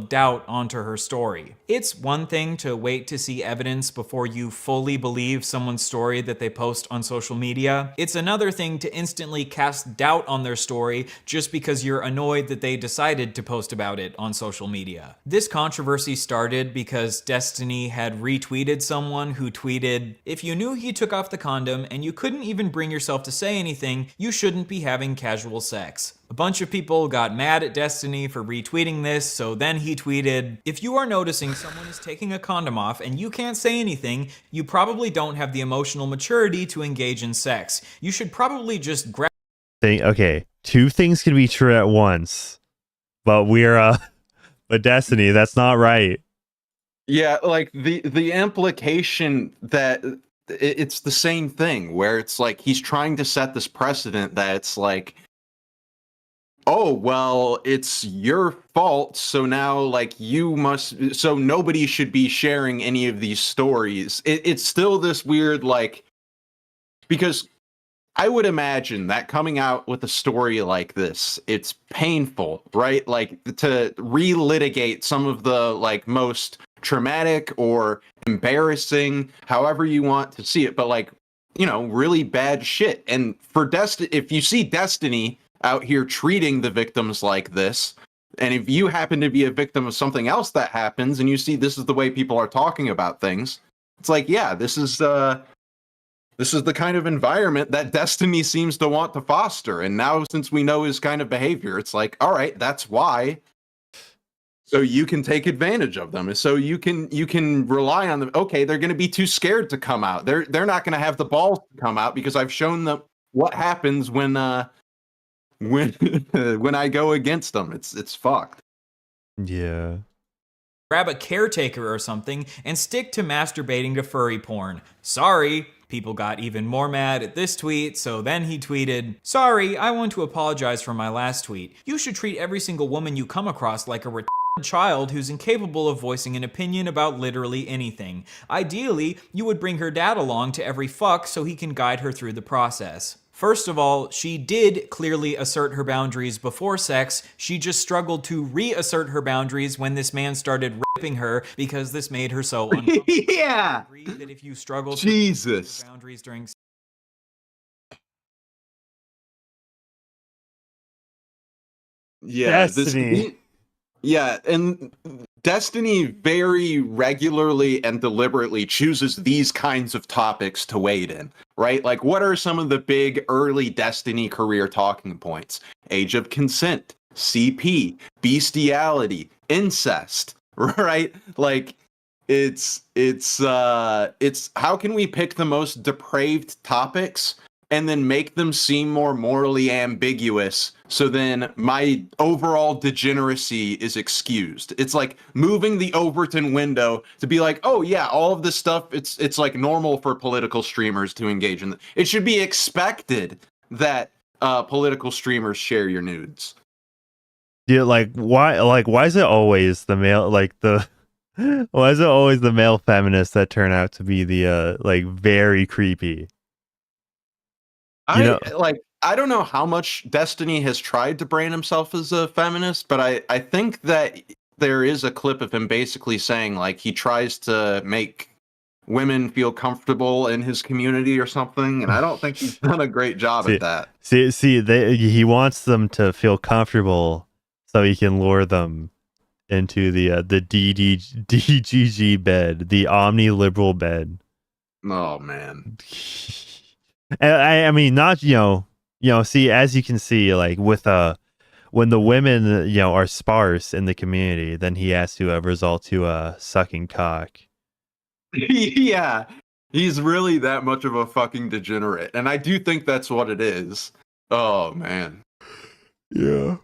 Doubt onto her story. It's one thing to wait to see evidence before you fully believe someone's story that they post on social media. It's another thing to instantly cast doubt on their story just because you're annoyed that they decided to post about it on social media. This controversy started because Destiny had retweeted someone who tweeted, "If you knew he took off the condom and you couldn't even bring yourself to say anything, you shouldn't be having casual sex." A bunch of people got mad at Destiny for retweeting this, so then he tweeted, "If you are noticing someone is taking a condom off and you can't say anything, you probably don't have the emotional maturity to engage in sex. You should probably just grab..." Okay, two things can be true at once, but but Destiny, that's not right. Yeah, like the implication that it's the same thing where it's like he's trying to set this precedent that it's like, oh, well, it's your fault, so now, like, so nobody should be sharing any of these stories. It's still this weird, like, because I would imagine that coming out with a story like this, it's painful, right? Like, to relitigate some of the, like, most traumatic or embarrassing, however you want to see it, but, like, you know, really bad shit. And for if you see Destiny out here treating the victims like this, and if you happen to be a victim of something else that happens and you see this is the way people are talking about things, it's like, yeah, this is the kind of environment that Destiny seems to want to foster. And now, since we know his kind of behavior, it's like, all right, that's why. So you can take advantage of them. So you can rely on them. Okay, they're going to be too scared to come out. They're not going to have the balls to come out because I've shown them what happens when I go against them. It's fucked. Yeah. Grab a caretaker or something and stick to masturbating to furry porn. Sorry. People got even more mad at this tweet, so then he tweeted, "Sorry, I want to apologize for my last tweet. You should treat every single woman you come across like a retarded child who's incapable of voicing an opinion about literally anything. Ideally, you would bring her dad along to every fuck so he can guide her through the process." First of all, she did clearly assert her boundaries before sex. She just struggled to reassert her boundaries when this man started raping her because this made her so uncomfortable. Yeah. I agree that if you struggle Jesus. to boundaries during Yeah, Destiny. Yeah, and Destiny very regularly and deliberately chooses these kinds of topics to wade in, right? Like, what are some of the big early Destiny career talking points? Age of consent, CP, bestiality, incest, right? Like, it's how can we pick the most depraved topics and then make them seem more morally ambiguous, so then my overall degeneracy is excused. It's like moving the Overton window to be like, oh yeah, all of this stuff, it's like normal for political streamers to engage in. It should be expected that political streamers share your nudes. Yeah, why is it always the male why is it always the male feminists that turn out to be the very creepy? I don't know how much Destiny has tried to brand himself as a feminist, but I think that there is a clip of him basically saying like he tries to make women feel comfortable in his community or something, and I don't think he's done a great job at that. He wants them to feel comfortable so he can lure them into the DGG bed, the omni-liberal bed. Oh man. I mean, not see, as you can see, like with when the women are sparse in the community, then he has to resort to sucking cock. Yeah, he's really that much of a fucking degenerate, and I do think that's what it is. Oh man. Yeah.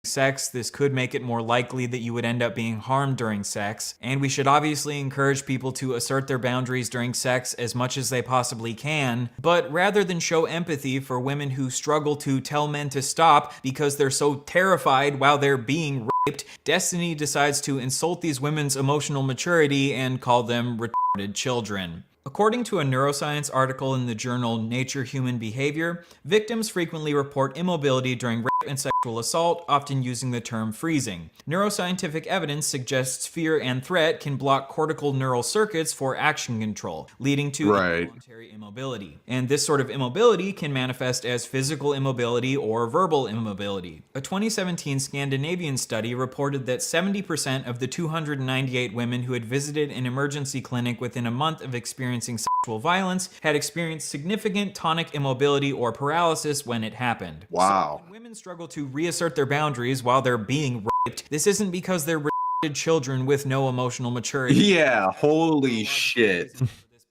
Sex, this could make it more likely that you would end up being harmed during sex, and we should obviously encourage people to assert their boundaries during sex as much as they possibly can, but rather than show empathy for women who struggle to tell men to stop because they're so terrified while they're being raped, Destiny decides to insult these women's emotional maturity and call them retarded children. According to a neuroscience article in the journal Nature Human Behavior, victims frequently report immobility during rape and sexual assault, often using the term freezing. Neuroscientific evidence suggests fear and threat can block cortical neural circuits for action control, leading to involuntary immobility. And this sort of immobility can manifest as physical immobility or verbal immobility. A 2017 Scandinavian study reported that 70% of the 298 women who had visited an emergency clinic within a month of experiencing sexual violence had experienced significant tonic immobility or paralysis when it happened. Wow. So when women struggle to reassert their boundaries while they're being raped, this isn't because they're retarded children with no emotional maturity. Yeah, holy shit.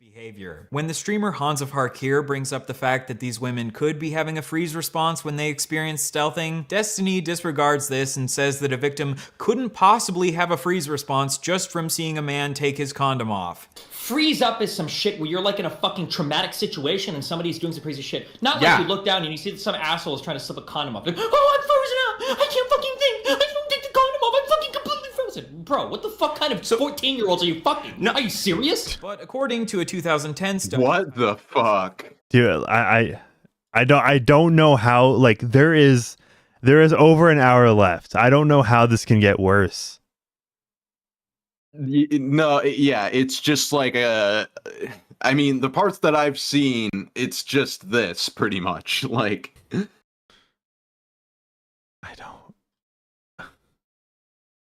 Behavior. When the streamer Hans of Harkir brings up the fact that these women could be having a freeze response when they experience stealthing, Destiny disregards this and says that a victim couldn't possibly have a freeze response just from seeing a man take his condom off. Freeze up is some shit where you're like in a fucking traumatic situation and somebody's doing some crazy shit. Not like you look down and you see that some asshole is trying to slip a condom off. Like, oh, I'm frozen out. I can't fucking think. I don't take the condom off. I'm fucking completely frozen. Bro, what the fuck kind of 14-year-olds are you fucking? No, are you serious? But according to a 2010 study, what the fuck, dude? I don't know how. Like there is over an hour left. I don't know how this can get worse. No, yeah, it's just like I mean, the parts that I've seen, it's just this pretty much. Like, I don't.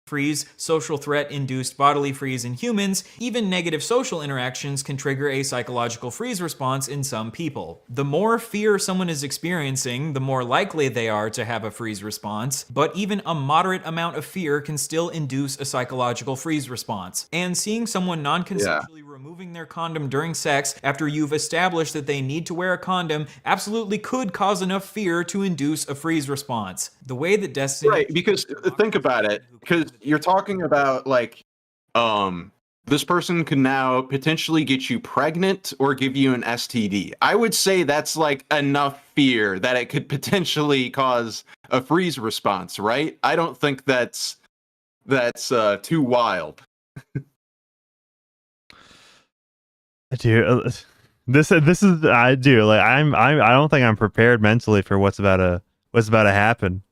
Freeze, social threat induced bodily freeze in humans, even negative social interactions can trigger a psychological freeze response in some people. The more fear someone is experiencing, the more likely they are to have a freeze response, but even a moderate amount of fear can still induce a psychological freeze response. And seeing someone non-consensually removing their condom during sex after you've established that they need to wear a condom absolutely could cause enough fear to induce a freeze response. The way that Destiny... Right, because think about it, because you're talking about like this person could now potentially get you pregnant or give you an STD. I would say that's like enough fear that it could potentially cause a freeze response, right? I don't think that's too wild. Dude, this is I don't think I'm prepared mentally for what's about to happen.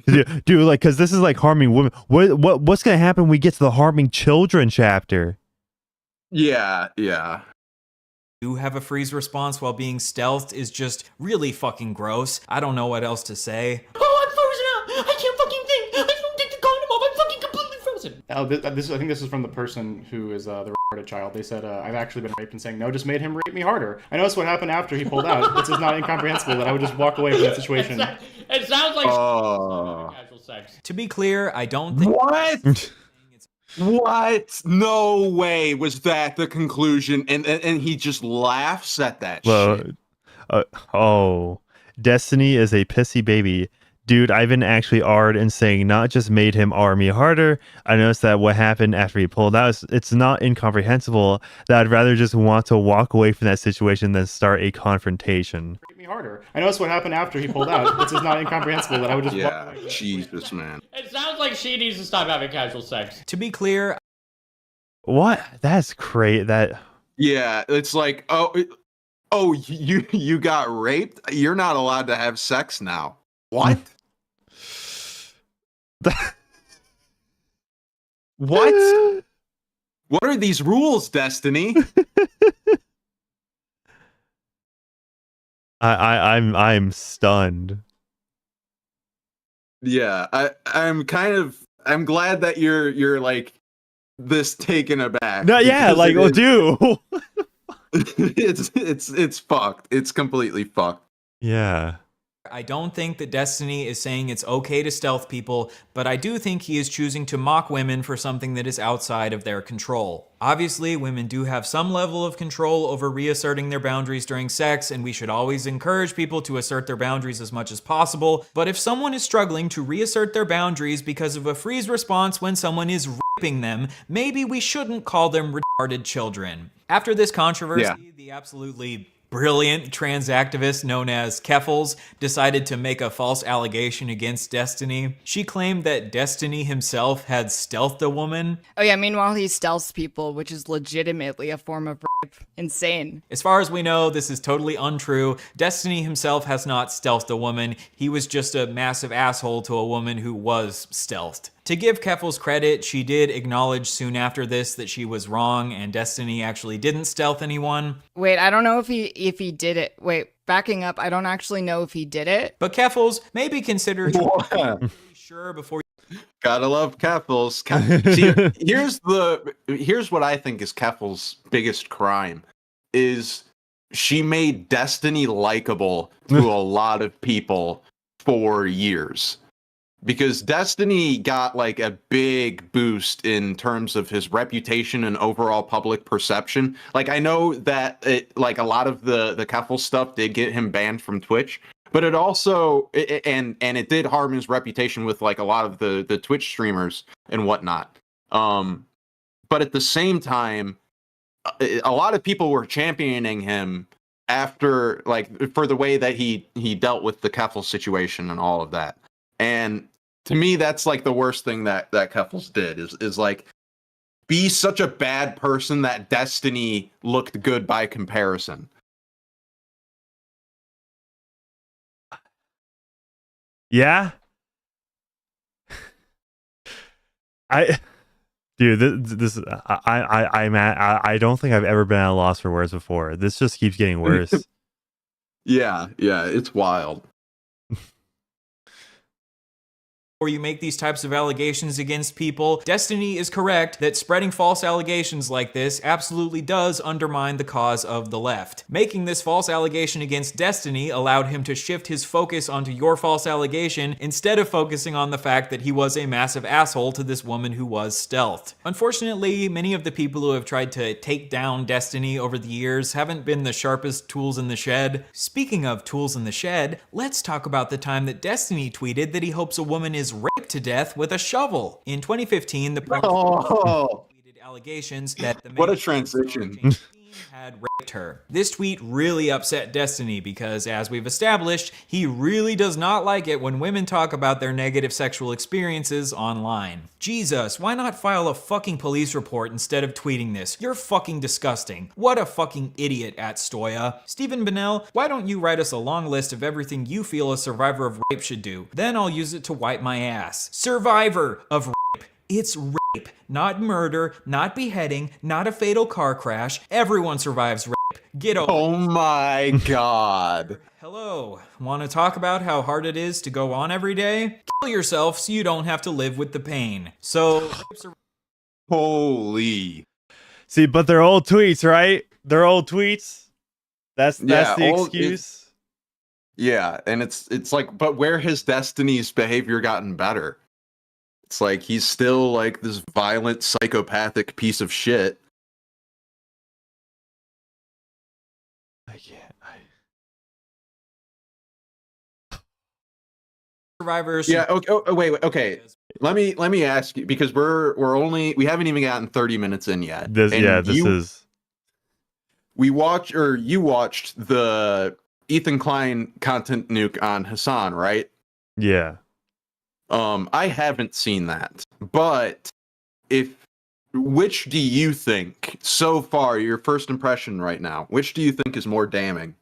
Dude, like, because this is like harming women. What's gonna happen when we get to the harming children chapter? Yeah. You have a freeze response while being stealthed is just really fucking gross. I don't know what else to say. Oh, I'm frozen out. I can't fucking think. I don't take the condom off. I'm fucking completely frozen. I think this is from the person who is the retarded child. They said, I've actually been raped, and saying no just made him rape me harder. I know that's what happened after he pulled out. This is not incomprehensible that I would just walk away from that situation. It sounds like casual sex. To be clear, I don't think... What? What? No way was that the conclusion, and he just laughs at that shit. Destiny is a pissy baby. dude, I've been actually ard and saying not just made him R me harder. I noticed that what happened after he pulled out, it's not incomprehensible that I'd rather just want to walk away from that situation than start a confrontation. Me harder. I noticed what happened after he pulled out. It's just not incomprehensible that I would just walk away. Jesus, man. It sounds like she needs to stop having casual sex. To be clear, What? That's great. That. Yeah, it's like, oh, you got raped? You're not allowed to have sex now. What? What? What are these rules, Destiny? I'm stunned. Yeah, I'm glad that you're like this taken aback. No, yeah, like, oh, dude. it's fucked. It's completely fucked. Yeah. I don't think that Destiny is saying it's okay to stealth people, but I do think he is choosing to mock women for something that is outside of their control. Obviously, women do have some level of control over reasserting their boundaries during sex, and we should always encourage people to assert their boundaries as much as possible. But if someone is struggling to reassert their boundaries because of a freeze response when someone is raping them, maybe we shouldn't call them retarded children. After this controversy, the absolutely brilliant trans activist known as Keffals decided to make a false allegation against Destiny. She claimed that Destiny himself had stealthed a woman. Oh yeah, meanwhile he stealths people, which is legitimately a form of rape. Insane. As far as we know, this is totally untrue. Destiny himself has not stealthed a woman. He was just a massive asshole to a woman who was stealthed. To give Keffals credit, she did acknowledge soon after this that she was wrong and Destiny actually didn't stealth anyone. Wait, I don't know if he did it. Wait, backing up, I don't actually know if he did it. But Keffals, maybe consider sure before Gotta love Keffals. See, here's what I think is Keffals' biggest crime is she made Destiny likable to a lot of people for years. Because Destiny got like a big boost in terms of his reputation and overall public perception. Like I know that like a lot of the Keffals stuff did get him banned from Twitch, but it also and it did harm his reputation with like a lot of the Twitch streamers and whatnot. But at the same time, a lot of people were championing him after like for the way that he dealt with the Keffals situation and all of that. And to me, that's like the worst thing that Keffals did is like be such a bad person that Destiny looked good by comparison. Yeah. This I don't think I've ever been at a loss for words before. This just keeps getting worse. Yeah, it's wild. Or you make these types of allegations against people, Destiny is correct that spreading false allegations like this absolutely does undermine the cause of the left. Making this false allegation against Destiny allowed him to shift his focus onto your false allegation instead of focusing on the fact that he was a massive asshole to this woman who was stealthed. Unfortunately, many of the people who have tried to take down Destiny over the years haven't been the sharpest tools in the shed. Speaking of tools in the shed, let's talk about the time that Destiny tweeted that he hopes a woman is raped to death with a shovel. In 2015, the tweeted allegations that the man what a transition. had raped her. This tweet really upset Destiny because, as we've established, he really does not like it when women talk about their negative sexual experiences online. Jesus, why not file a fucking police report instead of tweeting this? You're fucking disgusting. What a fucking idiot at Stoya. Stephen Bennell, why don't you write us a long list of everything you feel a survivor of rape should do? Then I'll use it to wipe my ass. Survivor of rape. It's rape, not murder, not beheading, not a fatal car crash. Everyone survives rape. Get over it. Oh my god. Hello. Want to talk about how hard it is to go on every day? Kill yourself so you don't have to live with the pain. So, holy. See, but they're old tweets, right? They're old tweets. That's the excuse. Yeah, and it's like, but where has Destiny's behavior gotten better? It's like he's still like this violent, psychopathic piece of shit. I can't. survivors. Yeah. Okay. Wait. Okay. Let me ask you, because we haven't even gotten 30 minutes in yet. You watched the Ethan Klein content nuke on Hassan, right? Yeah. I haven't seen that, but which do you think so far, your first impression right now, which do you think is more damning?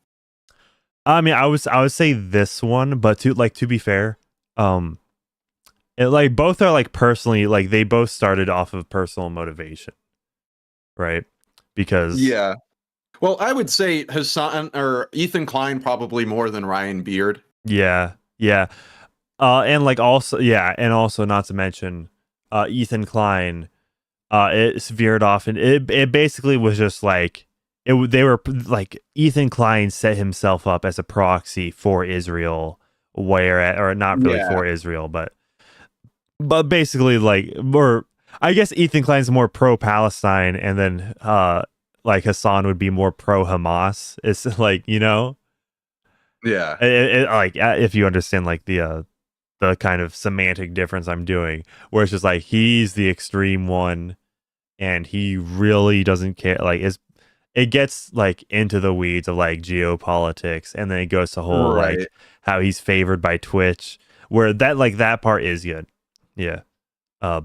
I mean, I would say this one, but to be fair, both are personally, they both started off of personal motivation, right? Because yeah, well, I would say Hassan or Ethan Klein probably more than Ryan Beard. Yeah, and also not to mention, Ethan Klein, it veered off, and it basically was just Ethan Klein set himself up as a proxy for Israel, or not really for Israel, but basically I guess Ethan Klein's more pro-Palestine, and then Hassan would be more pro-Hamas. It's yeah, if you understand the kind of semantic difference I'm doing, where it's just he's the extreme one, and he really doesn't care. It gets into the weeds of geopolitics, and then it goes to whole how he's favored by Twitch, where that part is good. Yeah.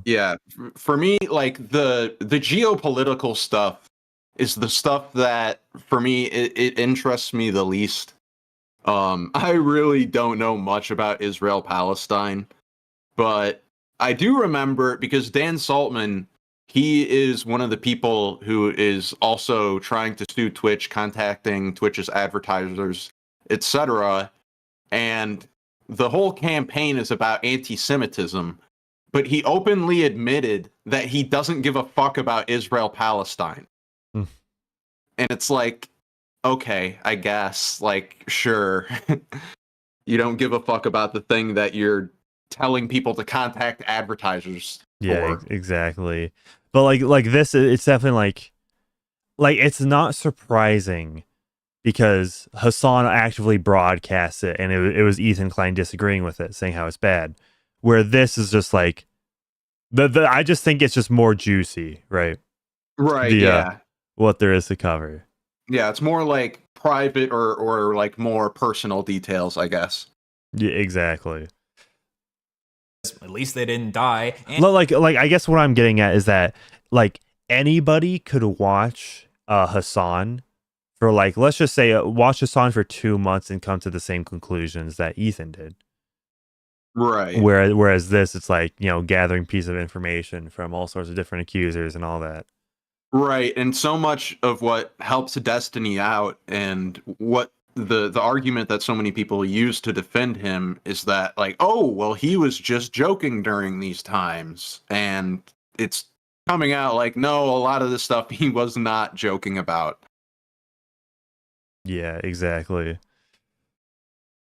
Yeah. For me, the geopolitical stuff is the stuff that for me it interests me the least. I really don't know much about Israel Palestine, but I do remember, because Dan Saltman, he is one of the people who is also trying to sue Twitch, contacting Twitch's advertisers, etc. And the whole campaign is about anti-Semitism, but he openly admitted that he doesn't give a fuck about Israel Palestine. And it's okay, I guess, sure. You don't give a fuck about the thing that you're telling people to contact advertisers for. Exactly. But this, it's definitely it's not surprising, because Hassan actively broadcasts it, and it was Ethan Klein disagreeing with it, saying how it's bad. Where this is just I just think it's just more juicy, right? Right. Yeah. What there is to cover. Yeah, it's more private or more personal details, I guess. Yeah, exactly. At least they didn't die. And I guess what I'm getting at is that anybody could watch Hassan for let's just say watch Hassan for 2 months and come to the same conclusions that Ethan did. Right. Whereas this, it's gathering piece of information from all sorts of different accusers and all that. Right, and so much of what helps Destiny out, and what the argument that so many people use to defend him, is that oh, well, he was just joking during these times, and it's coming out no, a lot of the stuff he was not joking about. Yeah, exactly.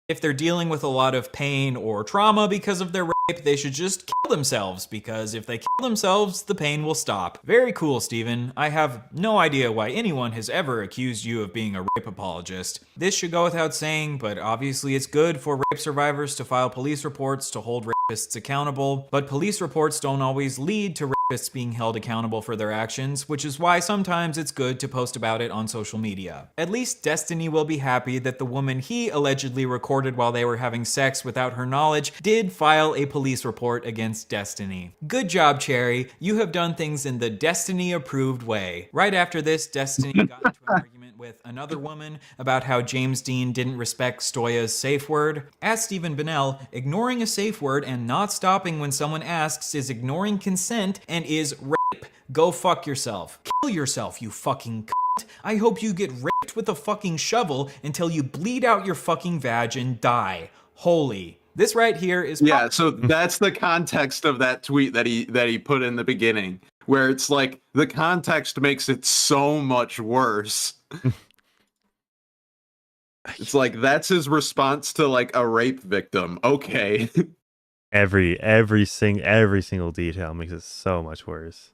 If they're dealing with a lot of pain or trauma because of their rape, they should just kill themselves, because if they kill themselves, the pain will stop. Very cool, Steven. I have no idea why anyone has ever accused you of being a rape apologist. This should go without saying, but obviously it's good for rape survivors to file police reports to hold rapists accountable, but police reports don't always lead to rapists being held accountable for their actions, which is why sometimes it's good to post about it on social media. At least Destiny will be happy that the woman he allegedly recorded while they were having sex without her knowledge did file a police report against Destiny. Good job, Cherry. You have done things in the Destiny-approved way. Right after this, Destiny got into an argument with another woman about how James Dean didn't respect Stoya's safe word. As Stephen Bennell, ignoring a safe word and not stopping when someone asks is ignoring consent and is rape. Go fuck yourself. Kill yourself, you fucking cunt. I hope you get raped with a fucking shovel until you bleed out your fucking vag and die. Holy. This right here is... Yeah, so that's the context of that tweet that he put in the beginning, where it's the context makes it so much worse. It's that's his response to a rape victim. Okay. Every single detail makes it so much worse.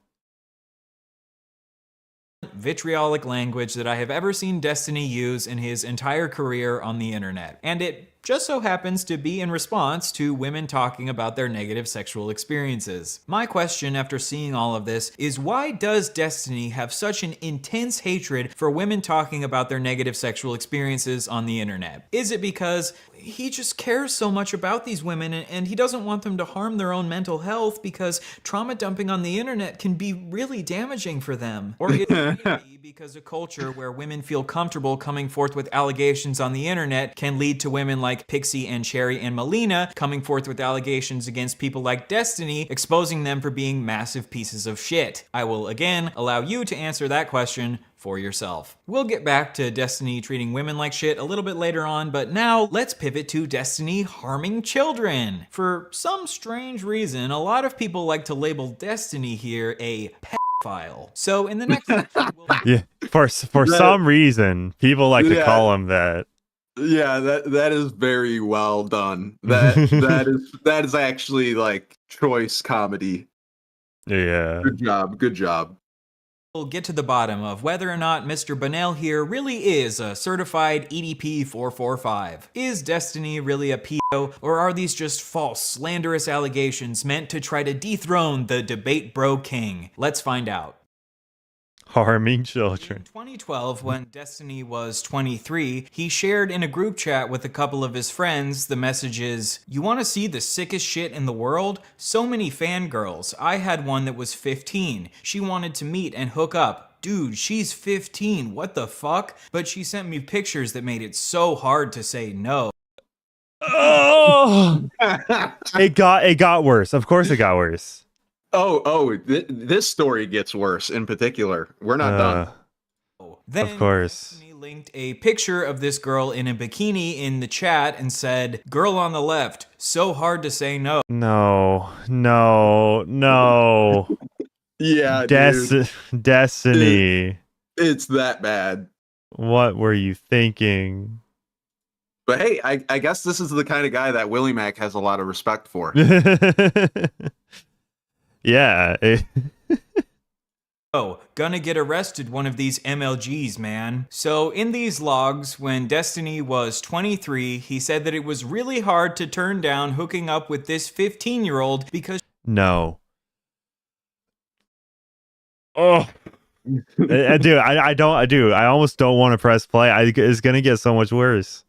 Vitriolic language that I have ever seen Destiny use in his entire career on the internet. And it just so happens to be in response to women talking about their negative sexual experiences. My question after seeing all of this is, why does Destiny have such an intense hatred for women talking about their negative sexual experiences on the internet? Is it because he just cares so much about these women and he doesn't want them to harm their own mental health because trauma dumping on the internet can be really damaging for them? Or is it maybe because a culture where women feel comfortable coming forth with allegations on the internet can lead to women like Pixie and Cherry and Melina coming forth with allegations against people like Destiny, exposing them for being massive pieces of shit? I will again allow you to answer that question for yourself. We'll get back to Destiny treating women like shit a little bit later on, but now let's pivot to Destiny harming children. For some strange reason, a lot of people like to label Destiny here a pedophile. So in the next section, yeah, for some reason, people like to call him that. Yeah, that is very well done. That is actually like choice comedy. Yeah. Good job. We'll get to the bottom of whether or not Mr. Bunnell here really is a certified EDP 445. Is Destiny really a pedo, or are these just false, slanderous allegations meant to try to dethrone the debate bro king? Let's find out. Harming children. In 2012, when Destiny was 23, he shared in a group chat with a couple of his friends the messages, "You want to see the sickest shit in the world? So many fangirls. I had one that was 15. She wanted to meet and hook up. Dude, she's 15, what the fuck? But she sent me pictures that made it so hard to say no." Oh! It got worse. Of course it got worse. This story gets worse in particular. We're not done. Then of course. Destiny linked a picture of this girl in a bikini in the chat and said, "Girl on the left, so hard to say no." No. Yeah, dude. Destiny. It's that bad. What were you thinking? But hey, I guess this is the kind of guy that Willie Mac has a lot of respect for. Yeah. Oh, gonna get arrested one of these MLGs, man. So in these logs, when Destiny was 23, he said that it was really hard to turn down hooking up with this 15-year-old because... No. Oh. Dude, I almost don't want to press play. It's gonna get so much worse.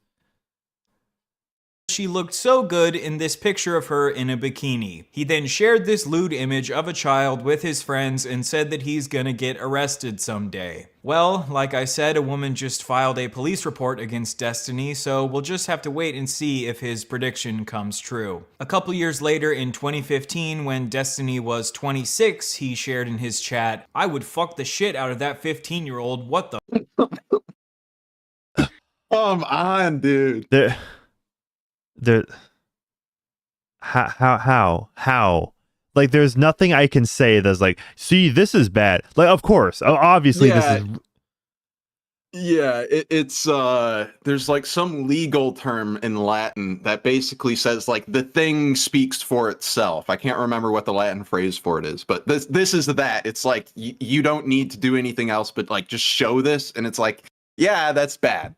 She looked so good in this picture of her in a bikini. He then shared this lewd image of a child with his friends and said that he's gonna get arrested someday. Well, like I said, a woman just filed a police report against Destiny, so we'll just have to wait and see if his prediction comes true. A couple years later in 2015, when Destiny was 26, he shared in his chat, "I would fuck the shit out of that 15-year-old, what the..." Come on, dude. How like there's nothing I can say that's like, see, this is bad. Like, of course, obviously this is it's there's like some legal term in Latin that basically says like the thing speaks for itself. I can't remember what the Latin phrase for it is, but this is that. It's like you don't need to do anything else but like just show this, and it's like, yeah, that's bad.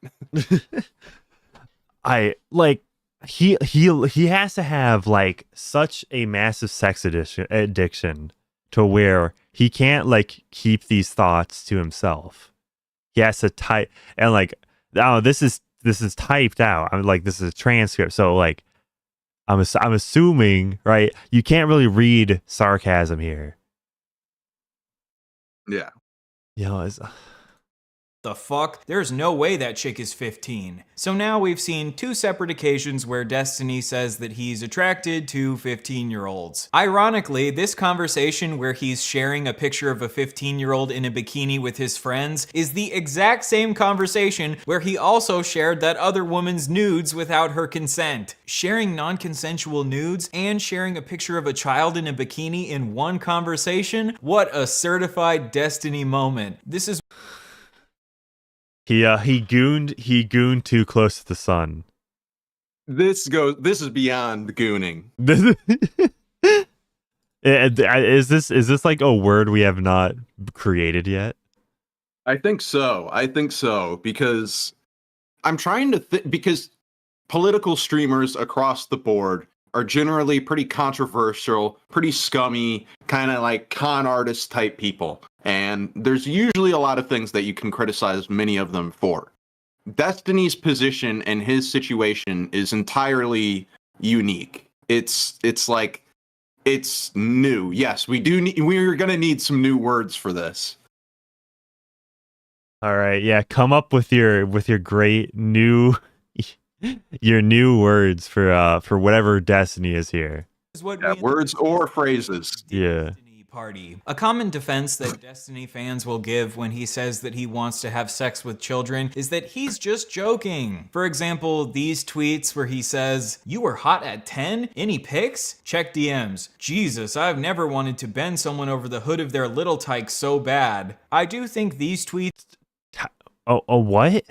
He has to have like such a massive sex addiction to where he can't like keep these thoughts to himself. He has to type, and like, oh, this is typed out. I'm like, this is a transcript. So like, I'm assuming, right? You can't really read sarcasm here. Yeah. It's The fuck? There's no way that chick is 15. So now we've seen two separate occasions where Destiny says that he's attracted to 15-year-olds. Ironically, this conversation where he's sharing a picture of a 15-year-old in a bikini with his friends is the exact same conversation where he also shared that other woman's nudes without her consent. Sharing non-consensual nudes and sharing a picture of a child in a bikini in one conversation? What a certified Destiny moment. This is... He gooned too close to the sun. This is beyond gooning. Is this like a word we have not created yet? I think so. Because I'm trying to think, because political streamers across the board are generally pretty controversial, pretty scummy, kind of like con artist type people. And there's usually a lot of things that you can criticize many of them for. Destiny's position and his situation is entirely unique. It's new. Yes, we're going to need some new words for this. All right, yeah, come up with your great new your new words for whatever Destiny is here. Words or phrases. Yeah. Party. A common defense that Destiny fans will give when he says that he wants to have sex with children is that he's just joking. For example, these tweets where he says, "You were hot at 10? Any pics? Check DMs. Jesus, I've never wanted to bend someone over the hood of their little tyke so bad." I do think these tweets... Oh, what?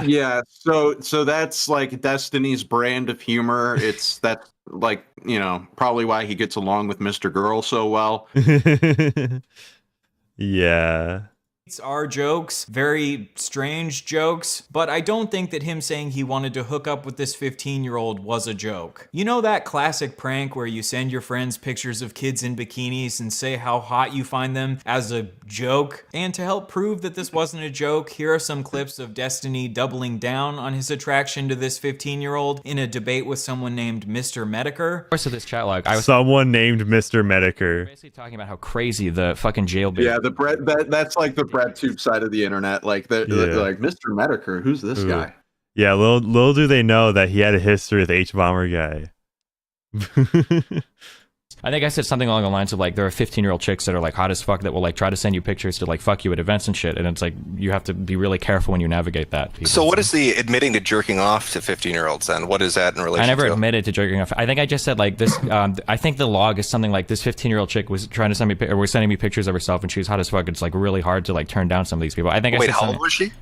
Yeah, so that's like Destiny's brand of humor. That's like, probably why he gets along with Mr. Girl so well. Yeah. Are jokes, very strange jokes, but I don't think that him saying he wanted to hook up with this 15-year-old was a joke. You know that classic prank where you send your friends pictures of kids in bikinis and say how hot you find them as a joke? And to help prove that this wasn't a joke, here are some clips of Destiny doubling down on his attraction to this 15-year-old in a debate with someone named Mr. Mediker. Of course, of this chat log, someone named Mr. Mediker. Basically talking about how crazy the fucking jailbait. Yeah, that's like the tube side of the internet. Like they're like, Mr. Mediker, who's this guy? Yeah, little do they know that he had a history with H-Bomber guy. I think I said something along the lines of like, there are 15-year-old chicks that are like hot as fuck that will like try to send you pictures to like fuck you at events and shit, and it's like you have to be really careful when you navigate that. So what is the admitting to jerking off to 15-year-olds then? What is that in relation to? I never admitted to jerking off. I think I just said like this. I think the log is something like this 15-year-old chick was trying to send me, or was sending me pictures of herself, and she was hot as fuck. It's like really hard to like turn down some of these people. I think. Wait, how old was she?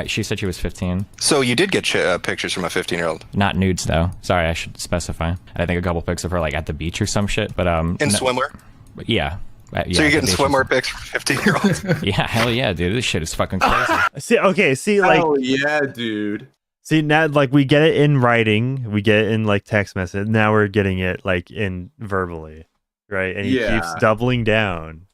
She said she was 15. So you did get pictures from a 15-year-old? Not nudes though. Sorry, I should specify. I think a couple pics of her like at the beach or some shit. But in swimwear? Yeah. So you're getting swimwear pics for 15-year-olds? Yeah, hell yeah, dude. This shit is fucking crazy. See, like, hell yeah, dude. See, now, like, we get it in writing, we get it in like text message. Now we're getting it like in verbally, right? And he keeps doubling down.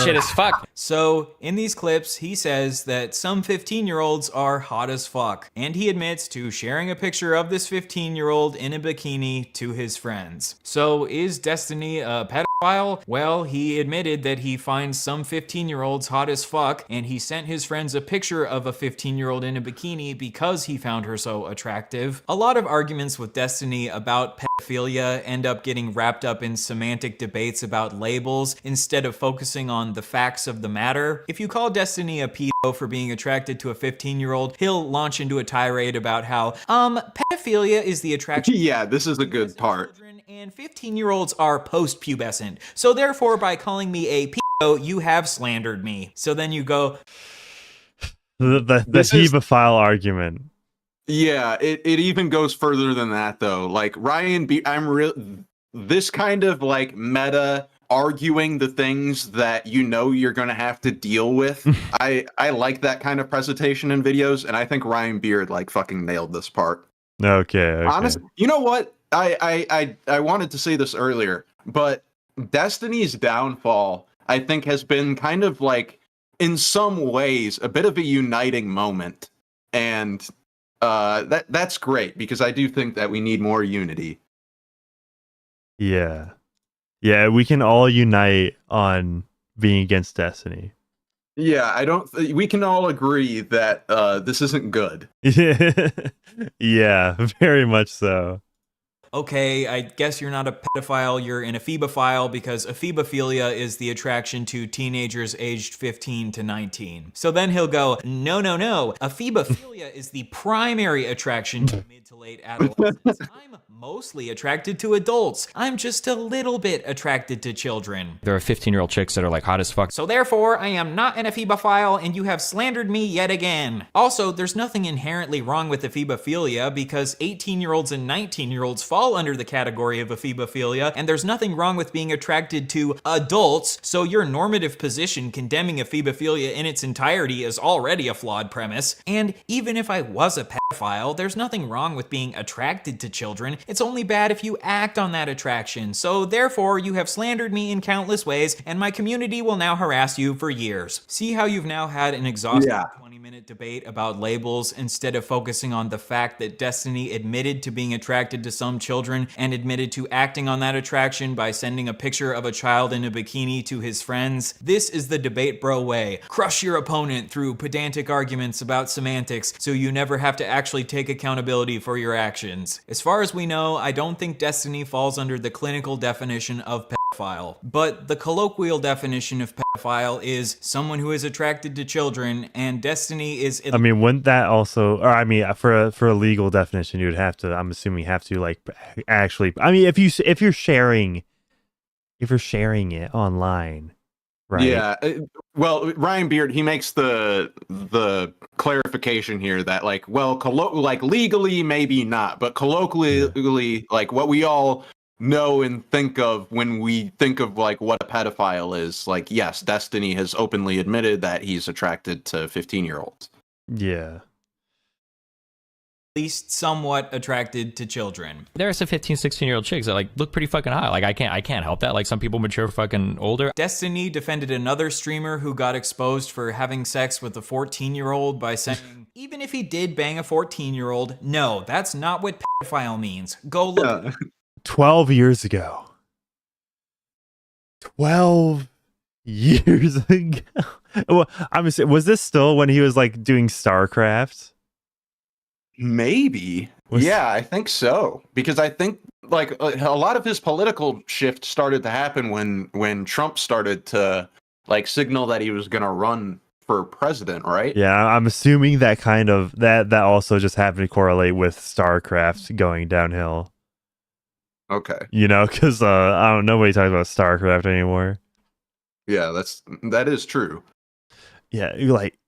Shit as fuck. So, in these clips, he says that some 15-year-olds are hot as fuck, and he admits to sharing a picture of this 15-year-old in a bikini to his friends. So, is Destiny a pedophile? Well, he admitted that he finds some 15-year-olds hot as fuck, and he sent his friends a picture of a 15-year-old in a bikini because he found her so attractive. A lot of arguments with Destiny about pedophilia end up getting wrapped up in semantic debates about labels instead of focusing on the facts of the matter. If you call Destiny a pedo for being attracted to a 15-year-old, he'll launch into a tirade about how, pedophilia is the attraction. Yeah, this is a good part. And 15-year-olds are post-pubescent. So therefore, by calling me a pedo, you have slandered me. So then you go... The hebephile argument. Yeah, it even goes further than that, though. Like, this kind of, like, meta arguing the things that you're going to have to deal with. I like that kind of presentation in videos, and I think Ryan Beard, like, fucking nailed this part. Okay. Honestly, you know what? I wanted to say this earlier, but Destiny's downfall, I think, has been kind of like, in some ways, a bit of a uniting moment. And that's great, because I do think that we need more unity. Yeah. Yeah, we can all unite on being against Destiny. Yeah, we can all agree that this isn't good. Yeah, very much so. Okay, I guess you're not a pedophile, you're an ephebophile, because ephebophilia is the attraction to teenagers aged 15 to 19. So then he'll go, no, ephebophilia is the primary attraction to mid to late adolescents. I'm mostly attracted to adults. I'm just a little bit attracted to children. There are 15-year-old chicks that are like hot as fuck. So therefore, I am not an ephebophile, and you have slandered me yet again. Also, there's nothing inherently wrong with ephebophilia, because 18-year-olds and 19-year-olds fall fall under the category of ephebophilia, and there's nothing wrong with being attracted to adults, so your normative position condemning ephebophilia in its entirety is already a flawed premise. And even if I was a pedophile, there's nothing wrong with being attracted to children. It's only bad if you act on that attraction. So therefore, you have slandered me in countless ways, and my community will now harass you for years. See how you've now had an exhausting 20-minute debate about labels instead of focusing on the fact that Destiny admitted to being attracted to some children and admitted to acting on that attraction by sending a picture of a child in a bikini to his friends. This is the debate bro way. Crush your opponent through pedantic arguments about semantics so you never have to actually take accountability for your actions. As far as we know, I don't think Destiny falls under the clinical definition of pedophile, but the colloquial definition of pedophile is someone who is attracted to children, and Destiny is... I mean, wouldn't that also, or I mean, for a legal definition, you would have to, I'm assuming, have to like actually, I mean, if you're sharing it online, right? Yeah. Well, Ryan Beard, he makes the clarification here that like, well, like legally maybe not, but colloquially, like what we all know and think of when we think of like what a pedophile is, like, yes, Destiny has openly admitted that he's attracted to 15-year-olds. Yeah. At least somewhat attracted to children. There are some 15, 16-year-old chicks that like look pretty fucking hot. Like I can't help that. Like some people mature fucking older. Destiny defended another streamer who got exposed for having sex with a 14-year-old by saying, even if he did bang a 14-year-old, no, that's not what pedophile means. Go look. Yeah. 12 years ago. 12 years ago. Well, was this still when he was like doing StarCraft? Maybe. Yeah, I think so. Because I think like a lot of his political shift started to happen when Trump started to like signal that he was going to run for president, right? Yeah, I'm assuming that kind of that also just happened to correlate with StarCraft going downhill. Okay. You know, because I don't know, nobody talks about StarCraft anymore. Yeah, that is true. Yeah, like,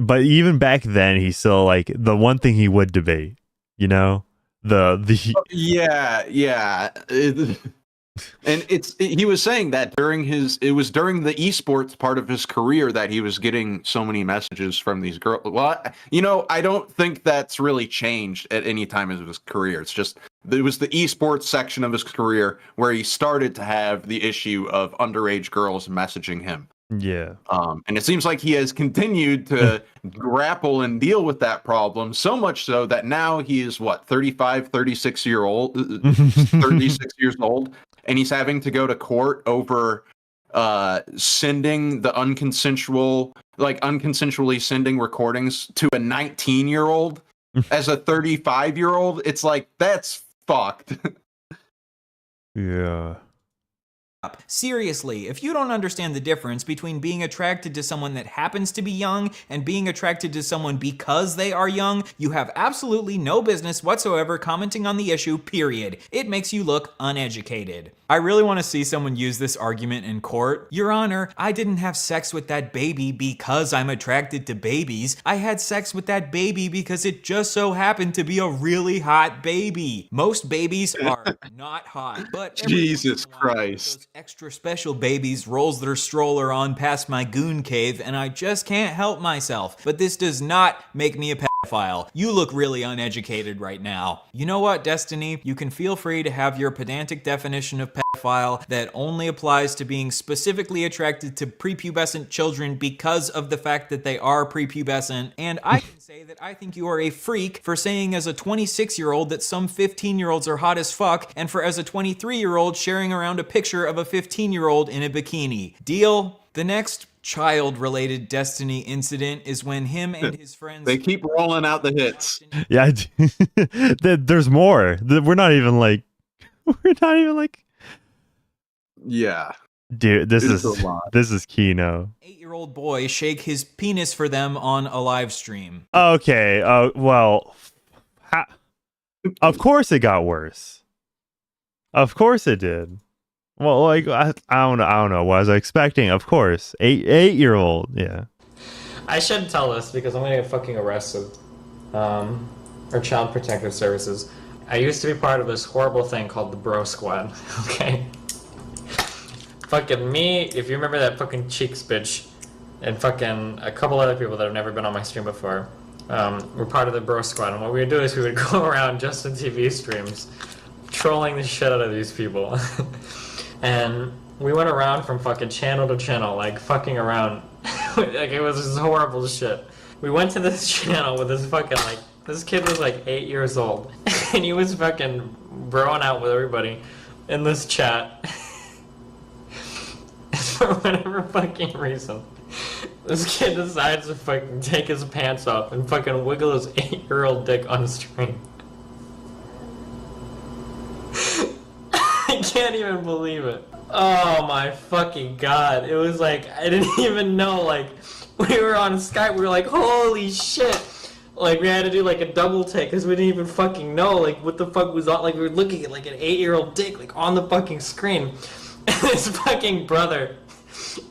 but even back then, he's still like the one thing he would debate. You know, the yeah. And he was saying that during the esports part of his career that he was getting so many messages from these girls. Well, you know, I don't think that's really changed at any time of his career. It's just it was the esports section of his career where he started to have the issue of underage girls messaging him. Yeah. And it seems like he has continued to grapple and deal with that problem, so much so that now he is 36 years old, and he's having to go to court over sending the unconsensually sending recordings to a 19-year-old as a 35-year-old. It's like, that's fucked. Yeah. Seriously, if you don't understand the difference between being attracted to someone that happens to be young and being attracted to someone because they are young, you have absolutely no business whatsoever commenting on the issue, period. It makes you look uneducated. I really want to see someone use this argument in court. Your Honor, I didn't have sex with that baby because I'm attracted to babies. I had sex with that baby because it just so happened to be a really hot baby. Most babies are not hot, but Jesus Christ. Extra special babies rolls their stroller on past my goon cave and I just can't help myself. But this does not make me a pedophile. You look really uneducated right now. You know what, Destiny? You can feel free to have your pedantic definition of pedophile that only applies to being specifically attracted to prepubescent children because of the fact that they are prepubescent. And I can say that I think you are a freak for saying as a 26-year-old that some 15-year-olds are hot as fuck, and for as a 23-year-old sharing around a picture of a 15-year-old in a bikini. Deal? The next child-related Destiny incident is when him and his friends... They keep rolling out the hits. Yeah, there's more. We're not even like... Yeah. Dude, this is Kino. 8-year-old boy shake his penis for them on a live stream. Okay, well... Of course it got worse. Of course it did. Well, like I don't know. What was I expecting? Of course, 8-year-old. Yeah. I shouldn't tell this because I'm gonna get fucking arrested, or child protective services. I used to be part of this horrible thing called the Bro Squad, okay? Fucking me, if you remember that fucking Cheeks bitch, and fucking a couple other people that have never been on my stream before, we're part of the Bro Squad, and what we would do is we would go around Justin TV streams, trolling the shit out of these people. And we went around from fucking channel to channel, like fucking around. Like it was just horrible shit. We went to this channel with this fucking like, this kid was like 8 years old, and he was fucking broing out with everybody in this chat. For whatever fucking reason, this kid decides to fucking take his pants off and fucking wiggle his 8-year-old dick on stream. I can't even believe it. Oh my fucking god. It was like, I didn't even know, like, we were on Skype, we were like, holy shit. Like, we had to do like a double take because we didn't even fucking know, like, what the fuck was on. Like, we were looking at like an 8-year-old dick, like, on the fucking screen. And his fucking brother,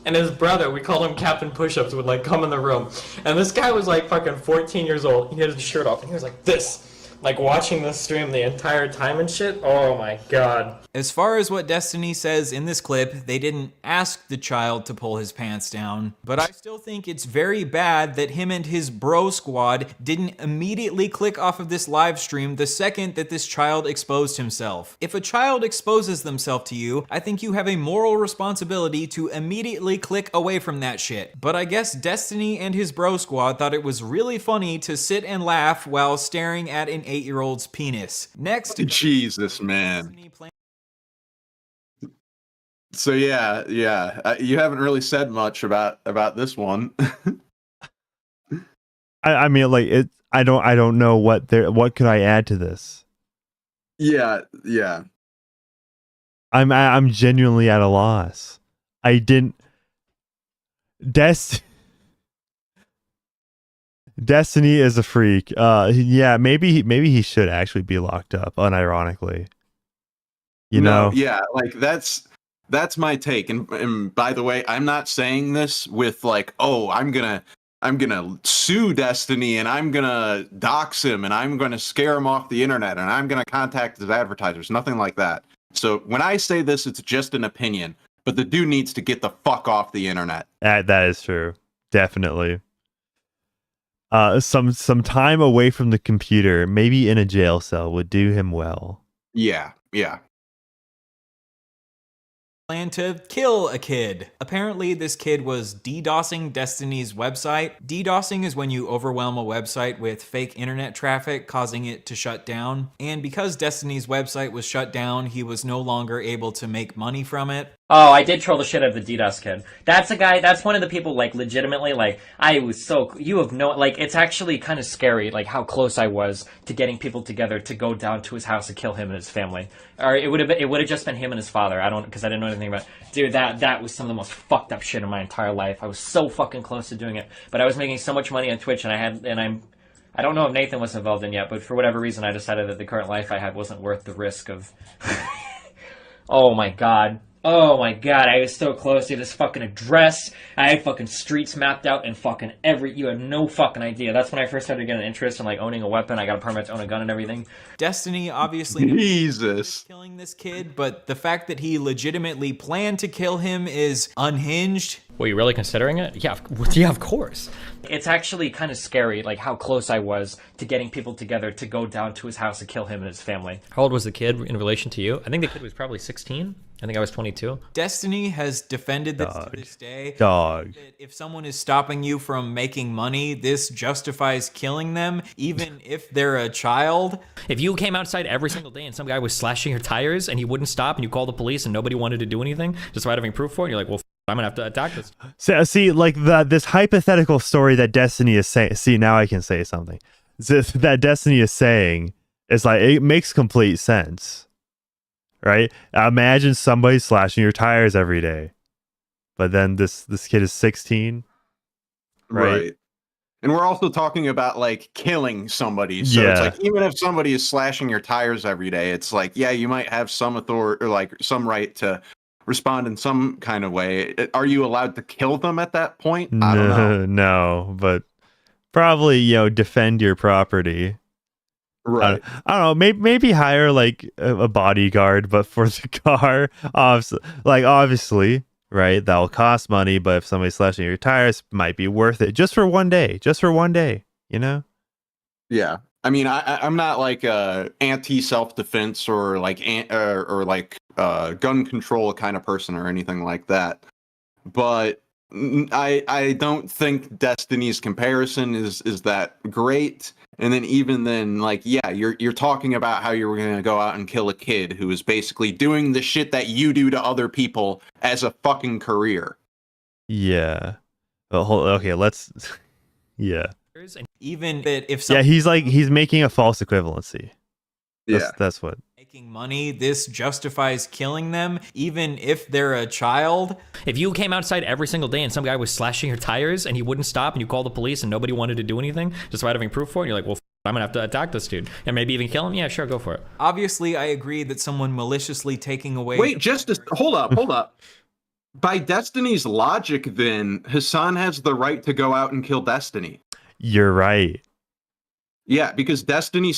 we called him Captain Push-Ups, would like come in the room. And this guy was like fucking 14 years old. He had his shirt off and he was like this. Like watching this stream the entire time and shit. Oh my god. As far as what Destiny says in this clip, they didn't ask the child to pull his pants down, but I still think it's very bad that him and his bro squad didn't immediately click off of this live stream the second that this child exposed himself. If a child exposes themselves to you, I think you have a moral responsibility to immediately click away from that shit. But I guess Destiny and his bro squad thought it was really funny to sit and laugh while staring at an 8-year-old's penis. Next, Jesus, man. So yeah, you haven't really said much about this one. I mean, like it. I don't know what could I add to this. Yeah. I'm genuinely at a loss. I didn't. Destiny is a freak. Yeah, maybe he should actually be locked up, unironically. You know? Yeah, like that's my take. And by the way, I'm not saying this with like, oh, I'm gonna sue Destiny and I'm gonna dox him and I'm gonna scare him off the internet and I'm gonna contact his advertisers. Nothing like that. So when I say this, it's just an opinion. But the dude needs to get the fuck off the internet. That is true. Definitely. Some time away from the computer, maybe in a jail cell, would do him well. Yeah. Plan to kill a kid. Apparently, this kid was DDoSing Destiny's website. DDoSing is when you overwhelm a website with fake internet traffic, causing it to shut down. And because Destiny's website was shut down, he was no longer able to make money from it. Oh, I did troll the shit out of the DDoS kid. That's a guy, that's one of the people, like, legitimately, like, you have no, like, it's actually kind of scary, like, how close I was to getting people together to go down to his house and kill him and his family. Or it would have just been him and his father. Because I didn't know anything about it. Dude, that was some of the most fucked up shit in my entire life. I was so fucking close to doing it. But I was making so much money on Twitch, and I don't know if Nathan was involved in yet, but for whatever reason, I decided that the current life I had wasn't worth the risk of... Oh my god. Oh my god, I was so close to this fucking address. I had fucking streets mapped out and fucking you had no fucking idea. That's when I first started getting an interest in like owning a weapon. I got a permit to own a gun and everything. Destiny obviously Jesus killing this kid, but the fact that he legitimately planned to kill him is unhinged. Were you really considering it? Yeah, of course. It's actually kind of scary, like how close I was to getting people together to go down to his house and kill him and his family. How old was the kid in relation to you? I think the kid was probably 16. I think I was 22. Destiny has defended this to this day. Dog. If someone is stopping you from making money, this justifies killing them, even if they're a child. If you came outside every single day and some guy was slashing your tires and he wouldn't stop and you called the police and nobody wanted to do anything, just without having proof for it, and you're like, well, I'm gonna have to attack this. See, like this hypothetical story that Destiny is saying. See, now I can say something. That Destiny is saying is like, it makes complete sense, right? Imagine somebody slashing your tires every day, but then this kid is 16, right? And we're also talking about like killing somebody. So it's like, even if somebody is slashing your tires every day, it's like, yeah, you might have some authority or like some right to respond in some kind of way. Are you allowed to kill them at that point? I don't know. No, but probably, defend your property. Right. I don't know. Maybe hire like a bodyguard, but for the car, obviously, right? That will cost money. But if somebody's slashing your tires, might be worth it just for one day. Just for one day, you know? Yeah. I mean, I'm not like anti self-defense or like gun control kind of person or anything like that. But I don't think Destiny's comparison is that great. And then even then, like, yeah, you're talking about how you're gonna go out and kill a kid who is basically doing the shit that you do to other people as a fucking career. Yeah. Well, okay, let's. Yeah. And even if he's making a false equivalency. That's what. Making money, this justifies killing them, even if they're a child. If you came outside every single day and some guy was slashing your tires and he wouldn't stop and you called the police and nobody wanted to do anything, despite having proof for it, and you're like, well, I'm gonna have to attack this dude and maybe even kill him. Yeah, sure, go for it. Obviously, I agree that someone maliciously taking away. Wait, hold up. By Destiny's logic, then Hassan has the right to go out and kill Destiny. You're right. Yeah, because Destiny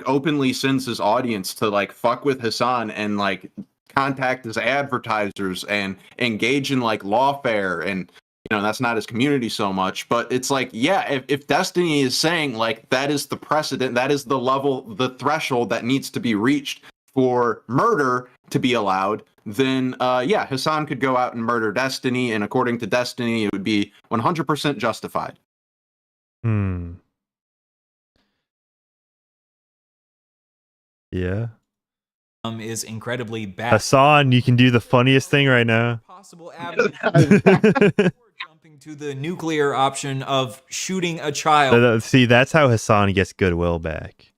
openly sends his audience to like fuck with Hassan and like contact his advertisers and engage in like lawfare, and that's not his community so much. But it's like, yeah, if Destiny is saying like that is the precedent, that is the threshold that needs to be reached for murder to be allowed, then yeah, Hassan could go out and murder Destiny, and according to Destiny, it would be 100% justified. Yeah. Is incredibly bad. Hassan, you can do the funniest thing right now. Possible avenue jumping to the nuclear option of shooting a child. See, that's how Hassan gets goodwill back.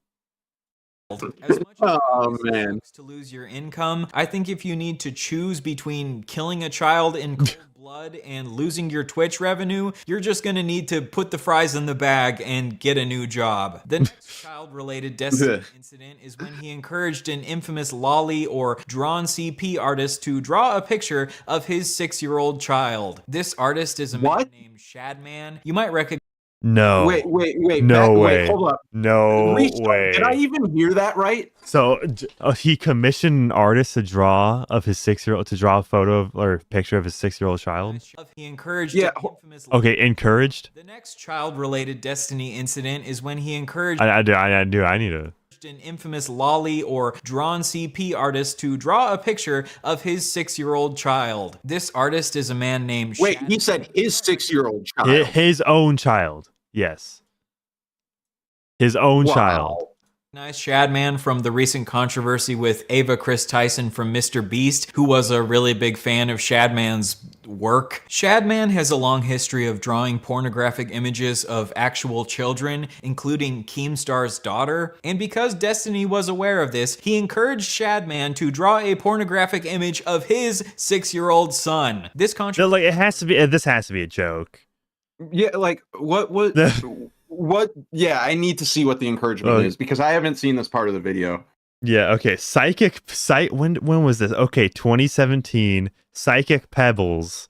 As much as it sucks to lose your income, I think if you need to choose between killing a child in cold blood and losing your Twitch revenue, you're just gonna need to put the fries in the bag and get a new job. The next child-related Destiny incident is when he encouraged an infamous lolly or drawn CP artist to draw a picture of his 6-year-old child. This artist is a man named Shadman. You might recognize. No. Wait. No way. Wait, hold up. No way. Did I even hear that right? So he commissioned an artist to draw a photo or picture of his 6-year-old child. He encouraged. Okay, encouraged. The next child-related Destiny incident is when he encouraged. I need to. An infamous lolly or drawn CP artist to draw a picture of his 6-year-old child. This artist is a man named. Wait, he said his 6-year-old child. His own child. Yes. His own child. Nice Shadman from the recent controversy with Ava Chris Tyson from Mr. Beast, who was a really big fan of Shadman's work. Shadman has a long history of drawing pornographic images of actual children, including Keemstar's daughter, and because Destiny was aware of this, he encouraged Shadman to draw a pornographic image of his 6-year-old son. This controversy. It has to be. This has to be a joke. Yeah, like what? What? Yeah, I need to see what the encouragement is because I haven't seen this part of the video. Yeah. Okay. When was this? Okay, 2017. Psychic Pebbles.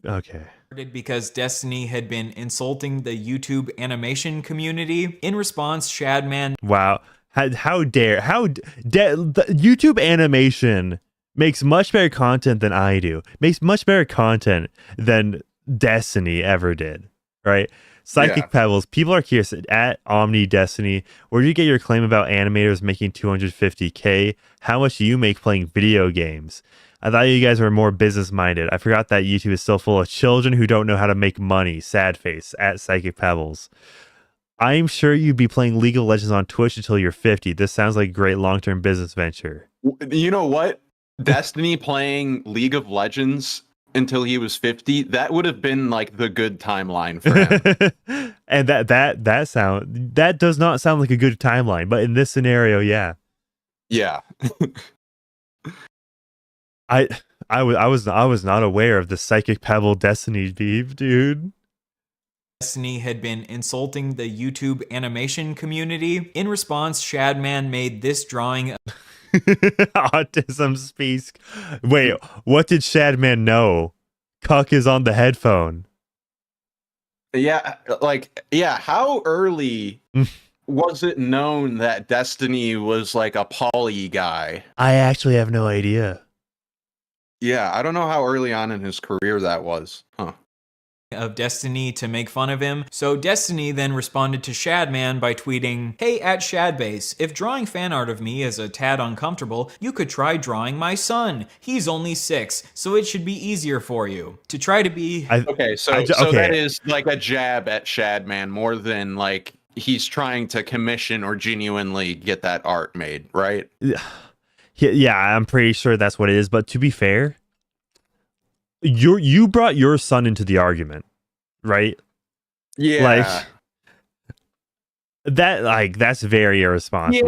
Okay. Because Destiny had been insulting the YouTube animation community. In response, Shadman. Wow. How dare? The YouTube animation makes much better content than I do. Makes much better content than Destiny ever did. Right. Psychic Pebbles. People are curious at Omni Destiny. Where do you get your claim about animators making $250K? How much do you make playing video games? I thought you guys were more business minded. I forgot that YouTube is still full of children who don't know how to make money. Sad face at Psychic Pebbles. I'm sure you'd be playing League of Legends on Twitch until you're 50. This sounds like a great long-term business venture. You know what? Destiny playing League of Legends until he was 50, that would have been like the good timeline for him. And that does not sound like a good timeline, but in this scenario, yeah. Yeah. I was not aware of the Psychic Pebble Destiny beef, dude. Destiny had been insulting the YouTube animation community. In response, Shadman made this drawing. Autism speaks. Wait, what did Shadman know? Cuck is on the headphone. Yeah, how early was it known that Destiny was like a poly guy? I actually have no idea. Yeah, I don't know how early on in his career that was. Huh. Of Destiny to make fun of him. So Destiny then responded to Shadman by tweeting, "Hey at Shadbase, if drawing fan art of me is a tad uncomfortable, you could try drawing my son. He's only 6, so it should be easier for you." To try to be... So that is like a jab at Shadman more than like he's trying to commission or genuinely get that art made, right? Yeah, I'm pretty sure that's what it is. But to be fair, you brought your son into the argument, right? Yeah. That's very irresponsible.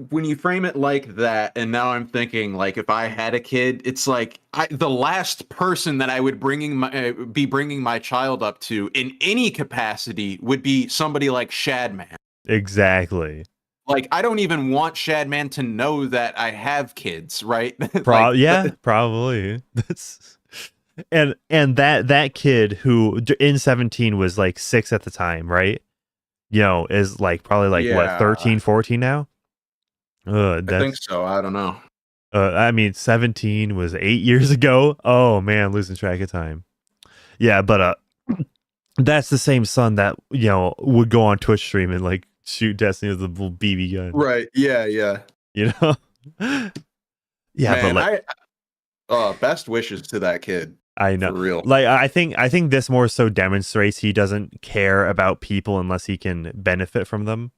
When you frame it like that, and now I'm thinking like if I had a kid, it's like the last person that I would be bringing my child up to in any capacity would be somebody like Shadman. Exactly. Like, I don't even want Shadman to know that I have kids, right? Probably. That's and that kid who in 17 was like 6 at the time, right? You know, is like probably like what, 13, 14 now? I think so. I don't know. I mean, 17 was 8 years ago. Oh man, losing track of time. Yeah, but that's the same son that, you know, would go on Twitch stream and like shoot Destiny with a little BB gun. Right. Yeah. You know? Yeah, man, but like, best wishes to that kid. I know. For real. Like I think this more so demonstrates he doesn't care about people unless he can benefit from them.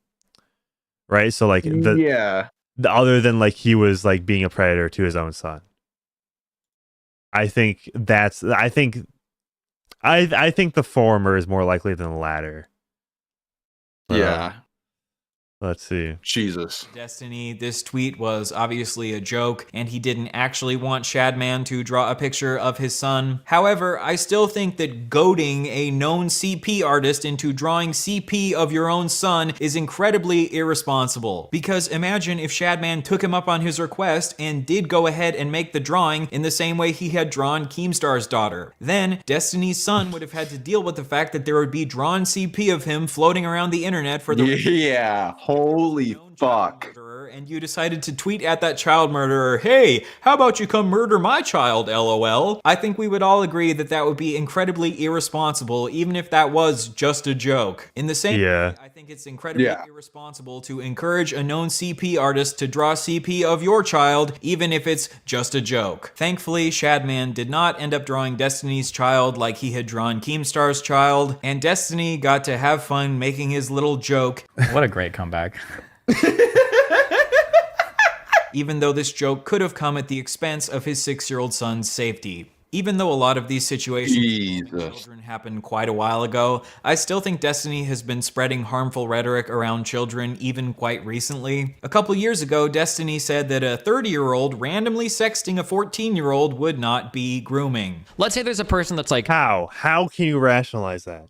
Right? So like other than like he was like being a predator to his own son. I think the former is more likely than the latter. Yeah. Let's see. Jesus. Destiny, this tweet was obviously a joke, and he didn't actually want Shadman to draw a picture of his son. However, I still think that goading a known CP artist into drawing CP of your own son is incredibly irresponsible. Because imagine if Shadman took him up on his request and did go ahead and make the drawing in the same way he had drawn Keemstar's daughter. Then, Destiny's son would have had to deal with the fact that there would be drawn CP of him floating around the internet for the... Yeah. Holy fuck. And you decided to tweet at that child murderer, "Hey, how about you come murder my child, LOL?" I think we would all agree that that would be incredibly irresponsible, even if that was just a joke. In the same way, I think it's incredibly irresponsible to encourage a known CP artist to draw CP of your child, even if it's just a joke. Thankfully, Shadman did not end up drawing Destiny's child like he had drawn Keemstar's child, and Destiny got to have fun making his little joke. What a great comeback. Even though this joke could have come at the expense of his 6-year-old son's safety. Even though a lot of these situations with children happened quite a while ago, I still think Destiny has been spreading harmful rhetoric around children even quite recently. A couple years ago, Destiny said that a 30-year-old randomly sexting a 14-year-old would not be grooming. Let's say there's a person that's like... How can you rationalize that?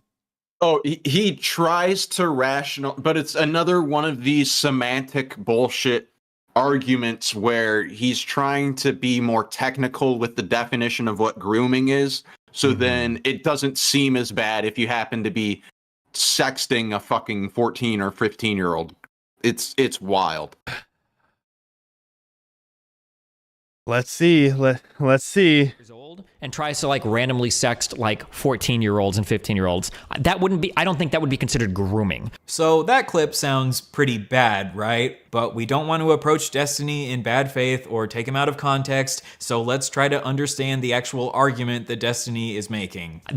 Oh, he tries to rational, but it's another one of these semantic bullshit arguments where he's trying to be more technical with the definition of what grooming is. So then it doesn't seem as bad if you happen to be sexting a fucking 14 or 15-year-old. It's wild. Let's see. Let's see. And tries to like randomly sext like 14-year-olds and 15-year-olds. I don't think that would be considered grooming. So that clip sounds pretty bad, right? But we don't want to approach Destiny in bad faith or take him out of context, so let's try to understand the actual argument that Destiny is making. I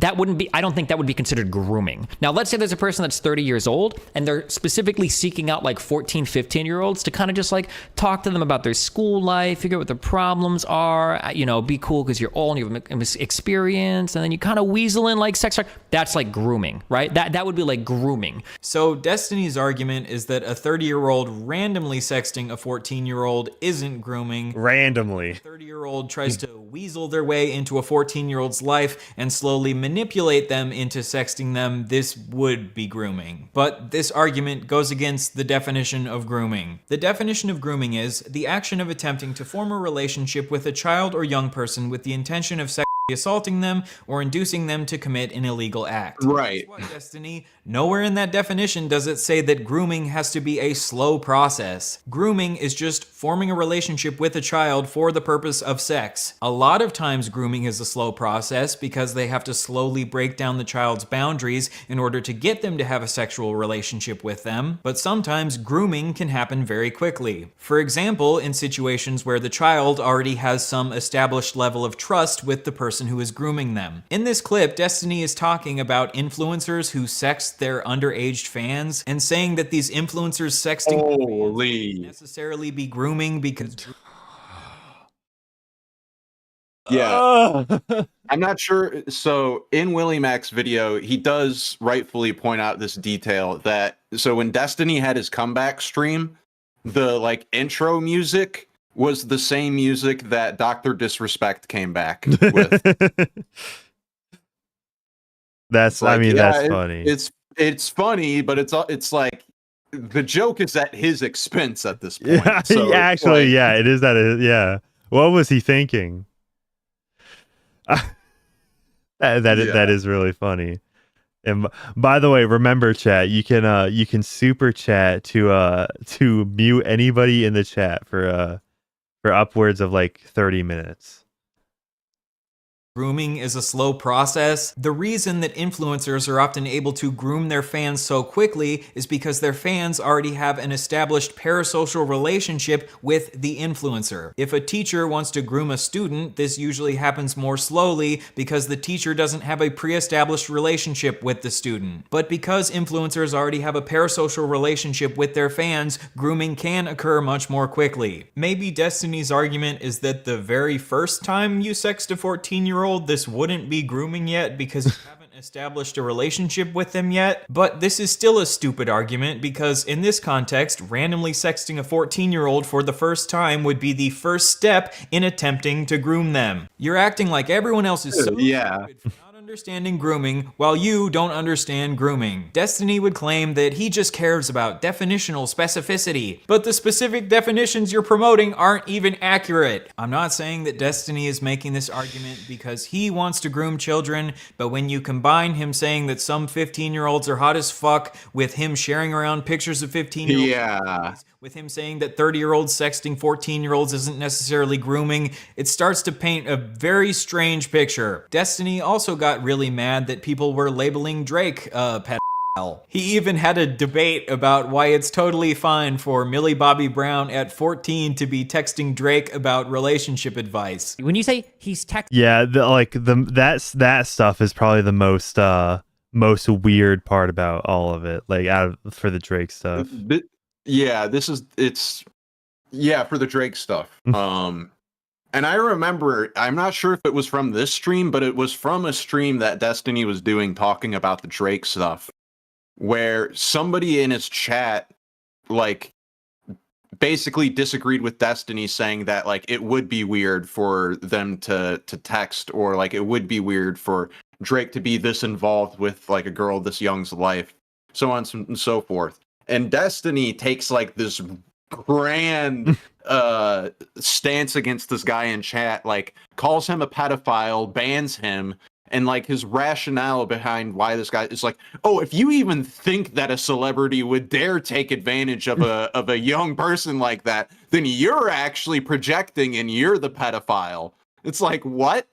don't think that would be considered grooming. Now, let's say there's a person that's 30 years old and they're specifically seeking out like 14, 15-year-olds to kind of just like talk to them about their school life, figure out what the problems are, you know, be cool because you're old and you have experience, and then you kind of weasel in like sex. That's like grooming, right? That would be like grooming. So Destiny's argument is that a 30-year-old randomly sexting a 14-year-old isn't grooming. Randomly. A 30-year-old tries to weasel their way into a 14-year-old's life and slowly manipulate them into sexting them. This would be grooming. But this argument goes against the definition of grooming. The definition of grooming is the action of attempting to form a relationship with a child or young person with the intention of assaulting them or inducing them to commit an illegal act. Right. Guess what, Destiny? Nowhere in that definition does it say that grooming has to be a slow process. Grooming is just forming a relationship with a child for the purpose of sex. A lot of times grooming is a slow process because they have to slowly break down the child's boundaries in order to get them to have a sexual relationship with them, but sometimes grooming can happen very quickly. For example, in situations where the child already has some established level of trust with the person who is grooming them. In this clip, Destiny is talking about influencers who sext their underage fans and saying that these influencers sexting fans can't necessarily be grooming because... Yeah. I'm not sure. So in Willie Mac's video, he does rightfully point out this detail that, so when Destiny had his comeback stream, the like intro music was the same music that Dr. Disrespect came back with. That's, like, I mean, yeah, that's funny. It's funny, but it's like the joke is at his expense at this point. Yeah, So actually, like, yeah, it is that. Yeah. What was he thinking? That is really funny. And by the way, remember, chat, you can super chat to mute anybody in the chat for upwards of like 30 minutes. Grooming is a slow process. The reason that influencers are often able to groom their fans so quickly is because their fans already have an established parasocial relationship with the influencer. If a teacher wants to groom a student, this usually happens more slowly because the teacher doesn't have a pre-established relationship with the student. But because influencers already have a parasocial relationship with their fans, grooming can occur much more quickly. Maybe Destiny's argument is that the very first time you sext a 14-year-old, this wouldn't be grooming yet because you haven't established a relationship with them yet. But this is still a stupid argument because in this context, randomly sexting a 14-year-old for the first time would be the first step in attempting to groom them. You're acting like everyone else is so stupid for not understanding grooming while you don't understand grooming. Destiny would claim that he just cares about definitional specificity, but the specific definitions you're promoting aren't even accurate. I'm not saying that Destiny is making this argument because he wants to groom children, but when you combine him saying that some 15-year-olds are hot as fuck with him sharing around pictures of 15-year-olds, with him saying that 30-year-olds sexting 14-year-olds isn't necessarily grooming, it starts to paint a very strange picture. Destiny also got really mad that people were labeling Drake a pedophile. He even had a debate about why it's totally fine for Millie Bobby Brown at 14 to be texting Drake about relationship advice. When you say he's texting... Yeah, that stuff is probably the most weird part about all of it, like for the Drake stuff. Yeah, for the Drake stuff. And I remember, I'm not sure if it was from this stream, but it was from a stream that Destiny was doing talking about the Drake stuff, where somebody in his chat, like, basically disagreed with Destiny, saying that, like, it would be weird for them to text, or, like, it would be weird for Drake to be this involved with, like, a girl this young's life, so on and so forth. And Destiny takes like this grand stance against this guy in chat, like calls him a pedophile, bans him, and like his rationale behind why this guy is like, oh, if you even think that a celebrity would dare take advantage of a young person like that, then you're actually projecting and you're the pedophile. It's like, what?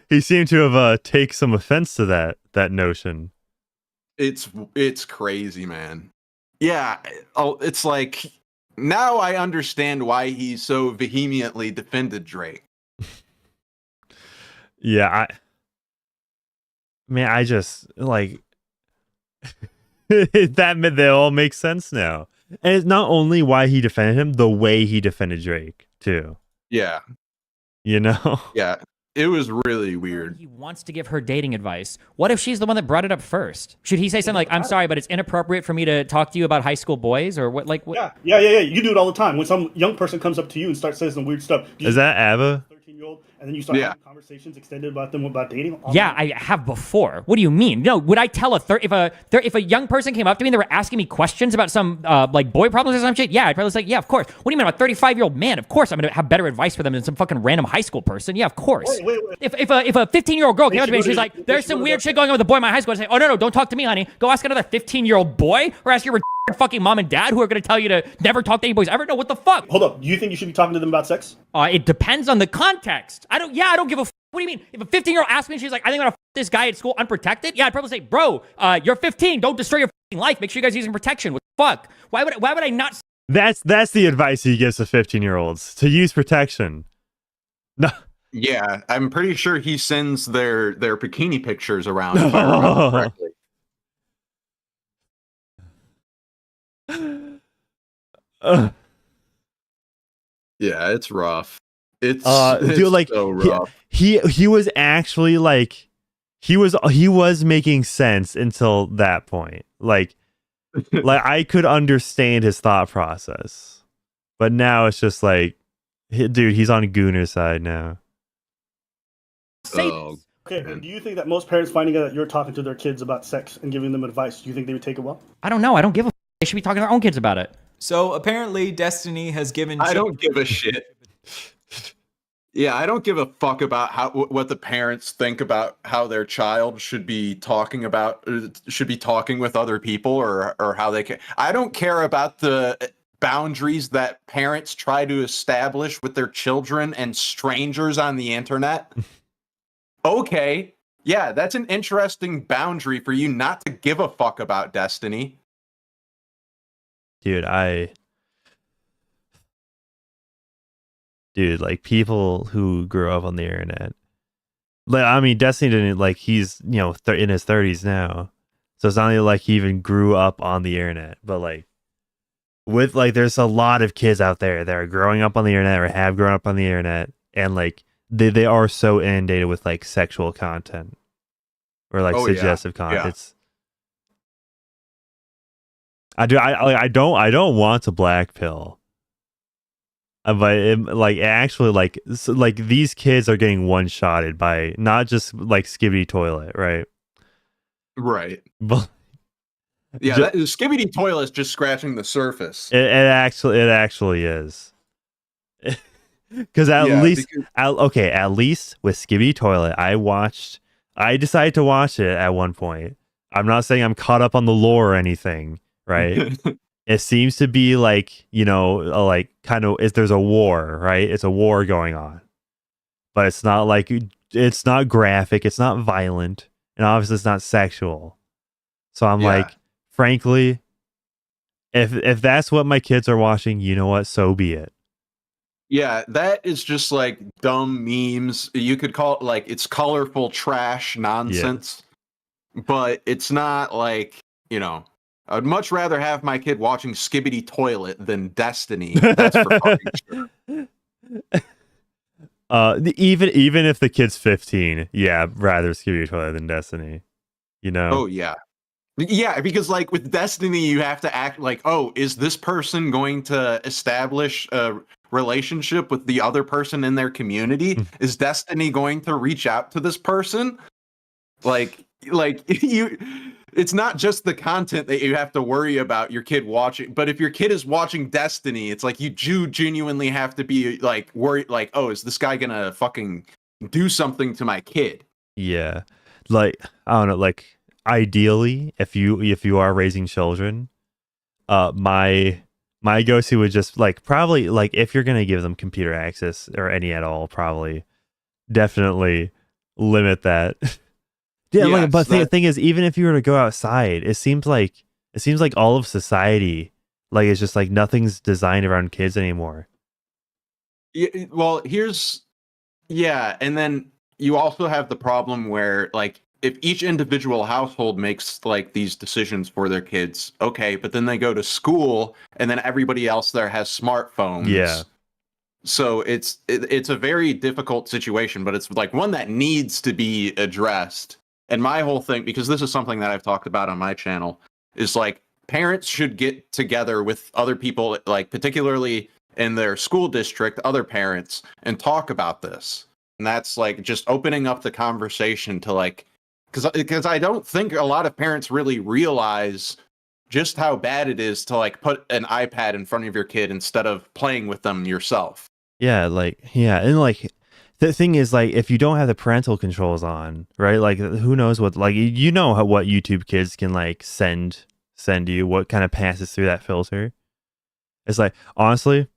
He seemed to have take some offense to that notion. It's crazy, man. Yeah, it's like now I understand why he so vehemently defended Drake. Yeah, I just like that all makes sense now. And it's not only why he defended him, the way he defended Drake too. Yeah. You know? Yeah. It was really weird. He wants to give her dating advice. What if she's the one that brought it up first? Should he say something like, I'm sorry, but it's inappropriate for me to talk to you about high school boys? Or what? Like, what? Yeah. You do it all the time. When some young person comes up to you and starts saying some weird stuff. Is that ABBA? 13-year-old, and then you start having conversations extended about them about dating? Yeah, I have before. What do you mean? No, would I tell if a young person came up to me and they were asking me questions about some like boy problems or some shit? Yeah, I'd probably say, yeah, of course. What do you mean, I'm a 35-year-old man? Of course I'm gonna have better advice for them than some fucking random high school person. Yeah, of course. Wait. If a 15-year-old girl came up to me and she's like, there's some weird shit going on with a boy in my high school, I'd say, oh no, don't talk to me, honey. Go ask another 15-year-old boy, or ask your fucking mom and dad who are gonna tell you to never talk to any boys ever. No, what the fuck? Hold up. You think you should be talking to them about sex? It depends on the context. I don't give a what do you mean? If a 15-year-old asks me and she's like, I think I'm gonna this guy at school unprotected, yeah, I'd probably say, bro, you're 15. Don't destroy your life. Make sure you guys are using protection. What the fuck? Why would I not? That's the advice he gives to 15-year-olds, to use protection. No. Yeah, I'm pretty sure he sends their bikini pictures around, if I remember correctly. Yeah, it's rough. It's dude, like so rough. He was actually like he was making sense until that point. Like I could understand his thought process, but now it's just like, dude, he's on Gooner's side now. Okay, do you think that most parents finding out that you're talking to their kids about sex and giving them advice, do you think they would take it well? I don't know. I don't give a they should be talking to their own kids about it. So apparently Destiny has given... I don't give a shit. Yeah, I don't give a fuck about what the parents think about how their child should be talking with other people or how they can. I don't care about the boundaries that parents try to establish with their children and strangers on the internet. Okay, yeah, that's an interesting boundary for you not to give a fuck about, Destiny. Dude, like people who grew up on the internet. Like, I mean, Destiny didn't, like, he's, in his 30s now. So it's not like he even grew up on the internet. But, like, there's a lot of kids out there that are growing up on the internet or have grown up on the internet. And, like, they are so inundated with, like, sexual content. Or, like, suggestive content. It's... I don't want to black pill, but these kids are getting one-shotted by not just like Skibbity Toilet, right? Right. But yeah, Skibbity Toilet's just scratching the surface. It actually is. Because at least with Skibbity Toilet, I decided to watch it at one point. I'm not saying I'm caught up on the lore or anything. Right. It seems to be like, like kind of there's a war, right? It's a war going on, but it's not like it's not graphic. It's not violent. And obviously it's not sexual. So I'm like, frankly, if that's what my kids are watching, you know what? So be it. Yeah, that is just like dumb memes. You could call it like it's colorful trash nonsense, but it's not like, I'd much rather have my kid watching Skibbity Toilet than Destiny. That's for fucking sure. Even if the kid's 15, yeah, rather Skibbity Toilet than Destiny. Oh yeah, yeah. Because like with Destiny, you have to act like, oh, is this person going to establish a relationship with the other person in their community? Is Destiny going to reach out to this person? Like you. It's not just the content that you have to worry about your kid watching, but if your kid is watching Destiny, it's like you do genuinely have to be like worried, like, oh, is this guy gonna fucking do something to my kid? Yeah, like I don't know, like ideally, if you are raising children, my go-to would just probably if you're gonna give them computer access or any at all, probably definitely limit that. Yeah, but the thing is, even if you were to go outside, it seems like all of society, it's just like nothing's designed around kids anymore. Yeah, well, and then you also have the problem where if each individual household makes these decisions for their kids, okay, but then they go to school and then everybody else there has smartphones. Yeah. So it's a very difficult situation, but it's one that needs to be addressed. And my whole thing, because this is something that I've talked about on my channel, is parents should get together with other people, particularly in their school district, other parents, and talk about this. and that's like just opening up the conversation to like, because I don't think a lot of parents really realize just how bad it is to like put an iPad in front of your kid instead of playing with them yourself. Yeah, and like the thing is, like, if you don't have the parental controls on, right? Like, who knows what, like, you know what YouTube Kids can like send you, what kind of passes through that filter. It's like, honestly,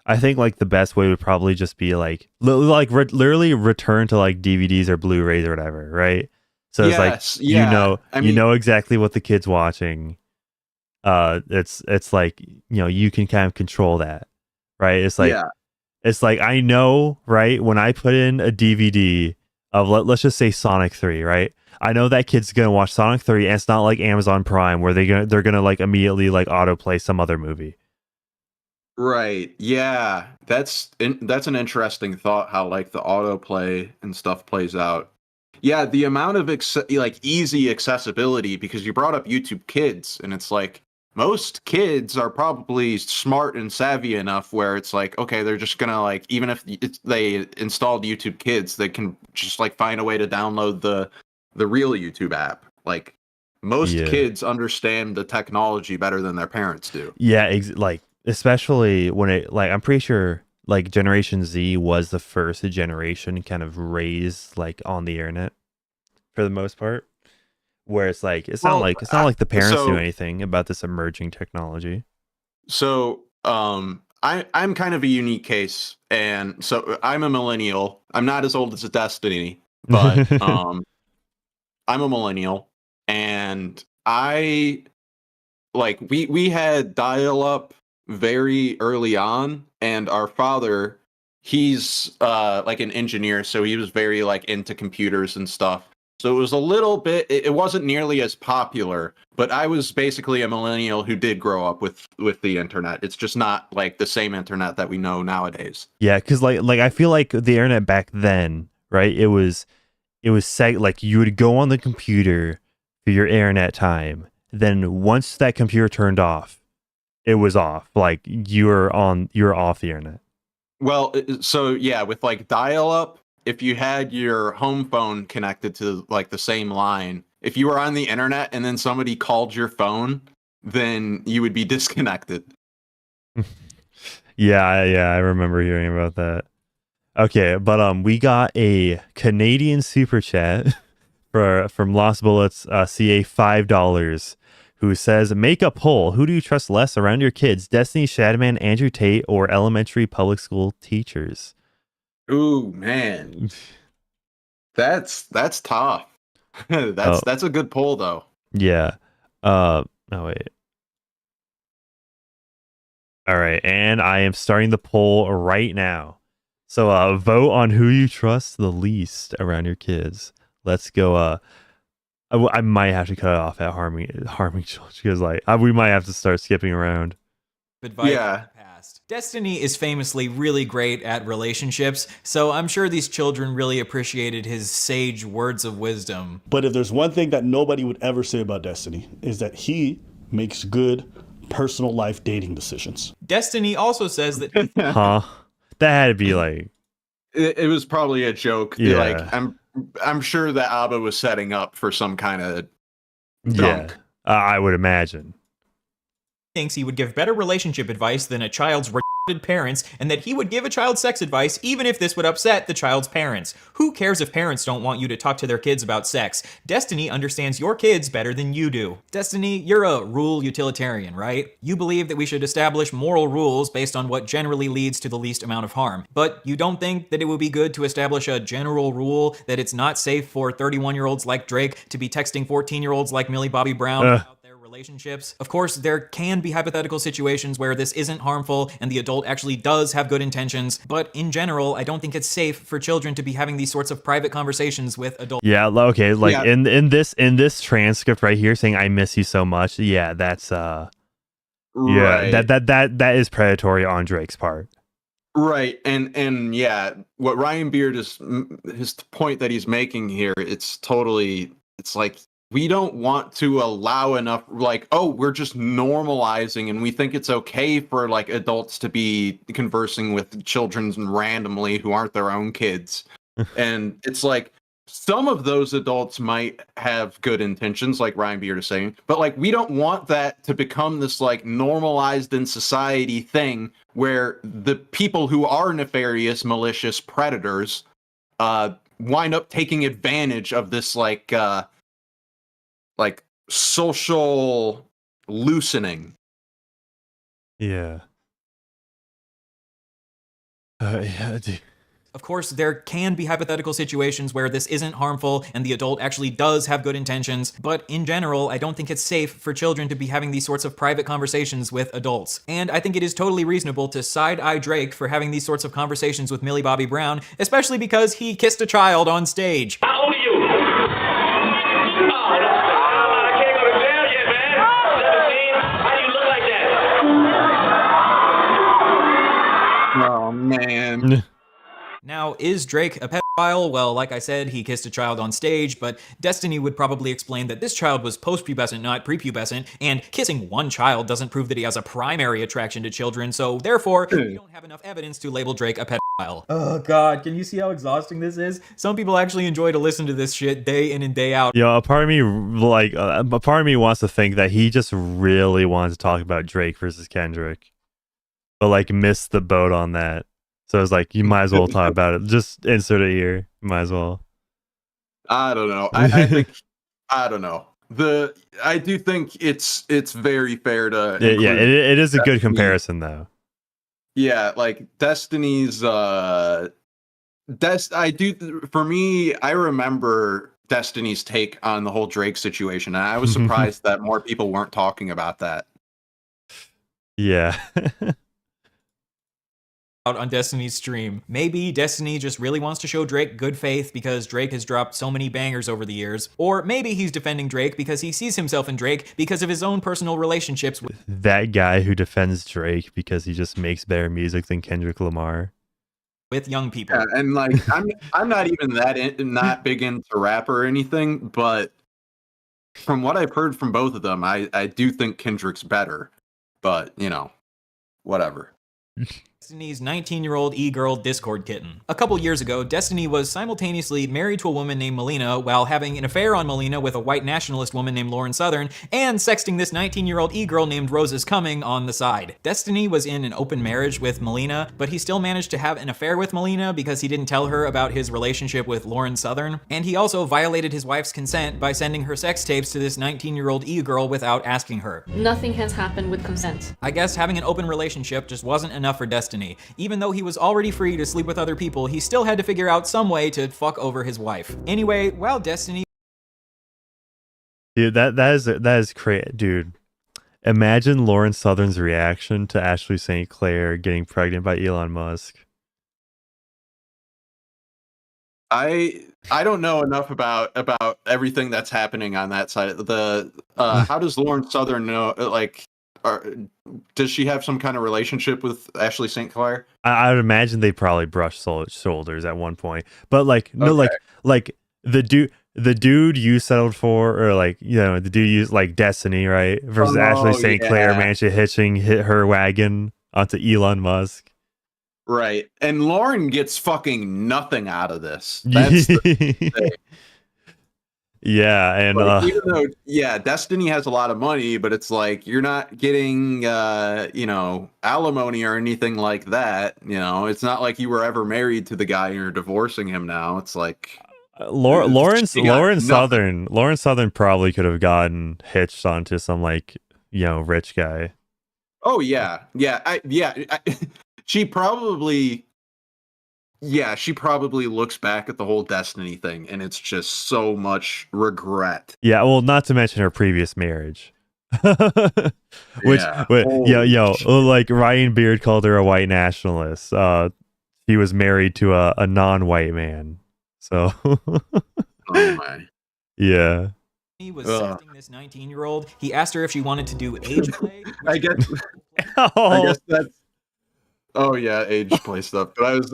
I think like the best way would probably just be like literally return to like DVDs or Blu-rays or whatever, right? So it's like, you know exactly what the kid's watching. It's like, you can kind of control that, right? It's like, it's like, I know, right, when I put in a DVD of let's just say Sonic 3, right? I know that kid's gonna watch Sonic 3, and it's not like Amazon Prime where they're gonna like immediately like autoplay some other movie. Right. Yeah. That's an interesting thought, how like the autoplay and stuff plays out. Yeah, the amount of like easy accessibility, because you brought up YouTube Kids, and it's like most kids are probably smart and savvy enough where it's like, okay, they're just gonna like, even if they installed YouTube Kids, they can just like find a way to download the real YouTube app. Like most kids understand the technology better than their parents do. Yeah, like especially when it, like, I'm pretty sure like Generation Z was the first generation kind of raised like on the internet for the most part, where it's like it's not like the parents knew anything about this emerging technology. So I'm kind of a unique case, and so I'm a millennial. I'm not as old as Destiny, but I'm a millennial, and I like we had dial-up very early on, and our father, he's like an engineer, so he was very like into computers and stuff. So it was a little bit, it wasn't nearly as popular, but I was basically a millennial who did grow up with the internet. It's just not like the same internet that we know nowadays. Yeah, because like I feel like the internet back then, right? It was like you would go on the computer for your internet time. Then once that computer turned off, it was off. Like you're off the internet. Well, so yeah, with like dial-up, if you had your home phone connected to like the same line, if you were on the internet and then somebody called your phone, then you would be disconnected. Yeah, I remember hearing about that. Okay, but we got a Canadian super chat from Lost Bullets CA $5, who says, make a poll. Who do you trust less around your kids? Destiny, Shadman, Andrew Tate, or elementary public school teachers? Ooh, man. That's tough. That's a good poll though. Yeah. Oh wait. All right, and I am starting the poll right now. So vote on who you trust the least around your kids. Let's go. I might have to cut it off at harming children, because like we might have to start skipping around. Advice in the past. Destiny is famously really great at relationships, so I'm sure these children really appreciated his sage words of wisdom. But if there's one thing that nobody would ever say about Destiny, is that he makes good personal life dating decisions. Destiny also says that Huh? That had to be like it was probably a joke. Yeah. Like I'm sure that Abba was setting up for some kind of dunk. Yeah, I would imagine. Thinks he would give better relationship advice than a child's retarded parents, and that he would give a child sex advice even if this would upset the child's parents. Who cares if parents don't want you to talk to their kids about sex? Destiny understands your kids better than you do. Destiny, you're a rule utilitarian, right? You believe that we should establish moral rules based on what generally leads to the least amount of harm. But you don't think that it would be good to establish a general rule that it's not safe for 31-year-olds like Drake to be texting 14-year-olds like Millie Bobby Brown about their relationships? Of course, there can be hypothetical situations where this isn't harmful and the adult actually does have good intentions, but in general, I don't think it's safe for children to be having these sorts of private conversations with adults. Yeah, okay, like in this transcript right here saying I miss you so much. Yeah, that's Right. yeah, that is predatory on Drake's part. Right, and yeah, what Ryan Beard is, his point that he's making here, it's like, we don't want to allow enough, like, oh, we're just normalizing, and we think it's okay for like adults to be conversing with children randomly who aren't their own kids. And it's like some of those adults might have good intentions, like Ryan Beard is saying, but like we don't want that to become this like normalized in society thing where the people who are nefarious, malicious predators wind up taking advantage of this like social loosening. Yeah. Yeah, dude. Of course, there can be hypothetical situations where this isn't harmful and the adult actually does have good intentions, but in general, I don't think it's safe for children to be having these sorts of private conversations with adults. And I think it is totally reasonable to side-eye Drake for having these sorts of conversations with Millie Bobby Brown, especially because he kissed a child on stage. How old are you? I can't go to jail yet, man. 17? How do you look like that? Oh, man. Now, is Drake a pedophile? Well, like I said, he kissed a child on stage, but Destiny would probably explain that this child was post-pubescent, not prepubescent, and kissing one child doesn't prove that he has a primary attraction to children, so therefore, we don't have enough evidence to label Drake a pedophile. Oh god, can you see how exhausting this is? Some people actually enjoy to listen to this shit day in and day out. Yo, a part of me wants to think that he just really wanted to talk about Drake versus Kendrick, but like missed the boat on that. So it's like, you might as well talk about it. Just insert it here. Might as well. I don't know. I think, I don't know. I do think it's very fair to. Yeah, it is a good comparison though. Yeah, like Destiny's. For me, I remember Destiny's take on the whole Drake situation, and I was surprised that more people weren't talking about that. Yeah. On Destiny's stream. Maybe Destiny just really wants to show Drake good faith because Drake has dropped so many bangers over the years. Or maybe he's defending Drake because he sees himself in Drake because of his own personal relationships with that guy who defends Drake because he just makes better music than Kendrick Lamar. With young people. Yeah, and like I'm not even not big into rap or anything, but from what I've heard from both of them, I do think Kendrick's better. But, you know, whatever. Destiny's 19-year-old e-girl Discord kitten. A couple years ago, Destiny was simultaneously married to a woman named Melina while having an affair on Melina with a white nationalist woman named Lauren Southern, and sexting this 19-year-old e-girl named Roses Coming on the side. Destiny was in an open marriage with Melina, but he still managed to have an affair with Melina because he didn't tell her about his relationship with Lauren Southern, and he also violated his wife's consent by sending her sex tapes to this 19-year-old e-girl without asking her. Nothing has happened with consent. I guess having an open relationship just wasn't enough for Destiny. Even though he was already free to sleep with other people, he still had to figure out some way to fuck over his wife. Anyway, while Destiny... Dude, that is crazy. Dude, imagine Lauren Southern's reaction to Ashley St. Clair getting pregnant by Elon Musk. I don't know enough about everything that's happening on that side. How does Lauren Southern know, like... does she have some kind of relationship with Ashley St. Clair? I would imagine they probably brushed shoulders at one point. But like, no, like the dude you settled for, or like, you know, the dude you like Destiny, right? Versus Ashley St. Clair managed to hit her wagon onto Elon Musk. Right. And Lauren gets fucking nothing out of this. That's the thing. Yeah, and even though, Destiny has a lot of money, but it's like you're not getting alimony or anything like that. You know, it's not like you were ever married to the guy and you're divorcing him now. It's like Lauren Southern probably could have gotten hitched onto some rich guy. Oh yeah, she probably looks back at the whole Destiny thing and it's just so much regret. Yeah, well, not to mention her previous marriage. Like Ryan Beard called her a white nationalist. He was married to a non-white man. So oh my. Yeah. He was sexting this 19-year-old. He asked her if she wanted to do age play. I guess that's age play stuff. But I was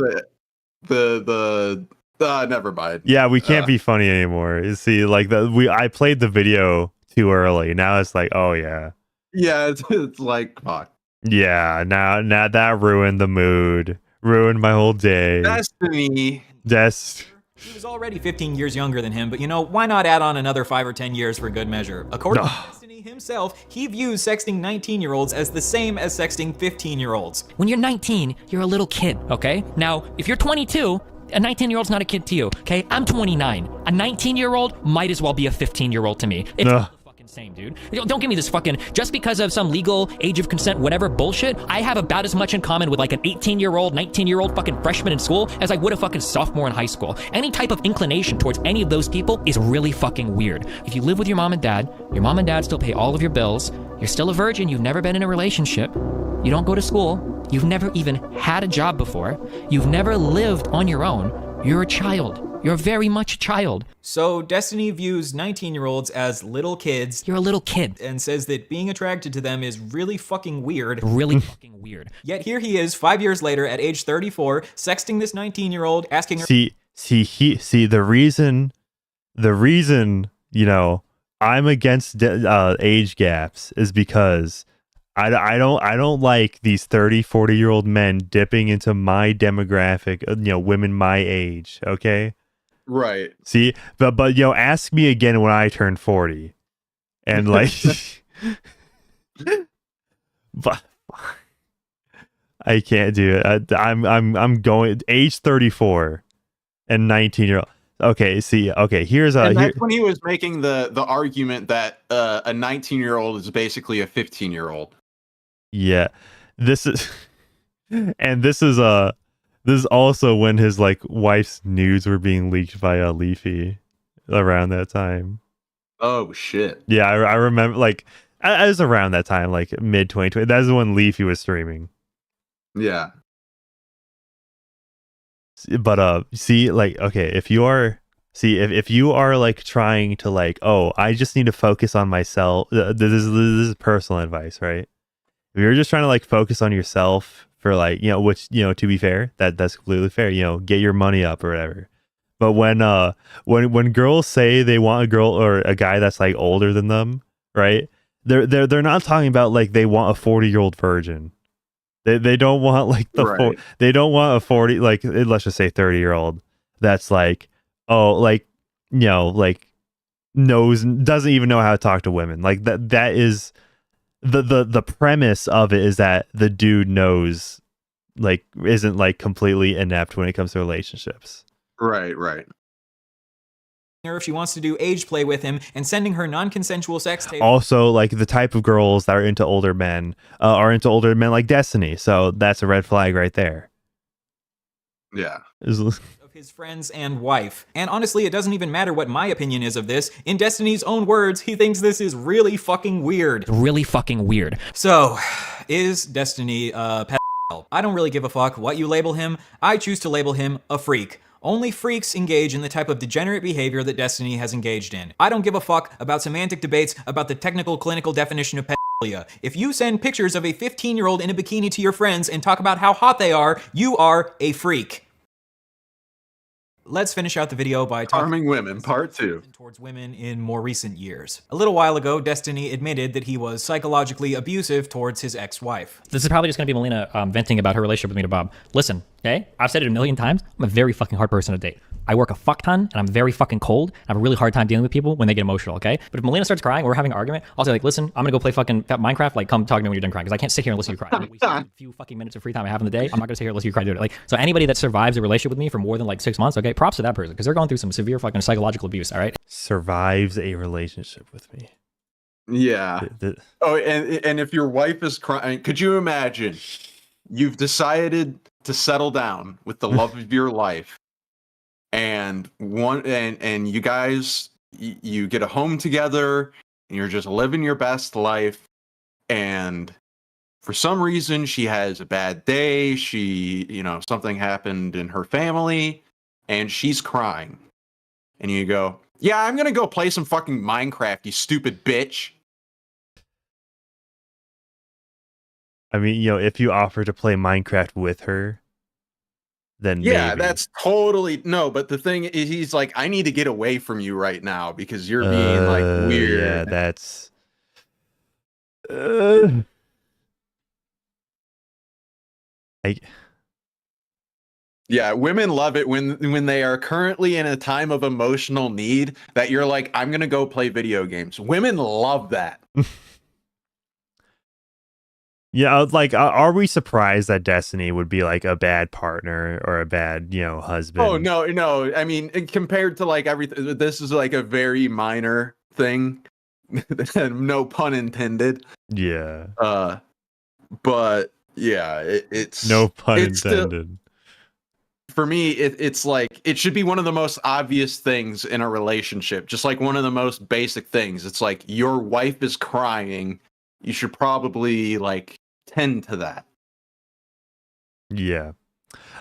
never mind. Yeah, we can't be funny anymore. You see, I played the video too early. Now it's like, oh yeah. Yeah, it's like fuck. Yeah, now that ruined the mood. Ruined my whole day. Destiny. He was already 15 years younger than him, but you know, why not add on another 5 or 10 years for good measure? According to Destiny himself, he views sexting 19-year-olds as the same as sexting 15-year-olds. When you're 19, you're a little kid, okay? Now, if you're 22, a 19-year-old's not a kid to you, okay? I'm 29. A 19-year-old might as well be a 15-year-old to me. It's all the fucking same, dude. Don't give me this fucking, just because of some legal age of consent, whatever bullshit, I have about as much in common with like an 18-year-old, 19-year-old fucking freshman in school as I would a fucking sophomore in high school. Any type of inclination towards any of those people is really fucking weird. If you live with your mom and dad still pay all of your bills, you're still a virgin, you've never been in a relationship, you don't go to school, you've never even had a job before, you've never lived on your own, you're a child. You're very much a child. So Destiny views 19-year-olds as little kids. You're a little kid. And says that being attracted to them is really fucking weird. Really fucking weird. Yet here he is 5 years later at age 34, sexting this 19-year-old, asking her— See, the reason, you know, I'm against age gaps is because I don't like these 30, 40-year-old men dipping into my demographic, you know, women my age, okay? Right. See, but you know, ask me again when I turn 40, and like, but I can't do it. I'm going age 34 and 19-year-old. Okay, see, okay, here's and that's when he was making the argument that a 19-year-old is basically a 15-year-old. Yeah, this is also when his like wife's nudes were being leaked by Leafy around that time. Oh shit! Yeah, I remember, like, I was around that time, like mid 2020. That's when Leafy was streaming. Yeah. But see, like, okay, if you are like trying to like, oh, I just need to focus on myself. This is personal advice, right? If you're just trying to like focus on yourself for like, you know, which, you know, to be fair, that's completely fair, you know, get your money up or whatever. But when girls say they want a girl or a guy that's like older than them, right? They're not talking about like they want a 40-year-old virgin. They don't want like they don't want a 40, like, let's just say 30-year-old that's like, oh, like, you know, like doesn't even know how to talk to women. Like that is the premise of it, is that the dude knows, like, isn't like completely inept when it comes to relationships. Right. her if she wants to do age play with him and sending her non-consensual sex tape. Also, like, the type of girls that are into older men like Destiny. So that's a red flag right there. Yeah. Of his friends and wife. And honestly, it doesn't even matter what my opinion is of this. In Destiny's own words, he thinks this is really fucking weird. Really fucking weird. So, is Destiny a pedophile? I don't really give a fuck what you label him. I choose to label him a freak. Only freaks engage in the type of degenerate behavior that Destiny has engaged in. I don't give a fuck about semantic debates about the technical clinical definition of pedophilia. If you send pictures of a 15-year-old in a bikini to your friends and talk about how hot they are, you are a freak. Let's finish out the video by talking Harming Women, Part 2. Towards women in more recent years. A little while ago, Destiny admitted that he was psychologically abusive towards his ex-wife. This is probably just going to be Melina venting about her relationship with me to Bob. Listen, okay? I've said it a million times. I'm a very fucking hard person to date. I work a fuck ton, and I'm very fucking cold. I have a really hard time dealing with people when they get emotional, okay? But if Melina starts crying or we're having an argument, I'll say, like, listen, I'm gonna go play fucking Minecraft. Like, come talk to me when you're done crying, because I can't sit here and listen to you cry. I'm wasting a few fucking minutes of free time I have in the day. I'm not gonna sit here and listen to you cry doing it. Like, so anybody that survives a relationship with me for more than like 6 months, okay, props to that person, because they're going through some severe fucking psychological abuse, all right? Survives a relationship with me. Yeah. Oh, and if your wife is crying, could you imagine? You've decided to settle down with the love of your life, and you guys, you get a home together, and you're just living your best life, and for some reason she has a bad day, something happened in her family, and she's crying, and you go, yeah, I'm gonna go play some fucking Minecraft, you stupid bitch. I mean, if you offer to play Minecraft with her, then yeah, maybe. That's totally no. But the thing is, he's like, I need to get away from you right now because you're being like weird. Yeah, that's. Yeah, women love it when they are currently in a time of emotional need that you're like, I'm gonna go play video games. Women love that. Yeah, like, are we surprised that Destiny would be like a bad partner or a bad, husband? Oh no. I mean, compared to like everything, this is like a very minor thing. No pun intended. Yeah. But yeah, it's no pun it's intended. For me, it's like it should be one of the most obvious things in a relationship, just like one of the most basic things. It's like your wife is crying, you should probably like tend to that. Yeah.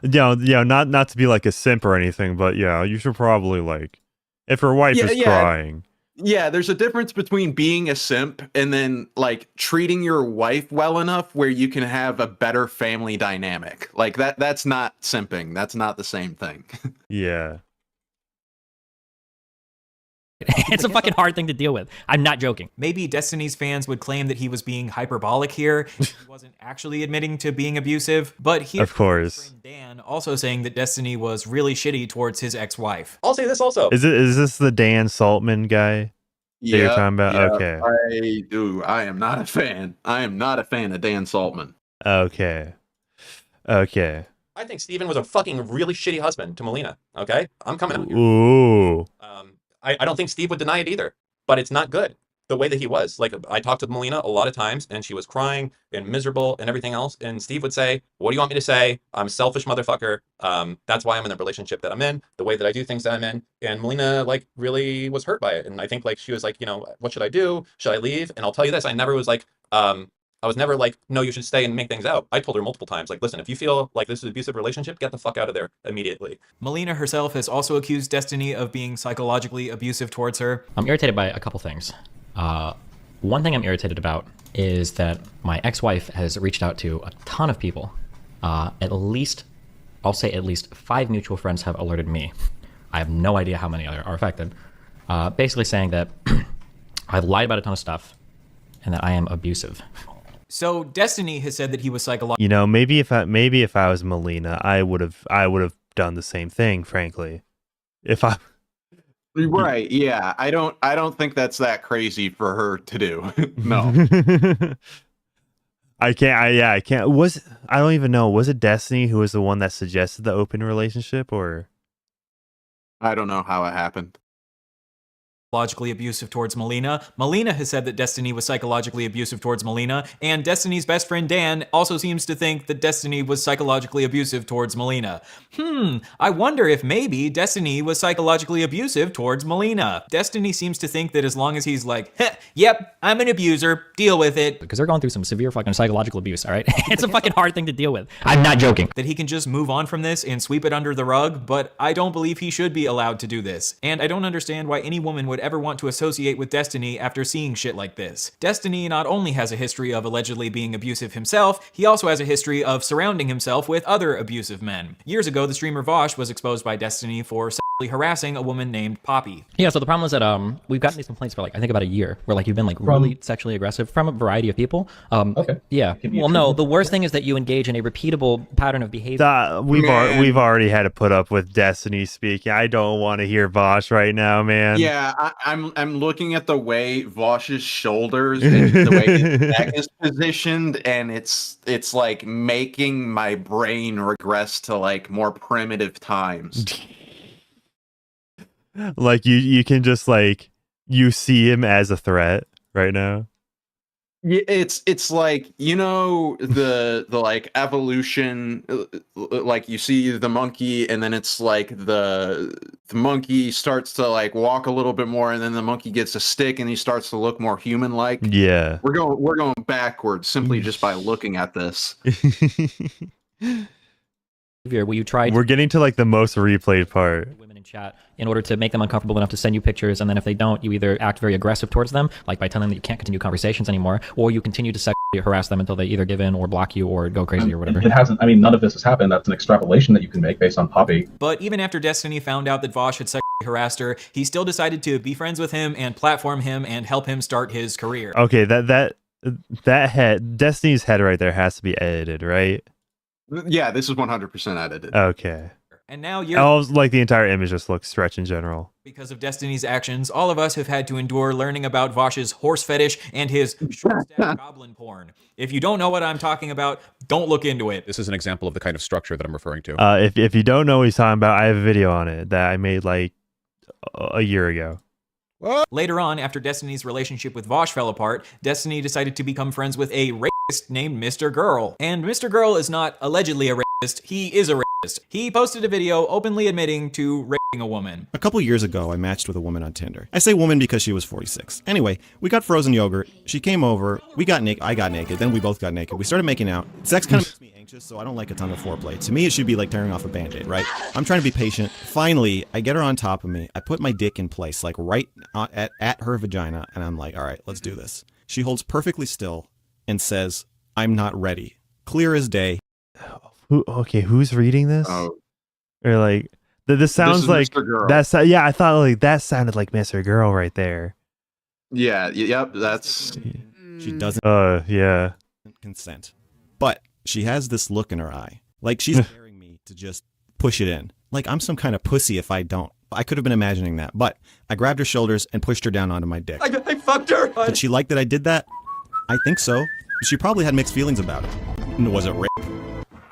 Not to be like a simp or anything, but yeah, you should probably like, if her wife is crying. Yeah, there's a difference between being a simp and then like treating your wife well enough where you can have a better family dynamic. Like that's not simping. That's not the same thing. Yeah. It's a fucking hard thing to deal with. I'm not joking. Maybe Destiny's fans would claim that he was being hyperbolic here. He wasn't actually admitting to being abusive, but here's of course. Dan also saying that Destiny was really shitty towards his ex-wife. I'll say this also. Is this the Dan Saltman guy that you're talking about? Yeah, okay. I do. I am not a fan. I am not a fan of Dan Saltman. Okay. I think Steven was a fucking really shitty husband to Melina. Okay? I'm coming out here. Ooh. I don't think Steve would deny it either, but it's not good the way that he was. Like, I talked to Melina a lot of times and she was crying and miserable and everything else. And Steve would say, what do you want me to say? I'm a selfish motherfucker. That's why I'm in the relationship that I'm in, the way that I do things that I'm in. And Melina like really was hurt by it. And I think like she was like, what should I do? Should I leave? And I'll tell you this, I never was like, I was never like, no, you should stay and make things out. I told her multiple times, like, listen, if you feel like this is an abusive relationship, get the fuck out of there immediately. Melina herself has also accused Destiny of being psychologically abusive towards her. I'm irritated by a couple things. One thing I'm irritated about is that my ex-wife has reached out to a ton of people. I'll say at least 5 mutual friends have alerted me. I have no idea how many are affected. Basically saying that I've lied about a ton of stuff and that I am abusive. So Destiny has said that he was psychological. Maybe if I was Melina, I would have done the same thing, frankly. If I Right, yeah. I don't think that's that crazy for her to do. No. I can't. I can't. I don't even know. Was it Destiny who was the one that suggested the open relationship, or? I don't know how it happened. Psychologically abusive towards Melina. Melina has said that Destiny was psychologically abusive towards Melina, and Destiny's best friend Dan also seems to think that Destiny was psychologically abusive towards Melina. I wonder if maybe Destiny was psychologically abusive towards Melina. Destiny seems to think that as long as he's like, yep, I'm an abuser, deal with it. Because they're going through some severe fucking psychological abuse, all right? It's a fucking hard thing to deal with. I'm not joking. That he can just move on from this and sweep it under the rug, but I don't believe he should be allowed to do this. And I don't understand why any woman would ever want to associate with Destiny after seeing shit like this. Destiny not only has a history of allegedly being abusive himself, he also has a history of surrounding himself with other abusive men. Years ago, the streamer Vosh was exposed by Destiny for sexually harassing a woman named Poppy. Yeah, so the problem is that we've gotten these complaints for like, I think about a year, where like you've been like really sexually aggressive from a variety of people. Okay. Yeah. Well, no, the worst thing is that you engage in a repeatable pattern of behavior. We've already had to put up with Destiny speaking. I don't want to hear Vosh right now, man. Yeah, I'm looking at the way Vosh's shoulders and the way his neck is positioned, and it's like making my brain regress to like more primitive times. Like you can just like you see him as a threat right now. Yeah, it's like, the like evolution, like you see the monkey and then it's like the monkey starts to like walk a little bit more and then the monkey gets a stick and he starts to look more human like. Yeah. We're going backwards simply just by looking at this. We're getting to like the most replayed part. Women in chat in order to make them uncomfortable enough to send you pictures, and then if they don't, you either act very aggressive towards them, like by telling them that you can't continue conversations anymore, or you continue to sexually harass them until they either give in or block you or go crazy or whatever. It hasn't. I mean, none of this has happened. That's an extrapolation that you can make based on Poppy. But even after Destiny found out that Vosh had sexually harassed her, he still decided to be friends with him and platform him and help him start his career. Okay, that head, Destiny's head right there has to be edited, right? Yeah, this is 100% edited. Okay. And now you're like the entire image just looks stretch in general. because of Destiny's actions, all of us have had to endure learning about Vosh's horse fetish and his short stack goblin porn. If you don't know what I'm talking about, don't look into it. This is an example of the kind of structure that I'm referring to. If you don't know what he's talking about, I have a video on it that I made like a year ago. Later on, after Destiny's relationship with Vosh fell apart, Destiny decided to become friends with a racist named Mr. Girl. And Mr. Girl is not allegedly a racist, he is a racist. He posted a video openly admitting to raping a woman. A couple years ago, I matched with a woman on Tinder. I say woman because she was 46. Anyway, we got frozen yogurt. She came over. We got naked. I got naked. Then we both got naked. We started making out. Sex kind of makes me anxious, so I don't like a ton of foreplay. To me, it should be like tearing off a Band-Aid, right? I'm trying to be patient. Finally, I get her on top of me. I put my dick in place, like right at her vagina, and I'm like, all right, let's do this. She holds perfectly still and says, I'm not ready. Clear as day. Who's reading this? Oh. Or like, this sounds like Mr. Girl. that's yeah. I thought like that sounded like Mr. Girl right there. Yeah, yep, that's. She doesn't. Yeah. Consent, but she has this look in her eye, like she's daring me to just push it in. Like I'm some kind of pussy if I don't. I could have been imagining that, but I grabbed her shoulders and pushed her down onto my dick. I fucked her. Did she like that I did that? I think so. She probably had mixed feelings about it. Was it rape?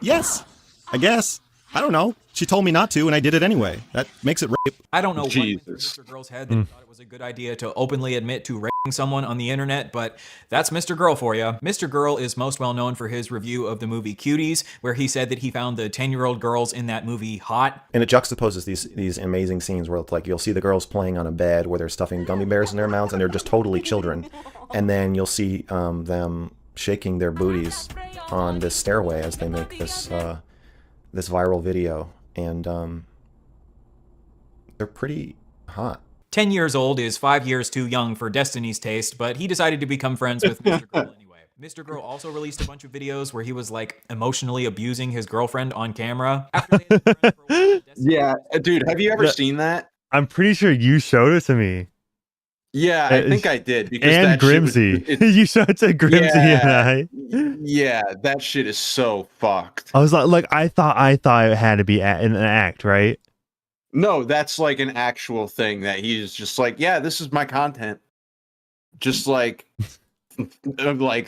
Yes, I guess. I don't know. She told me not to, and I did it anyway. That makes it rape. I don't know what went through Mr. Girl's head that he thought it was a good idea to openly admit to raping someone on the internet, but that's Mr. Girl for you. Mr. Girl is most well known for his review of the movie Cuties, where he said that he found the 10-year-old girls in that movie hot. And it juxtaposes these amazing scenes where it's like you'll see the girls playing on a bed where they're stuffing gummy bears in their mouths and they're just totally children. And then you'll see them shaking their booties on this stairway as they make this this viral video. And they're pretty hot. 10 years old is 5 years too young for Destiny's taste, but he decided to become friends with Mr. Girl anyway. Mr. Girl also released a bunch of videos where he was like emotionally abusing his girlfriend on camera. Yeah, dude, have you ever seen that? I'm pretty sure you showed it to me. Yeah, I think I did. Because and that Grimsy. You showed it to Grimsy and I. Yeah, that shit is so fucked. I was like I thought it had to be an act, right? No, that's like an actual thing that he's just like, yeah, this is my content. Just like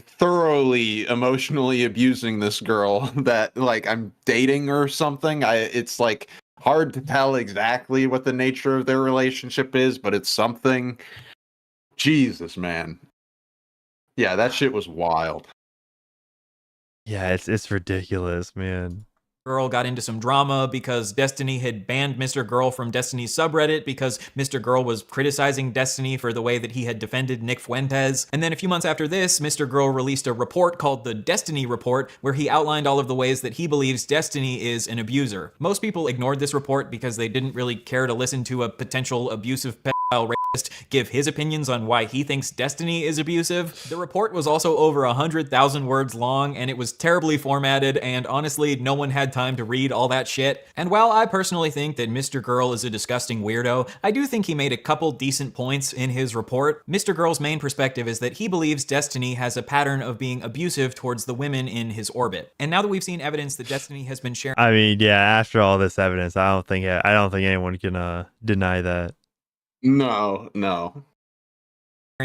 thoroughly emotionally abusing this girl that like I'm dating or something. It's like hard to tell exactly what the nature of their relationship is, but it's something. Jesus, man. Yeah, that shit was wild. Yeah, it's ridiculous, man. Girl got into some drama because Destiny had banned Mr. Girl from Destiny's subreddit because Mr. Girl was criticizing Destiny for the way that he had defended Nick Fuentes. And then a few months after this, Mr. Girl released a report called the Destiny Report, where he outlined all of the ways that he believes Destiny is an abuser. Most people ignored this report because they didn't really care to listen to a potential abusive pedophile rapist give his opinions on why he thinks Destiny is abusive. The report was also over 100,000 words long, and it was terribly formatted, and honestly, no one had time to read all that shit. And while I personally think that Mr. Girl is a disgusting weirdo, I do think he made a couple decent points in his report. Mr. Girl's main perspective is that he believes Destiny has a pattern of being abusive towards the women in his orbit. And now that we've seen evidence that Destiny has been sharing— I mean, yeah, after all this evidence, I don't think anyone can deny that. No.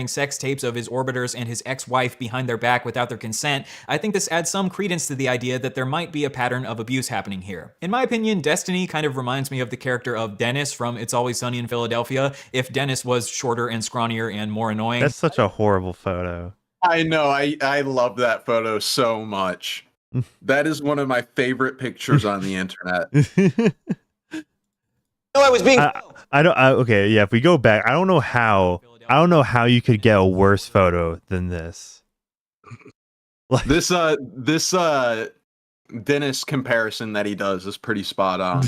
sex tapes of his orbiters and his ex-wife behind their back without their consent, I think this adds some credence to the idea that there might be a pattern of abuse happening here. In my opinion, Destiny kind of reminds me of the character of Dennis from It's Always Sunny in Philadelphia, if Dennis was shorter and scrawnier and more annoying. That's such a horrible photo. I know, I love that photo so much. That is one of my favorite pictures on the internet. I was being. Okay, yeah. If we go back, I don't know how you could get a worse photo than this. This Dennis comparison that he does is pretty spot on.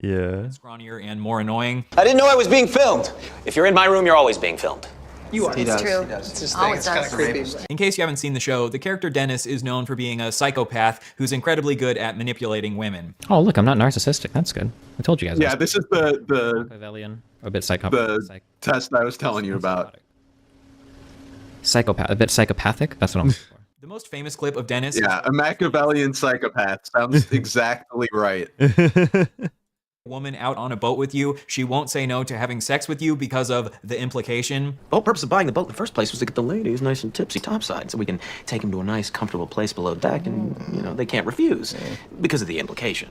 Yeah. Scrawnier and more annoying. I didn't know I was being filmed. If you're in my room, you're always being filmed. You are. It's true. It's his thing. It's kind of creepy. In case you haven't seen the show, the character Dennis is known for being a psychopath who's incredibly good at manipulating women. Oh, look, I'm not narcissistic. That's good. I told you guys. Yeah, this is the Machiavellian, or a bit psychopathic. The test I was telling you about. Psychopath, a bit psychopathic. That's what I'm looking for. The The most famous clip of Dennis. Yeah, a Machiavellian psychopath. Sounds exactly right. Woman out on a boat with you, she won't say no to having sex with you because of the implication. The whole purpose of buying the boat in the first place was to get the ladies nice and tipsy topside so we can take them to a nice, comfortable place below deck and, you know, they can't refuse because of the implication.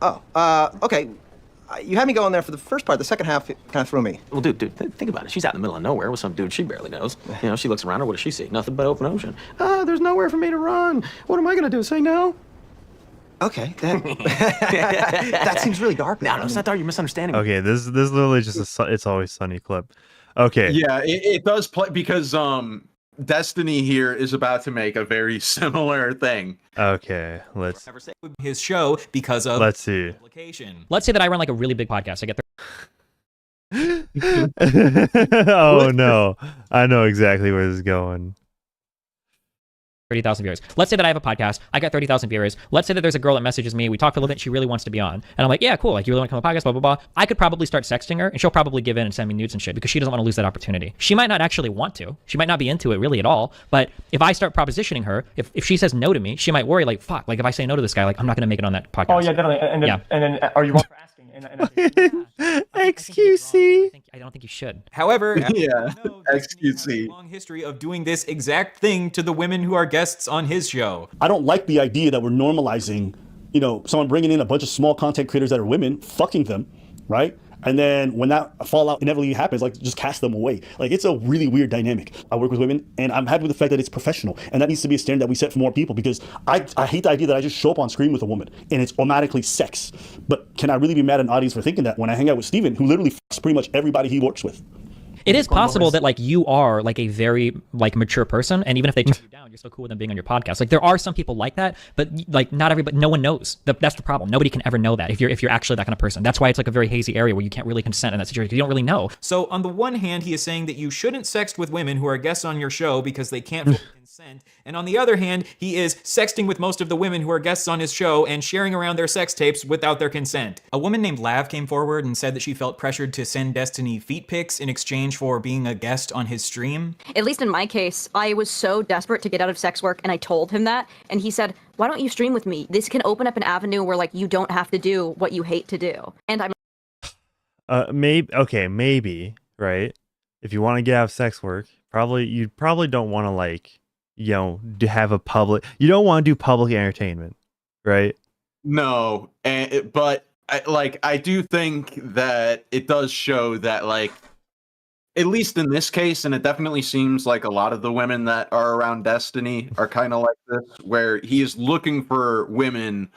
Okay. You had me going there for the first part. The second half kind of threw me. Well, dude, think about it. She's out in the middle of nowhere with some dude she barely knows. You know, she looks around her. What does she see? Nothing but open ocean. There's nowhere for me to run. What am I going to do? Say no? Okay, that seems really dark. No, it's not dark. You're misunderstanding me. Okay, this is literally just It's Always Sunny clip. Okay. Yeah, it does play because Destiny here is about to make a very similar thing. Okay, let's his show because of let's see. Let's say that I run like a really big podcast. I get Oh no, I know exactly where this is going. 30,000 viewers. Let's say that I have a podcast. I got 30,000 viewers. Let's say that there's a girl that messages me. We talk for a little bit. She really wants to be on. And I'm like, yeah, cool. Like, you really want to come on the podcast, blah, blah, blah. I could probably start sexting her and she'll probably give in and send me nudes and shit because she doesn't want to lose that opportunity. She might not actually want to. She might not be into it really at all. But if I start propositioning her, if she says no to me, she might worry like, fuck, like if I say no to this guy, like I'm not going to make it on that podcast. Oh, yeah, definitely. And then are you wrong for asking? XQC. I don't think you should. However, yeah, XQC. Long history of doing this exact thing to the women who are guests on his show. I don't like the idea that we're normalizing, you know, someone bringing in a bunch of small content creators that are women, fucking them, right? And then when that fallout inevitably happens, like just cast them away. Like it's a really weird dynamic. I work with women and I'm happy with the fact that it's professional. And that needs to be a standard that we set for more people because I hate the idea that I just show up on screen with a woman and it's automatically sex. But can I really be mad at an audience for thinking that when I hang out with Steven, who literally fucks pretty much everybody he works with? It is possible that like you are like a very like mature person, and even if they turn you down, you're so cool with them being on your podcast. Like there are some people like that, but like not everybody, no one knows. That's the problem. Nobody can ever know that if you're actually that kind of person. That's why it's like a very hazy area where you can't really consent in that situation. You don't really know. So on the one hand, he is saying that you shouldn't sext with women who are guests on your show because they can't fully consent. And on the other hand, he is sexting with most of the women who are guests on his show and sharing around their sex tapes without their consent. A woman named Lav came forward and said that she felt pressured to send Destiny feet pics in exchange for being a guest on his stream. At least in my case, I was so desperate to get out of sex work and I told him that, and he said, why don't you stream with me? This can open up an avenue where like you don't have to do what you hate to do. And I'm maybe, right? If you want to get out of sex work, you probably don't want to like, you know, to have a public, you don't want to do public entertainment, right? No, but I do think that it does show that like, at least in this case, and it definitely seems like a lot of the women that are around Destiny are kind of like this, where he is looking for women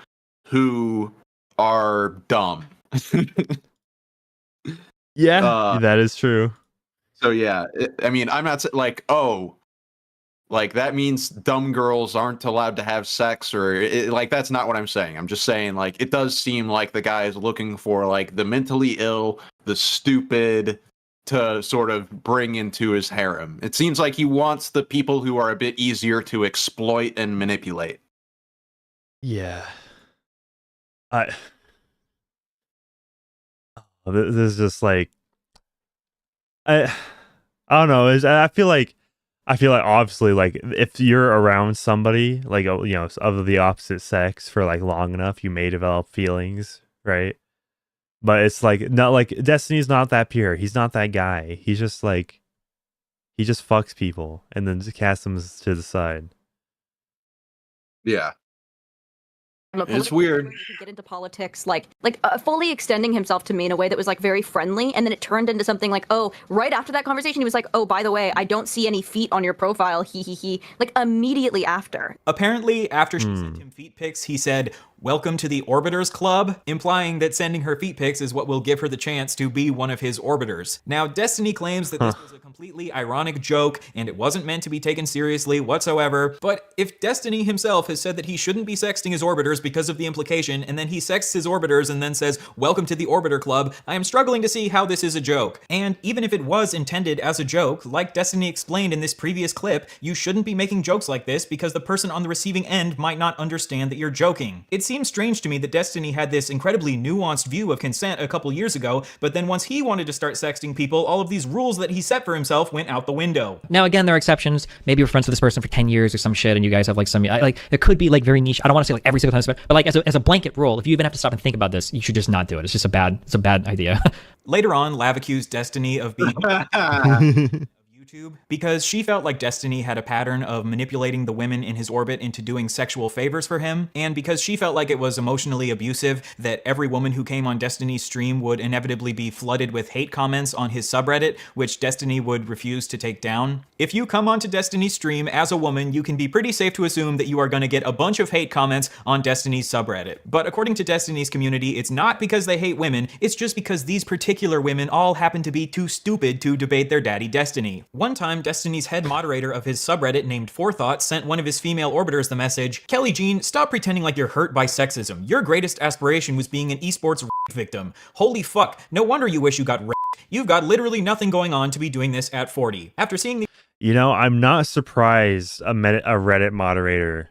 who are dumb. Yeah, that is true. So yeah, I mean, I'm not like, oh, like that means dumb girls aren't allowed to have sex, or like that's not what I'm saying. I'm just saying like it does seem like the guy is looking for like the mentally ill, the stupid, to sort of bring into his harem. It seems like he wants the people who are a bit easier to exploit and manipulate. Yeah. This is just like I don't know. I feel like obviously like if you're around somebody like, you know, of the opposite sex for like long enough, you may develop feelings, right? But it's like not like Destiny's not that pure. He's not that guy. He's just like he just fucks people and then just casts them to the side. Yeah. It's weird. He could get into politics, like fully extending himself to me in a way that was like very friendly, and then it turned into something like, oh, right after that conversation, he was like, oh, by the way, I don't see any feet on your profile, he, like immediately after. Apparently, after she sent him feet pics, he said, welcome to the Orbiters Club, implying that sending her feet pics is what will give her the chance to be one of his Orbiters. Now, Destiny claims that this was a completely ironic joke, and it wasn't meant to be taken seriously whatsoever, but if Destiny himself has said that he shouldn't be sexting his Orbiters because of the implication, and then he sexts his Orbiters and then says, welcome to the Orbiter Club, I am struggling to see how this is a joke. And even if it was intended as a joke, like Destiny explained in this previous clip, you shouldn't be making jokes like this because the person on the receiving end might not understand that you're joking. It seems strange to me that Destiny had this incredibly nuanced view of consent a couple years ago, but then once he wanted to start sexting people, all of these rules that he set for himself went out the window. Now, again, there are exceptions. Maybe you're friends with this person for 10 years or some shit, and you guys have like some, like, it could be like very niche. I don't want to say like every single time, but like as a blanket rule, if you even have to stop and think about this, you should just not do it. It's just it's a bad idea. Later on, Lav accused Destiny of being YouTube because she felt like Destiny had a pattern of manipulating the women in his orbit into doing sexual favors for him, and because she felt like it was emotionally abusive that every woman who came on Destiny's stream would inevitably be flooded with hate comments on his subreddit, which Destiny would refuse to take down. If you come onto Destiny's stream as a woman, you can be pretty safe to assume that you are going to get a bunch of hate comments on Destiny's subreddit. But according to Destiny's community, it's not because they hate women, it's just because these particular women all happen to be too stupid to debate their daddy Destiny. One time, Destiny's head moderator of his subreddit named Forethought sent one of his female orbiters the message, "Kelly Jean, stop pretending like you're hurt by sexism. Your greatest aspiration was being an esports rape victim. Holy fuck, no wonder you wish you got raped. You've got literally nothing going on to be doing this at 40. After seeing the— You know, I'm not surprised a Reddit moderator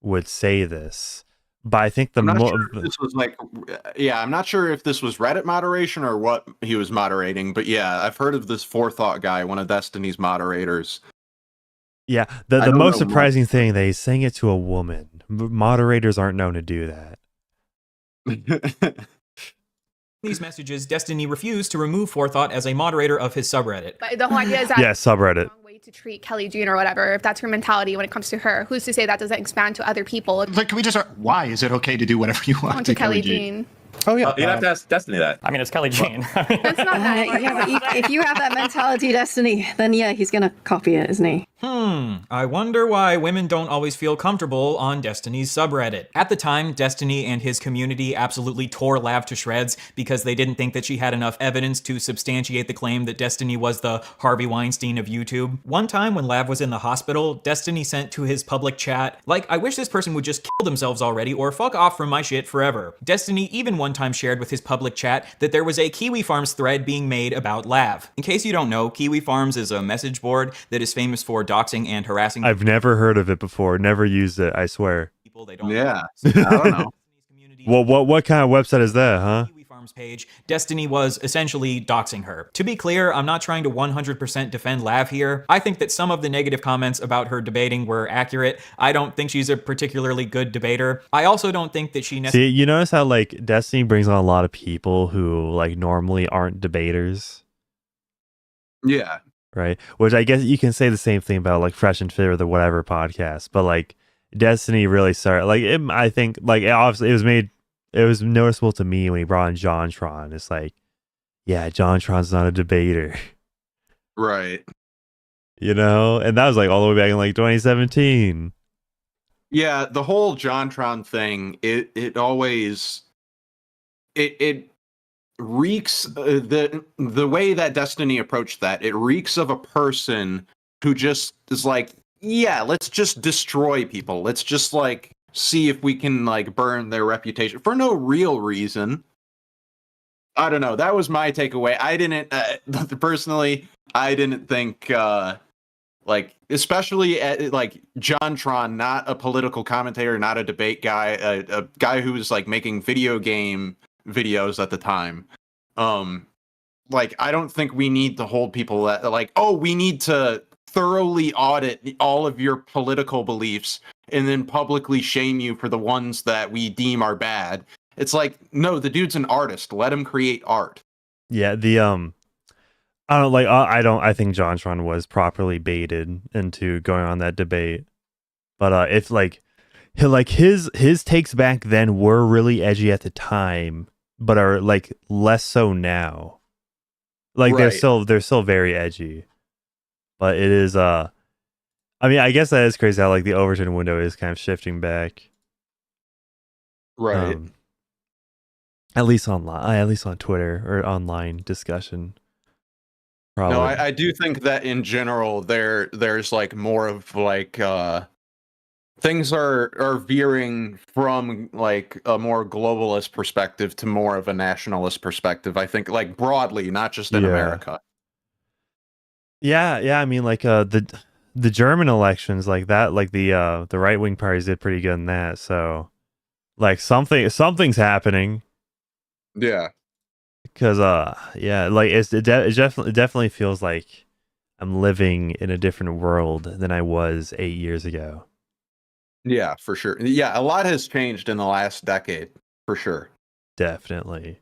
would say this. But I think I'm not sure if this was like, yeah, I'm not sure if this was Reddit moderation or what he was moderating, but yeah, I've heard of this Forethought guy, one of Destiny's moderators. Yeah, the most surprising thing that he's saying it to a woman. Moderators aren't known to do that. These messages, Destiny refused to remove Forethought as a moderator of his subreddit. But the whole idea is that subreddit. To treat Kelly Jean or whatever, if that's her mentality when it comes to her, who's to say that doesn't expand to other people? Like, can we just why is it okay to do whatever you want to Kelly Jean? Oh yeah, you'd have to ask Destiny that. I mean, it's Kelly Jean. That's not that. Yeah, but if you have that mentality, Destiny, then yeah, he's gonna copy it, isn't he? I wonder why women don't always feel comfortable on Destiny's subreddit. At the time, Destiny and his community absolutely tore Lav to shreds because they didn't think that she had enough evidence to substantiate the claim that Destiny was the Harvey Weinstein of YouTube. One time when Lav was in the hospital, Destiny sent to his public chat, like, "I wish this person would just kill themselves already or fuck off from my shit forever." Destiny even one time shared with his public chat that there was a Kiwi Farms thread being made about Lav. In case you don't know, Kiwi Farms is a message board that is famous for doxing and harassing. I've never heard of it before, never used it, I swear. Yeah, I don't know. Well, what kind of website is that, huh? Page, Destiny was essentially doxing her. To be clear, I'm not trying to 100% defend Lav here. I think that some of the negative comments about her debating were accurate. I don't think she's a particularly good debater. I also don't think that she See, you notice how like Destiny brings on a lot of people who like normally aren't debaters? Yeah. Right? Which I guess you can say the same thing about like Fresh and Fit or the whatever podcast, but like Destiny really started like I think like obviously it was noticeable to me when he brought in JonTron. It's like, yeah, JonTron's not a debater. Right. You know? And that was like all the way back in like 2017. Yeah, the whole JonTron thing, it always it reeks the way that Destiny approached that, it reeks of a person who just is like, yeah, let's just destroy people. Let's just like see if we can like burn their reputation for no real reason. I don't know. That was my takeaway. I didn't personally. I didn't think like, especially like JonTron, not a political commentator, not a debate guy, a guy who was like making video game videos at the time. Like, I don't think we need to hold people that like, oh, we need to thoroughly audit all of your political beliefs and then publicly shame you for the ones that we deem are bad. It's like, no, the dude's an artist. Let him create art. Yeah, I think JonTron was properly baited into going on that debate. But if like his takes back then were really edgy at the time, but are like less so now. Like right. they're still very edgy. But it is I mean, I guess that is crazy how like the Overton window is kind of shifting back. Right. At least online, at least on Twitter or online discussion. Probably. No, I do think that in general there's like more of like things are veering from like a more globalist perspective to more of a nationalist perspective. I think like broadly, not just in America. Yeah, I mean like the German elections like that, like the right-wing parties did pretty good in that, so Like something's happening. Yeah. Because yeah, like it definitely feels like I'm living in a different world than I was 8 years ago. Yeah, for sure. Yeah, a lot has changed in the last decade, for sure. Definitely.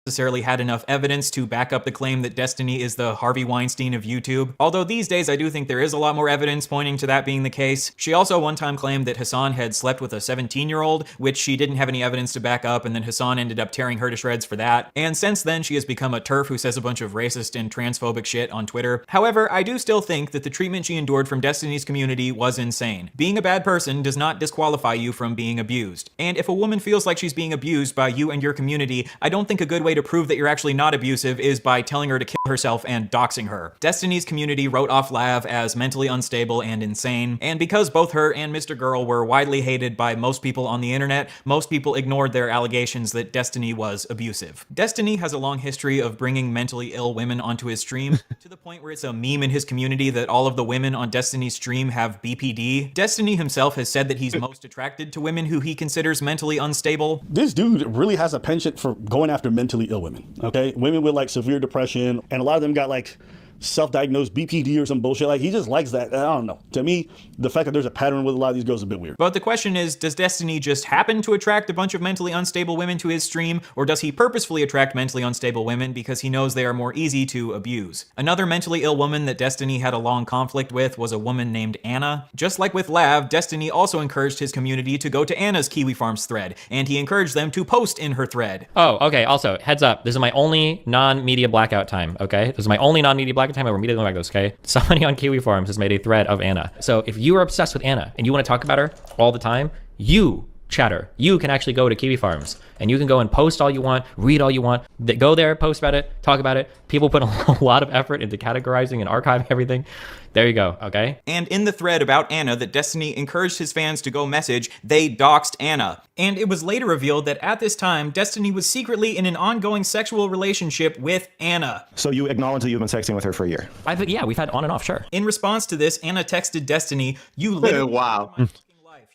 Necessarily had enough evidence to back up the claim that Destiny is the Harvey Weinstein of YouTube. Although these days I do think there is a lot more evidence pointing to that being the case. She also one time claimed that Hassan had slept with a 17-year-old, which she didn't have any evidence to back up, and then Hassan ended up tearing her to shreds for that. And since then she has become a TERF who says a bunch of racist and transphobic shit on Twitter. However, I do still think that the treatment she endured from Destiny's community was insane. Being a bad person does not disqualify you from being abused. And if a woman feels like she's being abused by you and your community, I don't think a good way to prove that you're actually not abusive is by telling her to kill herself and doxing her. Destiny's community wrote off Lav as mentally unstable and insane, and because both her and Mr. Girl were widely hated by most people on the internet, most people ignored their allegations that Destiny was abusive. Destiny has a long history of bringing mentally ill women onto his stream, to the point where it's a meme in his community that all of the women on Destiny's stream have BPD. Destiny himself has said that he's most attracted to women who he considers mentally unstable. This dude really has a penchant for going after mentally ill women. Okay, women with like severe depression, and a lot of them got like self-diagnosed BPD or some bullshit. Like, he just likes that. I don't know. To me, the fact that there's a pattern with a lot of these girls is a bit weird. But the question is, does Destiny just happen to attract a bunch of mentally unstable women to his stream, or does he purposefully attract mentally unstable women because he knows they are more easy to abuse? Another mentally ill woman that Destiny had a long conflict with was a woman named Anna. Just like with Lav, Destiny also encouraged his community to go to Anna's Kiwi Farms thread, and he encouraged them to post in her thread. Oh, okay. Also, heads up. This is my only non-media blackout time, okay? This is my only non-media blackout time. I will immediately back this, okay? Somebody on Kiwi Farms has made a thread of Anna. So if you are obsessed with Anna and you want to talk about her all the time, you, chatter, you can actually go to Kiwi Farms and you can go and post all you want, read all you want, go there, post about it, talk about it. People put a lot of effort into categorizing and archiving everything. There you go, okay? And in the thread about Anna that Destiny encouraged his fans to go message, they doxed Anna. And it was later revealed that at this time, Destiny was secretly in an ongoing sexual relationship with Anna. So you acknowledge that you've been texting with her for a year? Yeah, we've had on and off, sure. In response to this, Anna texted Destiny, "You literally wow.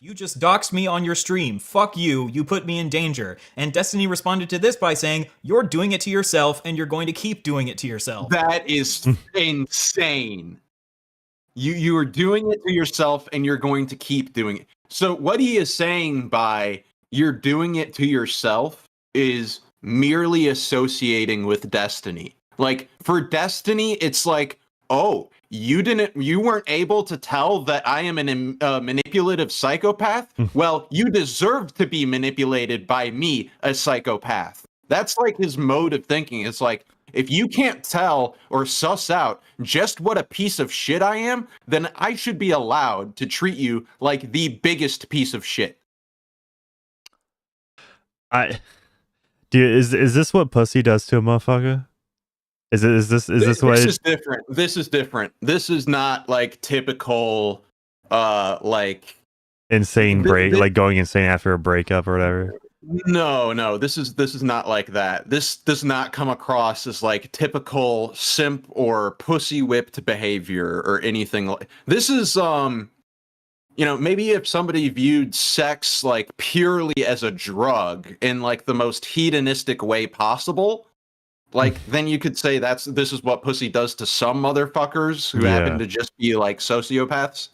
You just doxed me on your stream. Fuck you. You put me in danger." And Destiny responded to this by saying, "You're doing it to yourself and you're going to keep doing it to yourself." That is insane. You are doing it to yourself and you're going to keep doing it. So what he is saying by "you're doing it to yourself" is merely associating with Destiny. Like, for Destiny, it's like, oh, you weren't able to tell that I am a manipulative psychopath? Well, you deserve to be manipulated by me, a psychopath. That's like his mode of thinking. It's like, if you can't tell or suss out just what a piece of shit I am, then I should be allowed to treat you like the biggest piece of shit. Dude, is this what pussy does to a motherfucker? Is this what? This is different. This is different. This is not like typical, like insane like going insane after a breakup or whatever. No, this is not like that. This does not come across as like typical simp or pussy whipped behavior or anything like. This is maybe if somebody viewed sex like purely as a drug in like the most hedonistic way possible, like then you could say this is what pussy does to some motherfuckers who happen to just be like sociopaths.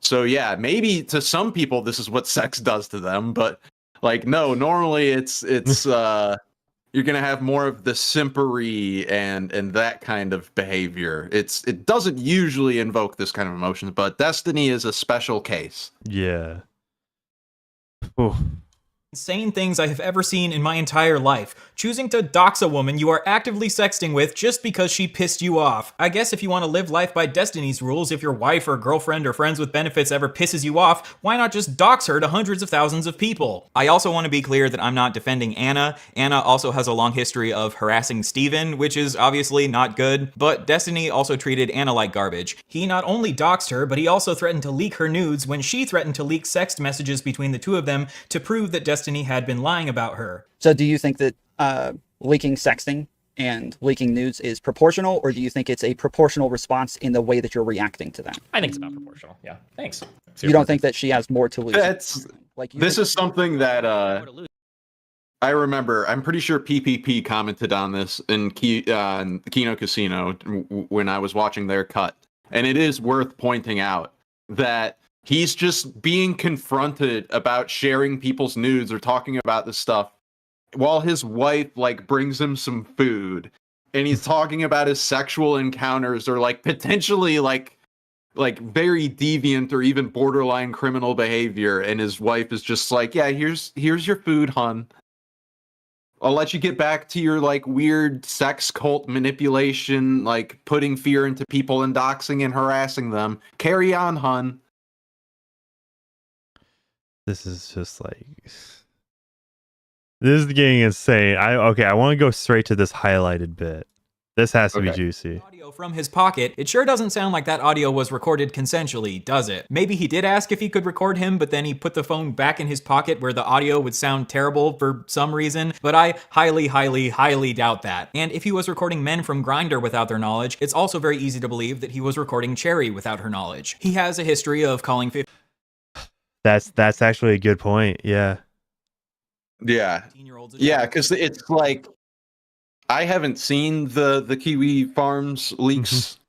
So yeah, maybe to some people this is what sex does to them, but like no, normally it's you're gonna have more of the simpery and that kind of behavior. It doesn't usually invoke this kind of emotions, but Destiny is a special case. Yeah. Ooh. Insane things I have ever seen in my entire life. Choosing to dox a woman you are actively sexting with just because she pissed you off. I guess if you want to live life by Destiny's rules, if your wife or girlfriend or friends with benefits ever pisses you off, why not just dox her to hundreds of thousands of people? I also want to be clear that I'm not defending Anna. Anna also has a long history of harassing Steven, which is obviously not good, but Destiny also treated Anna like garbage. He not only doxed her, but he also threatened to leak her nudes when she threatened to leak sext messages between the two of them to prove that Destiny had been lying about her. So do you think that leaking sexting and leaking nudes is proportional, or do you think it's a proportional response in the way that you're reacting to them? I think it's about proportional. Yeah. Thanks. You don't think that she has more to lose? That's this is something that I remember. I'm pretty sure PPP commented on this in Kino Casino when I was watching their cut, and it is worth pointing out that he's just being confronted about sharing people's nudes or talking about this stuff while his wife like brings him some food, and he's talking about his sexual encounters or like potentially like very deviant or even borderline criminal behavior, and his wife is just like, yeah, here's your food, hun. I'll let you get back to your like weird sex cult manipulation, like putting fear into people and doxing and harassing them. Carry on, hun. This is just like, this is getting insane. I want to go straight to this highlighted bit. This has to be juicy. Audio from his pocket. It sure doesn't sound like that audio was recorded consensually, does it? Maybe he did ask if he could record him, but then he put the phone back in his pocket where the audio would sound terrible for some reason, but I highly, highly, highly doubt that. And if he was recording men from Grindr without their knowledge, it's also very easy to believe that he was recording Cherry without her knowledge. He has a history of calling... That's actually a good point, yeah. Yeah. Yeah, because it's like, I haven't seen the Kiwi Farms leaks,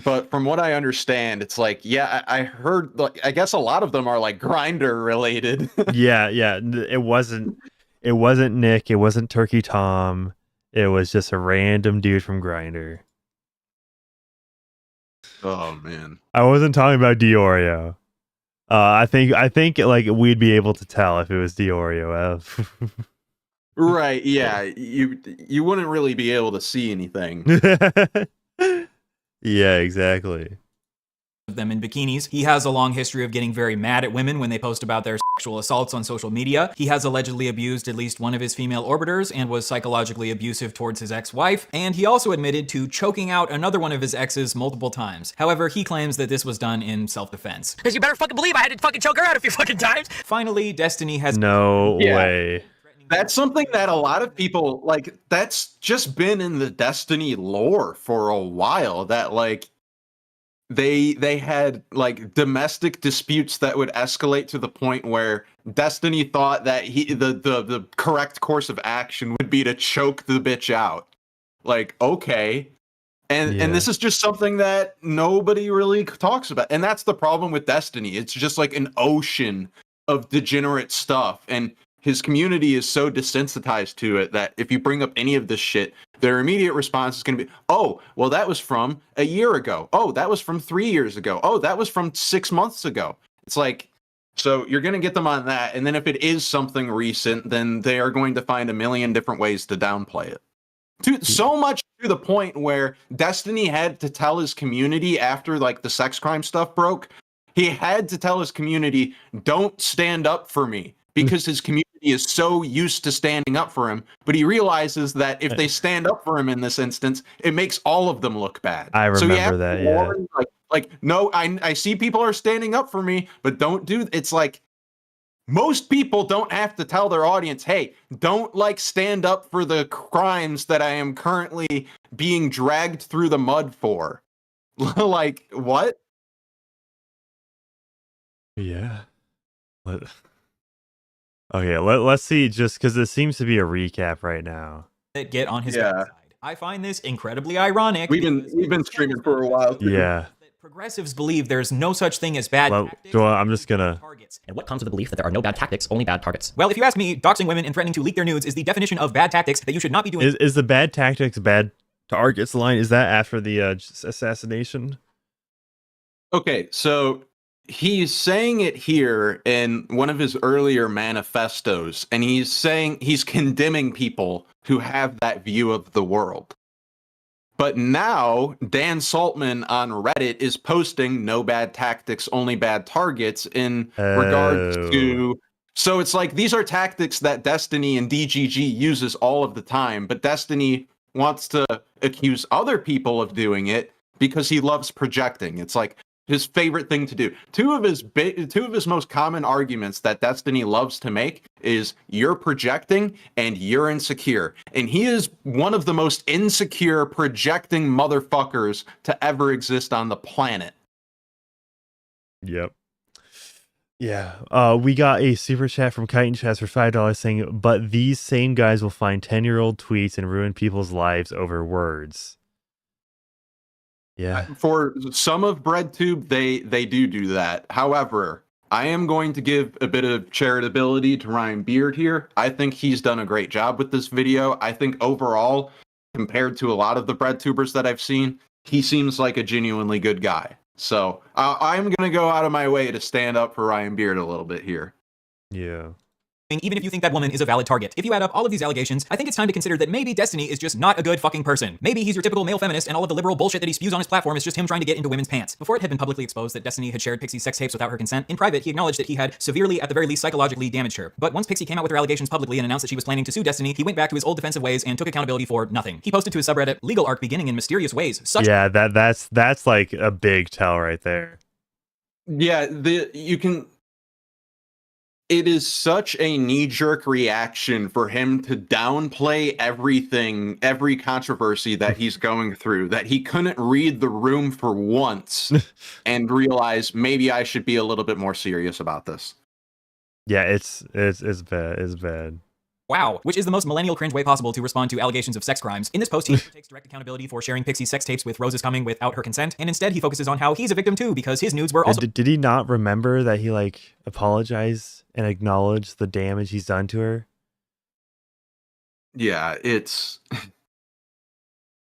but from what I understand, it's like, yeah, I heard, like, I guess a lot of them are like Grindr related. yeah. It wasn't Nick. It wasn't Turkey Tom. It was just a random dude from Grindr. Oh man. I wasn't talking about Diorio. I think like we'd be able to tell if it was Diorio. Right, yeah. You wouldn't really be able to see anything. Yeah, exactly. Of them in bikinis. He has a long history of getting very mad at women when they post about their sexual assaults on social media. He has allegedly abused at least one of his female orbiters and was psychologically abusive towards his ex-wife. And he also admitted to choking out another one of his exes multiple times. However, he claims that this was done in self-defense. Because you better fucking believe I had to fucking choke her out a few fucking times. Finally, Destiny has... No way. That's something that a lot of people, like, that's just been in the Destiny lore for a while, that, like, they had, like, domestic disputes that would escalate to the point where Destiny thought that the correct course of action would be to choke the bitch out. Like, okay. And this is just something that nobody really talks about. And that's the problem with Destiny. It's just like an ocean of degenerate stuff. And his community is so desensitized to it that if you bring up any of this shit, their immediate response is going to be, oh, well, that was from a year ago. Oh, that was from 3 years ago. Oh, that was from 6 months ago. It's like, so you're going to get them on that. And then if it is something recent, then they are going to find a million different ways to downplay it. So much to the point where Destiny had to tell his community after like the sex crime stuff broke, he had to tell his community, don't stand up for me. Because his community is so used to standing up for him, but he realizes that if they stand up for him in this instance, it makes all of them look bad. I remember that, yeah. Like, no, I see people are standing up for me, but don't do. It's like most people don't have to tell their audience, hey, don't like stand up for the crimes that I am currently being dragged through the mud for. Like, what? Yeah. Okay, let's see, just because it seems to be a recap right now. Get on his side. I find this incredibly ironic. We've been streaming for a while too. Yeah. Progressives believe there's no such thing as bad tactics. Joel, I'm just gonna... And what comes with the belief that there are no bad tactics, only bad targets? Well, if you ask me, doxing women and threatening to leak their nudes is the definition of bad tactics that you should not be doing. Is the bad tactics bad targets line? Is that after the assassination? Okay, so he's saying it here in one of his earlier manifestos, and he's saying he's condemning people who have that view of the world. But now Dan Saltman on Reddit is posting no bad tactics, only bad targets in regards to... So it's like these are tactics that Destiny and DGG uses all of the time, but Destiny wants to accuse other people of doing it because he loves projecting. It's like, his favorite thing to do. Two of his most common arguments that Destiny loves to make is you're projecting and you're insecure. And he is one of the most insecure projecting motherfuckers to ever exist on the planet. Yep. Yeah. We got a super chat from Kite and Chaz for $5 saying, but these same guys will find 10-year-old tweets and ruin people's lives over words. Yeah. For some of BreadTube, they do that. However, I am going to give a bit of charitability to Ryan Beard here. I think he's done a great job with this video. I think overall, compared to a lot of the BreadTubers that I've seen, he seems like a genuinely good guy. So I'm going to go out of my way to stand up for Ryan Beard a little bit here. Yeah. Even if you think that woman is a valid target. If you add up all of these allegations, I think it's time to consider that maybe Destiny is just not a good fucking person. Maybe he's your typical male feminist and all of the liberal bullshit that he spews on his platform is just him trying to get into women's pants. Before it had been publicly exposed that Destiny had shared Pixie's sex tapes without her consent, in private he acknowledged that he had severely, at the very least psychologically, damaged her. But once Pixie came out with her allegations publicly and announced that she was planning to sue Destiny, he went back to his old defensive ways and took accountability for nothing. He posted to his subreddit, legal arc beginning in mysterious ways. Yeah, that's like a big tell right there. Yeah, it is such a knee-jerk reaction for him to downplay everything, every controversy that he's going through, that he couldn't read the room for once and realize maybe I should be a little bit more serious about this. Yeah, it's bad. It's bad. Wow, which is the most millennial cringe way possible to respond to allegations of sex crimes. In this post, he takes direct accountability for sharing Pixie's sex tapes with Rose's Coming without her consent, and instead he focuses on how he's a victim too, because his nudes were also— Did he not remember that he, like, apologized and acknowledged the damage he's done to her? Yeah, it's...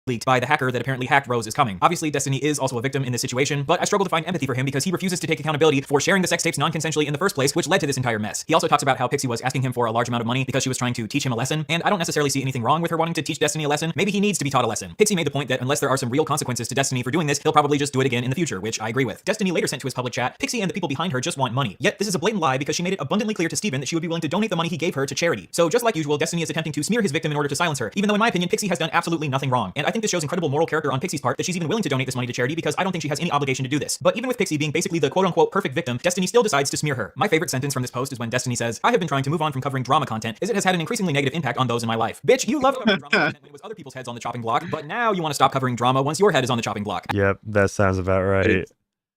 leaked by the hacker that apparently hacked Rose is Coming. Obviously, Destiny is also a victim in this situation, but I struggle to find empathy for him because he refuses to take accountability for sharing the sex tapes non-consensually in the first place, which led to this entire mess. He also talks about how Pixie was asking him for a large amount of money because she was trying to teach him a lesson, and I don't necessarily see anything wrong with her wanting to teach Destiny a lesson. Maybe he needs to be taught a lesson. Pixie made the point that unless there are some real consequences to Destiny for doing this, he'll probably just do it again in the future, which I agree with. Destiny later sent to his public chat, Pixie and the people behind her just want money. Yet this is a blatant lie because she made it abundantly clear to Steven that she would be willing to donate the money he gave her to charity. So just like usual, Destiny is attempting to smear his victim in order to silence her, even though in my opinion, Pixie has done absolutely nothing wrong. And I think this shows incredible moral character on Pixie's part that she's even willing to donate this money to charity because I don't think she has any obligation to do this. But even with Pixie being basically the quote-unquote perfect victim, Destiny still decides to smear her. My favorite sentence from this post is when Destiny says, I have been trying to move on from covering drama content as it has had an increasingly negative impact on those in my life. Bitch, you loved covering drama content when it was other people's heads on the chopping block, but now you want to stop covering drama once your head is on the chopping block. Yep, that sounds about right.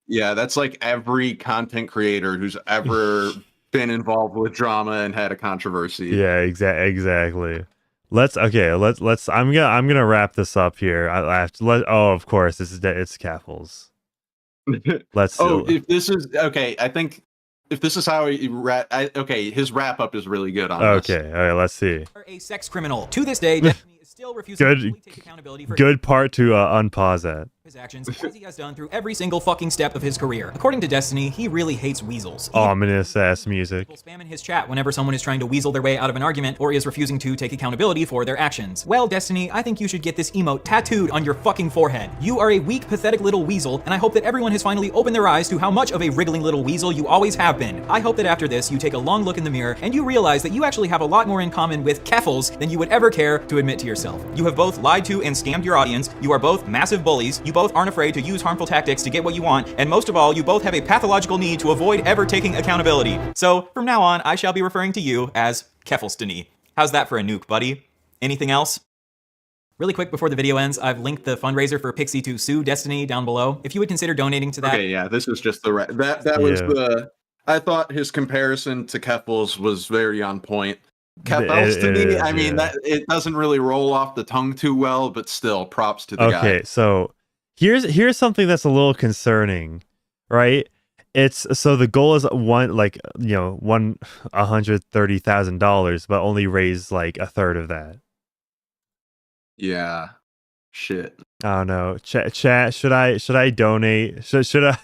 Yeah, that's like every content creator who's ever been involved with drama and had a controversy. Yeah, exactly. I'm gonna wrap this up here. Of course, it's Keffals. If this is okay, I think if this is how he his wrap up is really good on this. Okay, all right, let's see. A sex criminal. To this day, Destiny is still refusing to fully take accountability for good part to unpause that. His actions, as he has done through every single fucking step of his career. According to Destiny, he really hates weasels. Ominous ass music. People spam in his chat whenever someone is trying to weasel their way out of an argument or is refusing to take accountability for their actions. Well, Destiny, I think you should get this emote tattooed on your fucking forehead. You are a weak, pathetic little weasel, and I hope that everyone has finally opened their eyes to how much of a wriggling little weasel you always have been. I hope that after this, you take a long look in the mirror and you realize that you actually have a lot more in common with Keffals than you would ever care to admit to yourself. You have both lied to and scammed your audience. You are both massive bullies. You both aren't afraid to use harmful tactics to get what you want, and most of all, you both have a pathological need to avoid ever taking accountability. So, from now on, I shall be referring to you as Keffalstony. How's that for a nuke, buddy? Anything else? Really quick before the video ends, I've linked the fundraiser for Pixie to sue Destiny down below. If you would consider donating to that. Okay, yeah, this is just the that was the. I thought his comparison to Keffals was very on point. Keffals to me, I mean, that it doesn't really roll off the tongue too well, but still, props to the guy. Okay, so here's something that's a little concerning, right? It's so the goal is $130,000, but only raise like a third of that. Yeah, shit. I don't know. Chat. Should I donate? Should I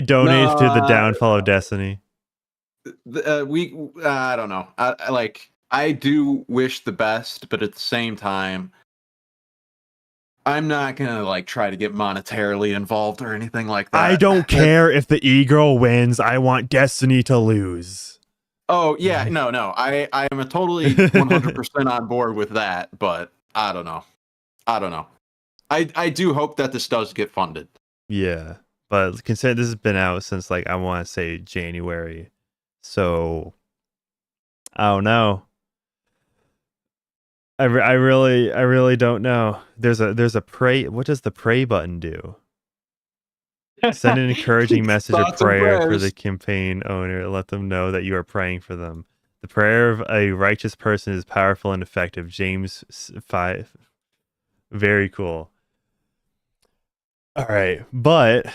donate to the downfall of Destiny? I don't know. I do wish the best, but at the same time, I'm not gonna try to get monetarily involved or anything like that. I don't care if the e-girl wins. I want Destiny to lose. Oh yeah, no. I am a totally 100% on board with that, but I don't know. I do hope that this does get funded. Yeah, but consider this has been out since like I want to say January, so I don't know. I really don't know. There's a pray. What does the pray button do? Send an encouraging message of Thoughts and prayer for prayers. the campaign owner. Let them know that you are praying for them. The prayer of a righteous person is powerful and effective. James 5. Very cool. All right, but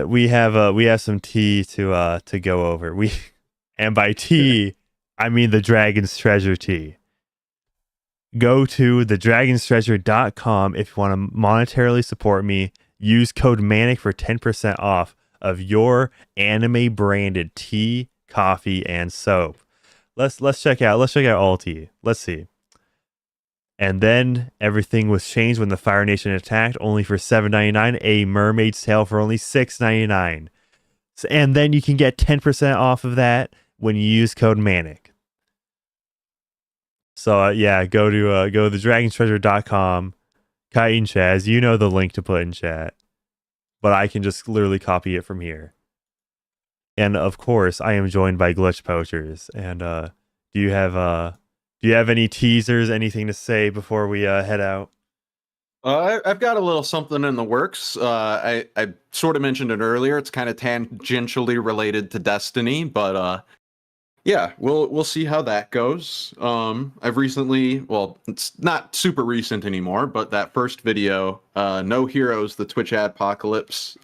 we have some tea to go over. And by tea, I mean the Dragon's Treasure tea. Go to thedragonstreasure.com if you want to monetarily support me. Use code Manic for 10% off of your anime branded tea, coffee, and soap. Let's check out all tea. Let's see. And then everything was changed when the Fire Nation attacked, only for $7.99. A Mermaid's Tale for only $6.99. And then you can get 10% off of that when you use code Manic. So yeah, go to thedragonstreasure.com. Kite and Chaz, you know the link to put in chat, but I can just literally copy it from here. And of course, I am joined by Glitch Poachers. And do you have any teasers, anything to say before we head out? I've got a little something in the works. I sort of mentioned it earlier. It's kind of tangentially related to Destiny, but yeah, we'll see how that goes. I've recently, well, it's not super recent anymore, but that first video, No Heroes, the Twitch Adpocalypse,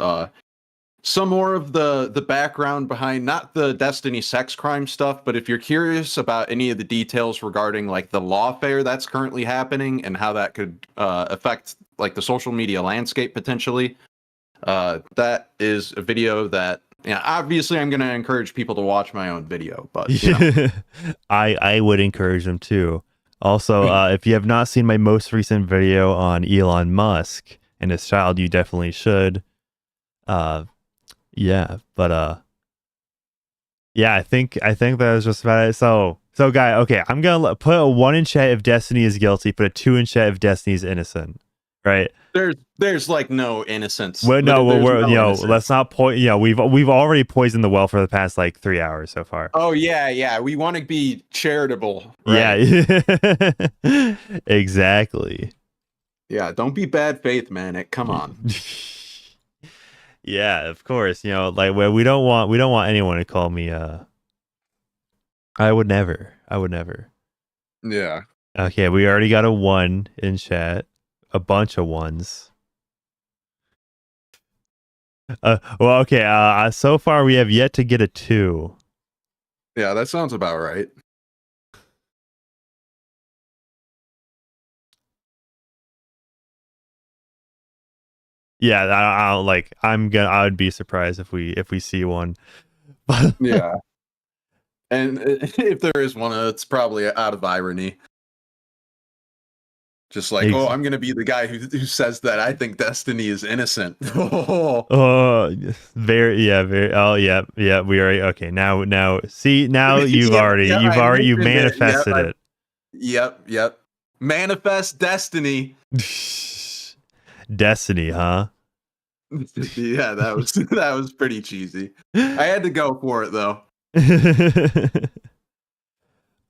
some more of the background behind not the Destiny sex crime stuff, but if you're curious about any of the details regarding like the lawfare that's currently happening and how that could affect like the social media landscape potentially, that is a video that, yeah, obviously I'm going to encourage people to watch my own video, but you know. I would encourage them too. Also, if you have not seen my most recent video on Elon Musk and his child, you definitely should. Yeah, but yeah, I think that was just about it. So guy, okay, I'm gonna put a 1 in chat if Destiny is guilty, put a 2 in chat if Destiny is innocent, right? There's like no innocence. Well, no, we're innocence. let's not we've already poisoned the well for the past like 3 hours so far. Oh yeah, we want to be charitable, right? Yeah, exactly. Yeah, don't be bad faith, Manic. Come on. Yeah, of course. Like we don't want anyone to call me. I would never. Yeah. Okay, we already got a 1 in chat. A bunch of 1s. Well, okay. So far we have yet to get a 2. Yeah, that sounds about right. Yeah, I would be surprised if we see one. Yeah. And if there is one, it's probably out of irony. Just like, oh, I'm gonna be the guy who says that I think Destiny is innocent. Very. Oh, yeah. We already. Okay, now. See, now you've manifested it. Yep. Manifest Destiny. Destiny, huh? Yeah, that was pretty cheesy. I had to go for it though.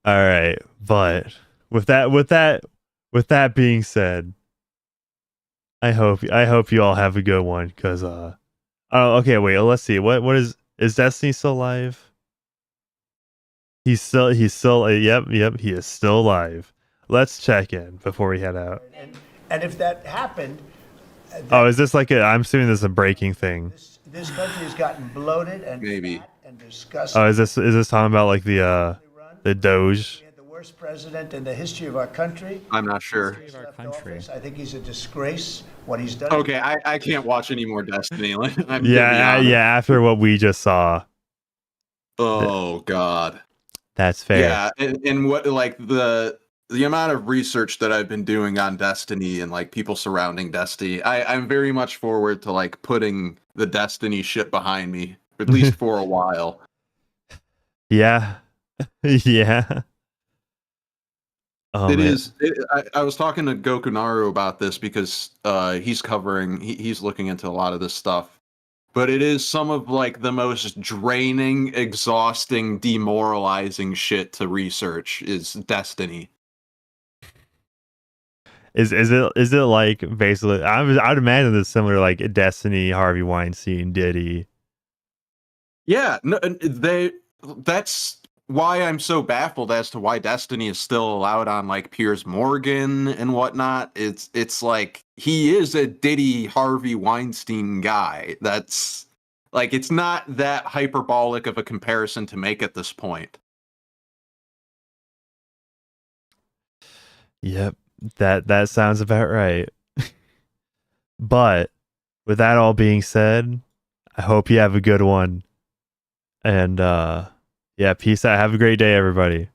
All right, but with that being said, I hope you all have a good one, because okay, wait, let's see. What is Destiny still alive? He's still yep, he is still alive. Let's check in before we head out. And if that happened, oh, is this like I'm assuming this is a breaking thing? this country has gotten bloated and maybe fat and disgusting. Oh, is this talking about like the Doge? We had the worst president in the history of our country. I'm not sure. I think he's a disgrace. What he's done. Okay, I can't watch any more Destiny. Yeah. After what we just saw. Oh God. That's fair. Yeah, and what like the amount of research that I've been doing on Destiny and like people surrounding Destiny, I'm very much forward to like putting the Destiny shit behind me, at least for a while. Yeah. Yeah. Oh, It man. is. I was talking to Gokunaru about this because he's looking into a lot of this stuff. But it is some of like the most draining, exhausting, demoralizing shit to research is Destiny. Is it like basically? I'd imagine it's similar like Destiny, Harvey Weinstein, Diddy. Yeah, no, that's why I'm so baffled as to why Destiny is still allowed on like Piers Morgan and whatnot. It's like he is a Diddy Harvey Weinstein guy. That's like it's not that hyperbolic of a comparison to make at this point. Yep, that sounds about right. But with that all being said, I hope you have a good one. And yeah, peace out. Have a great day, everybody.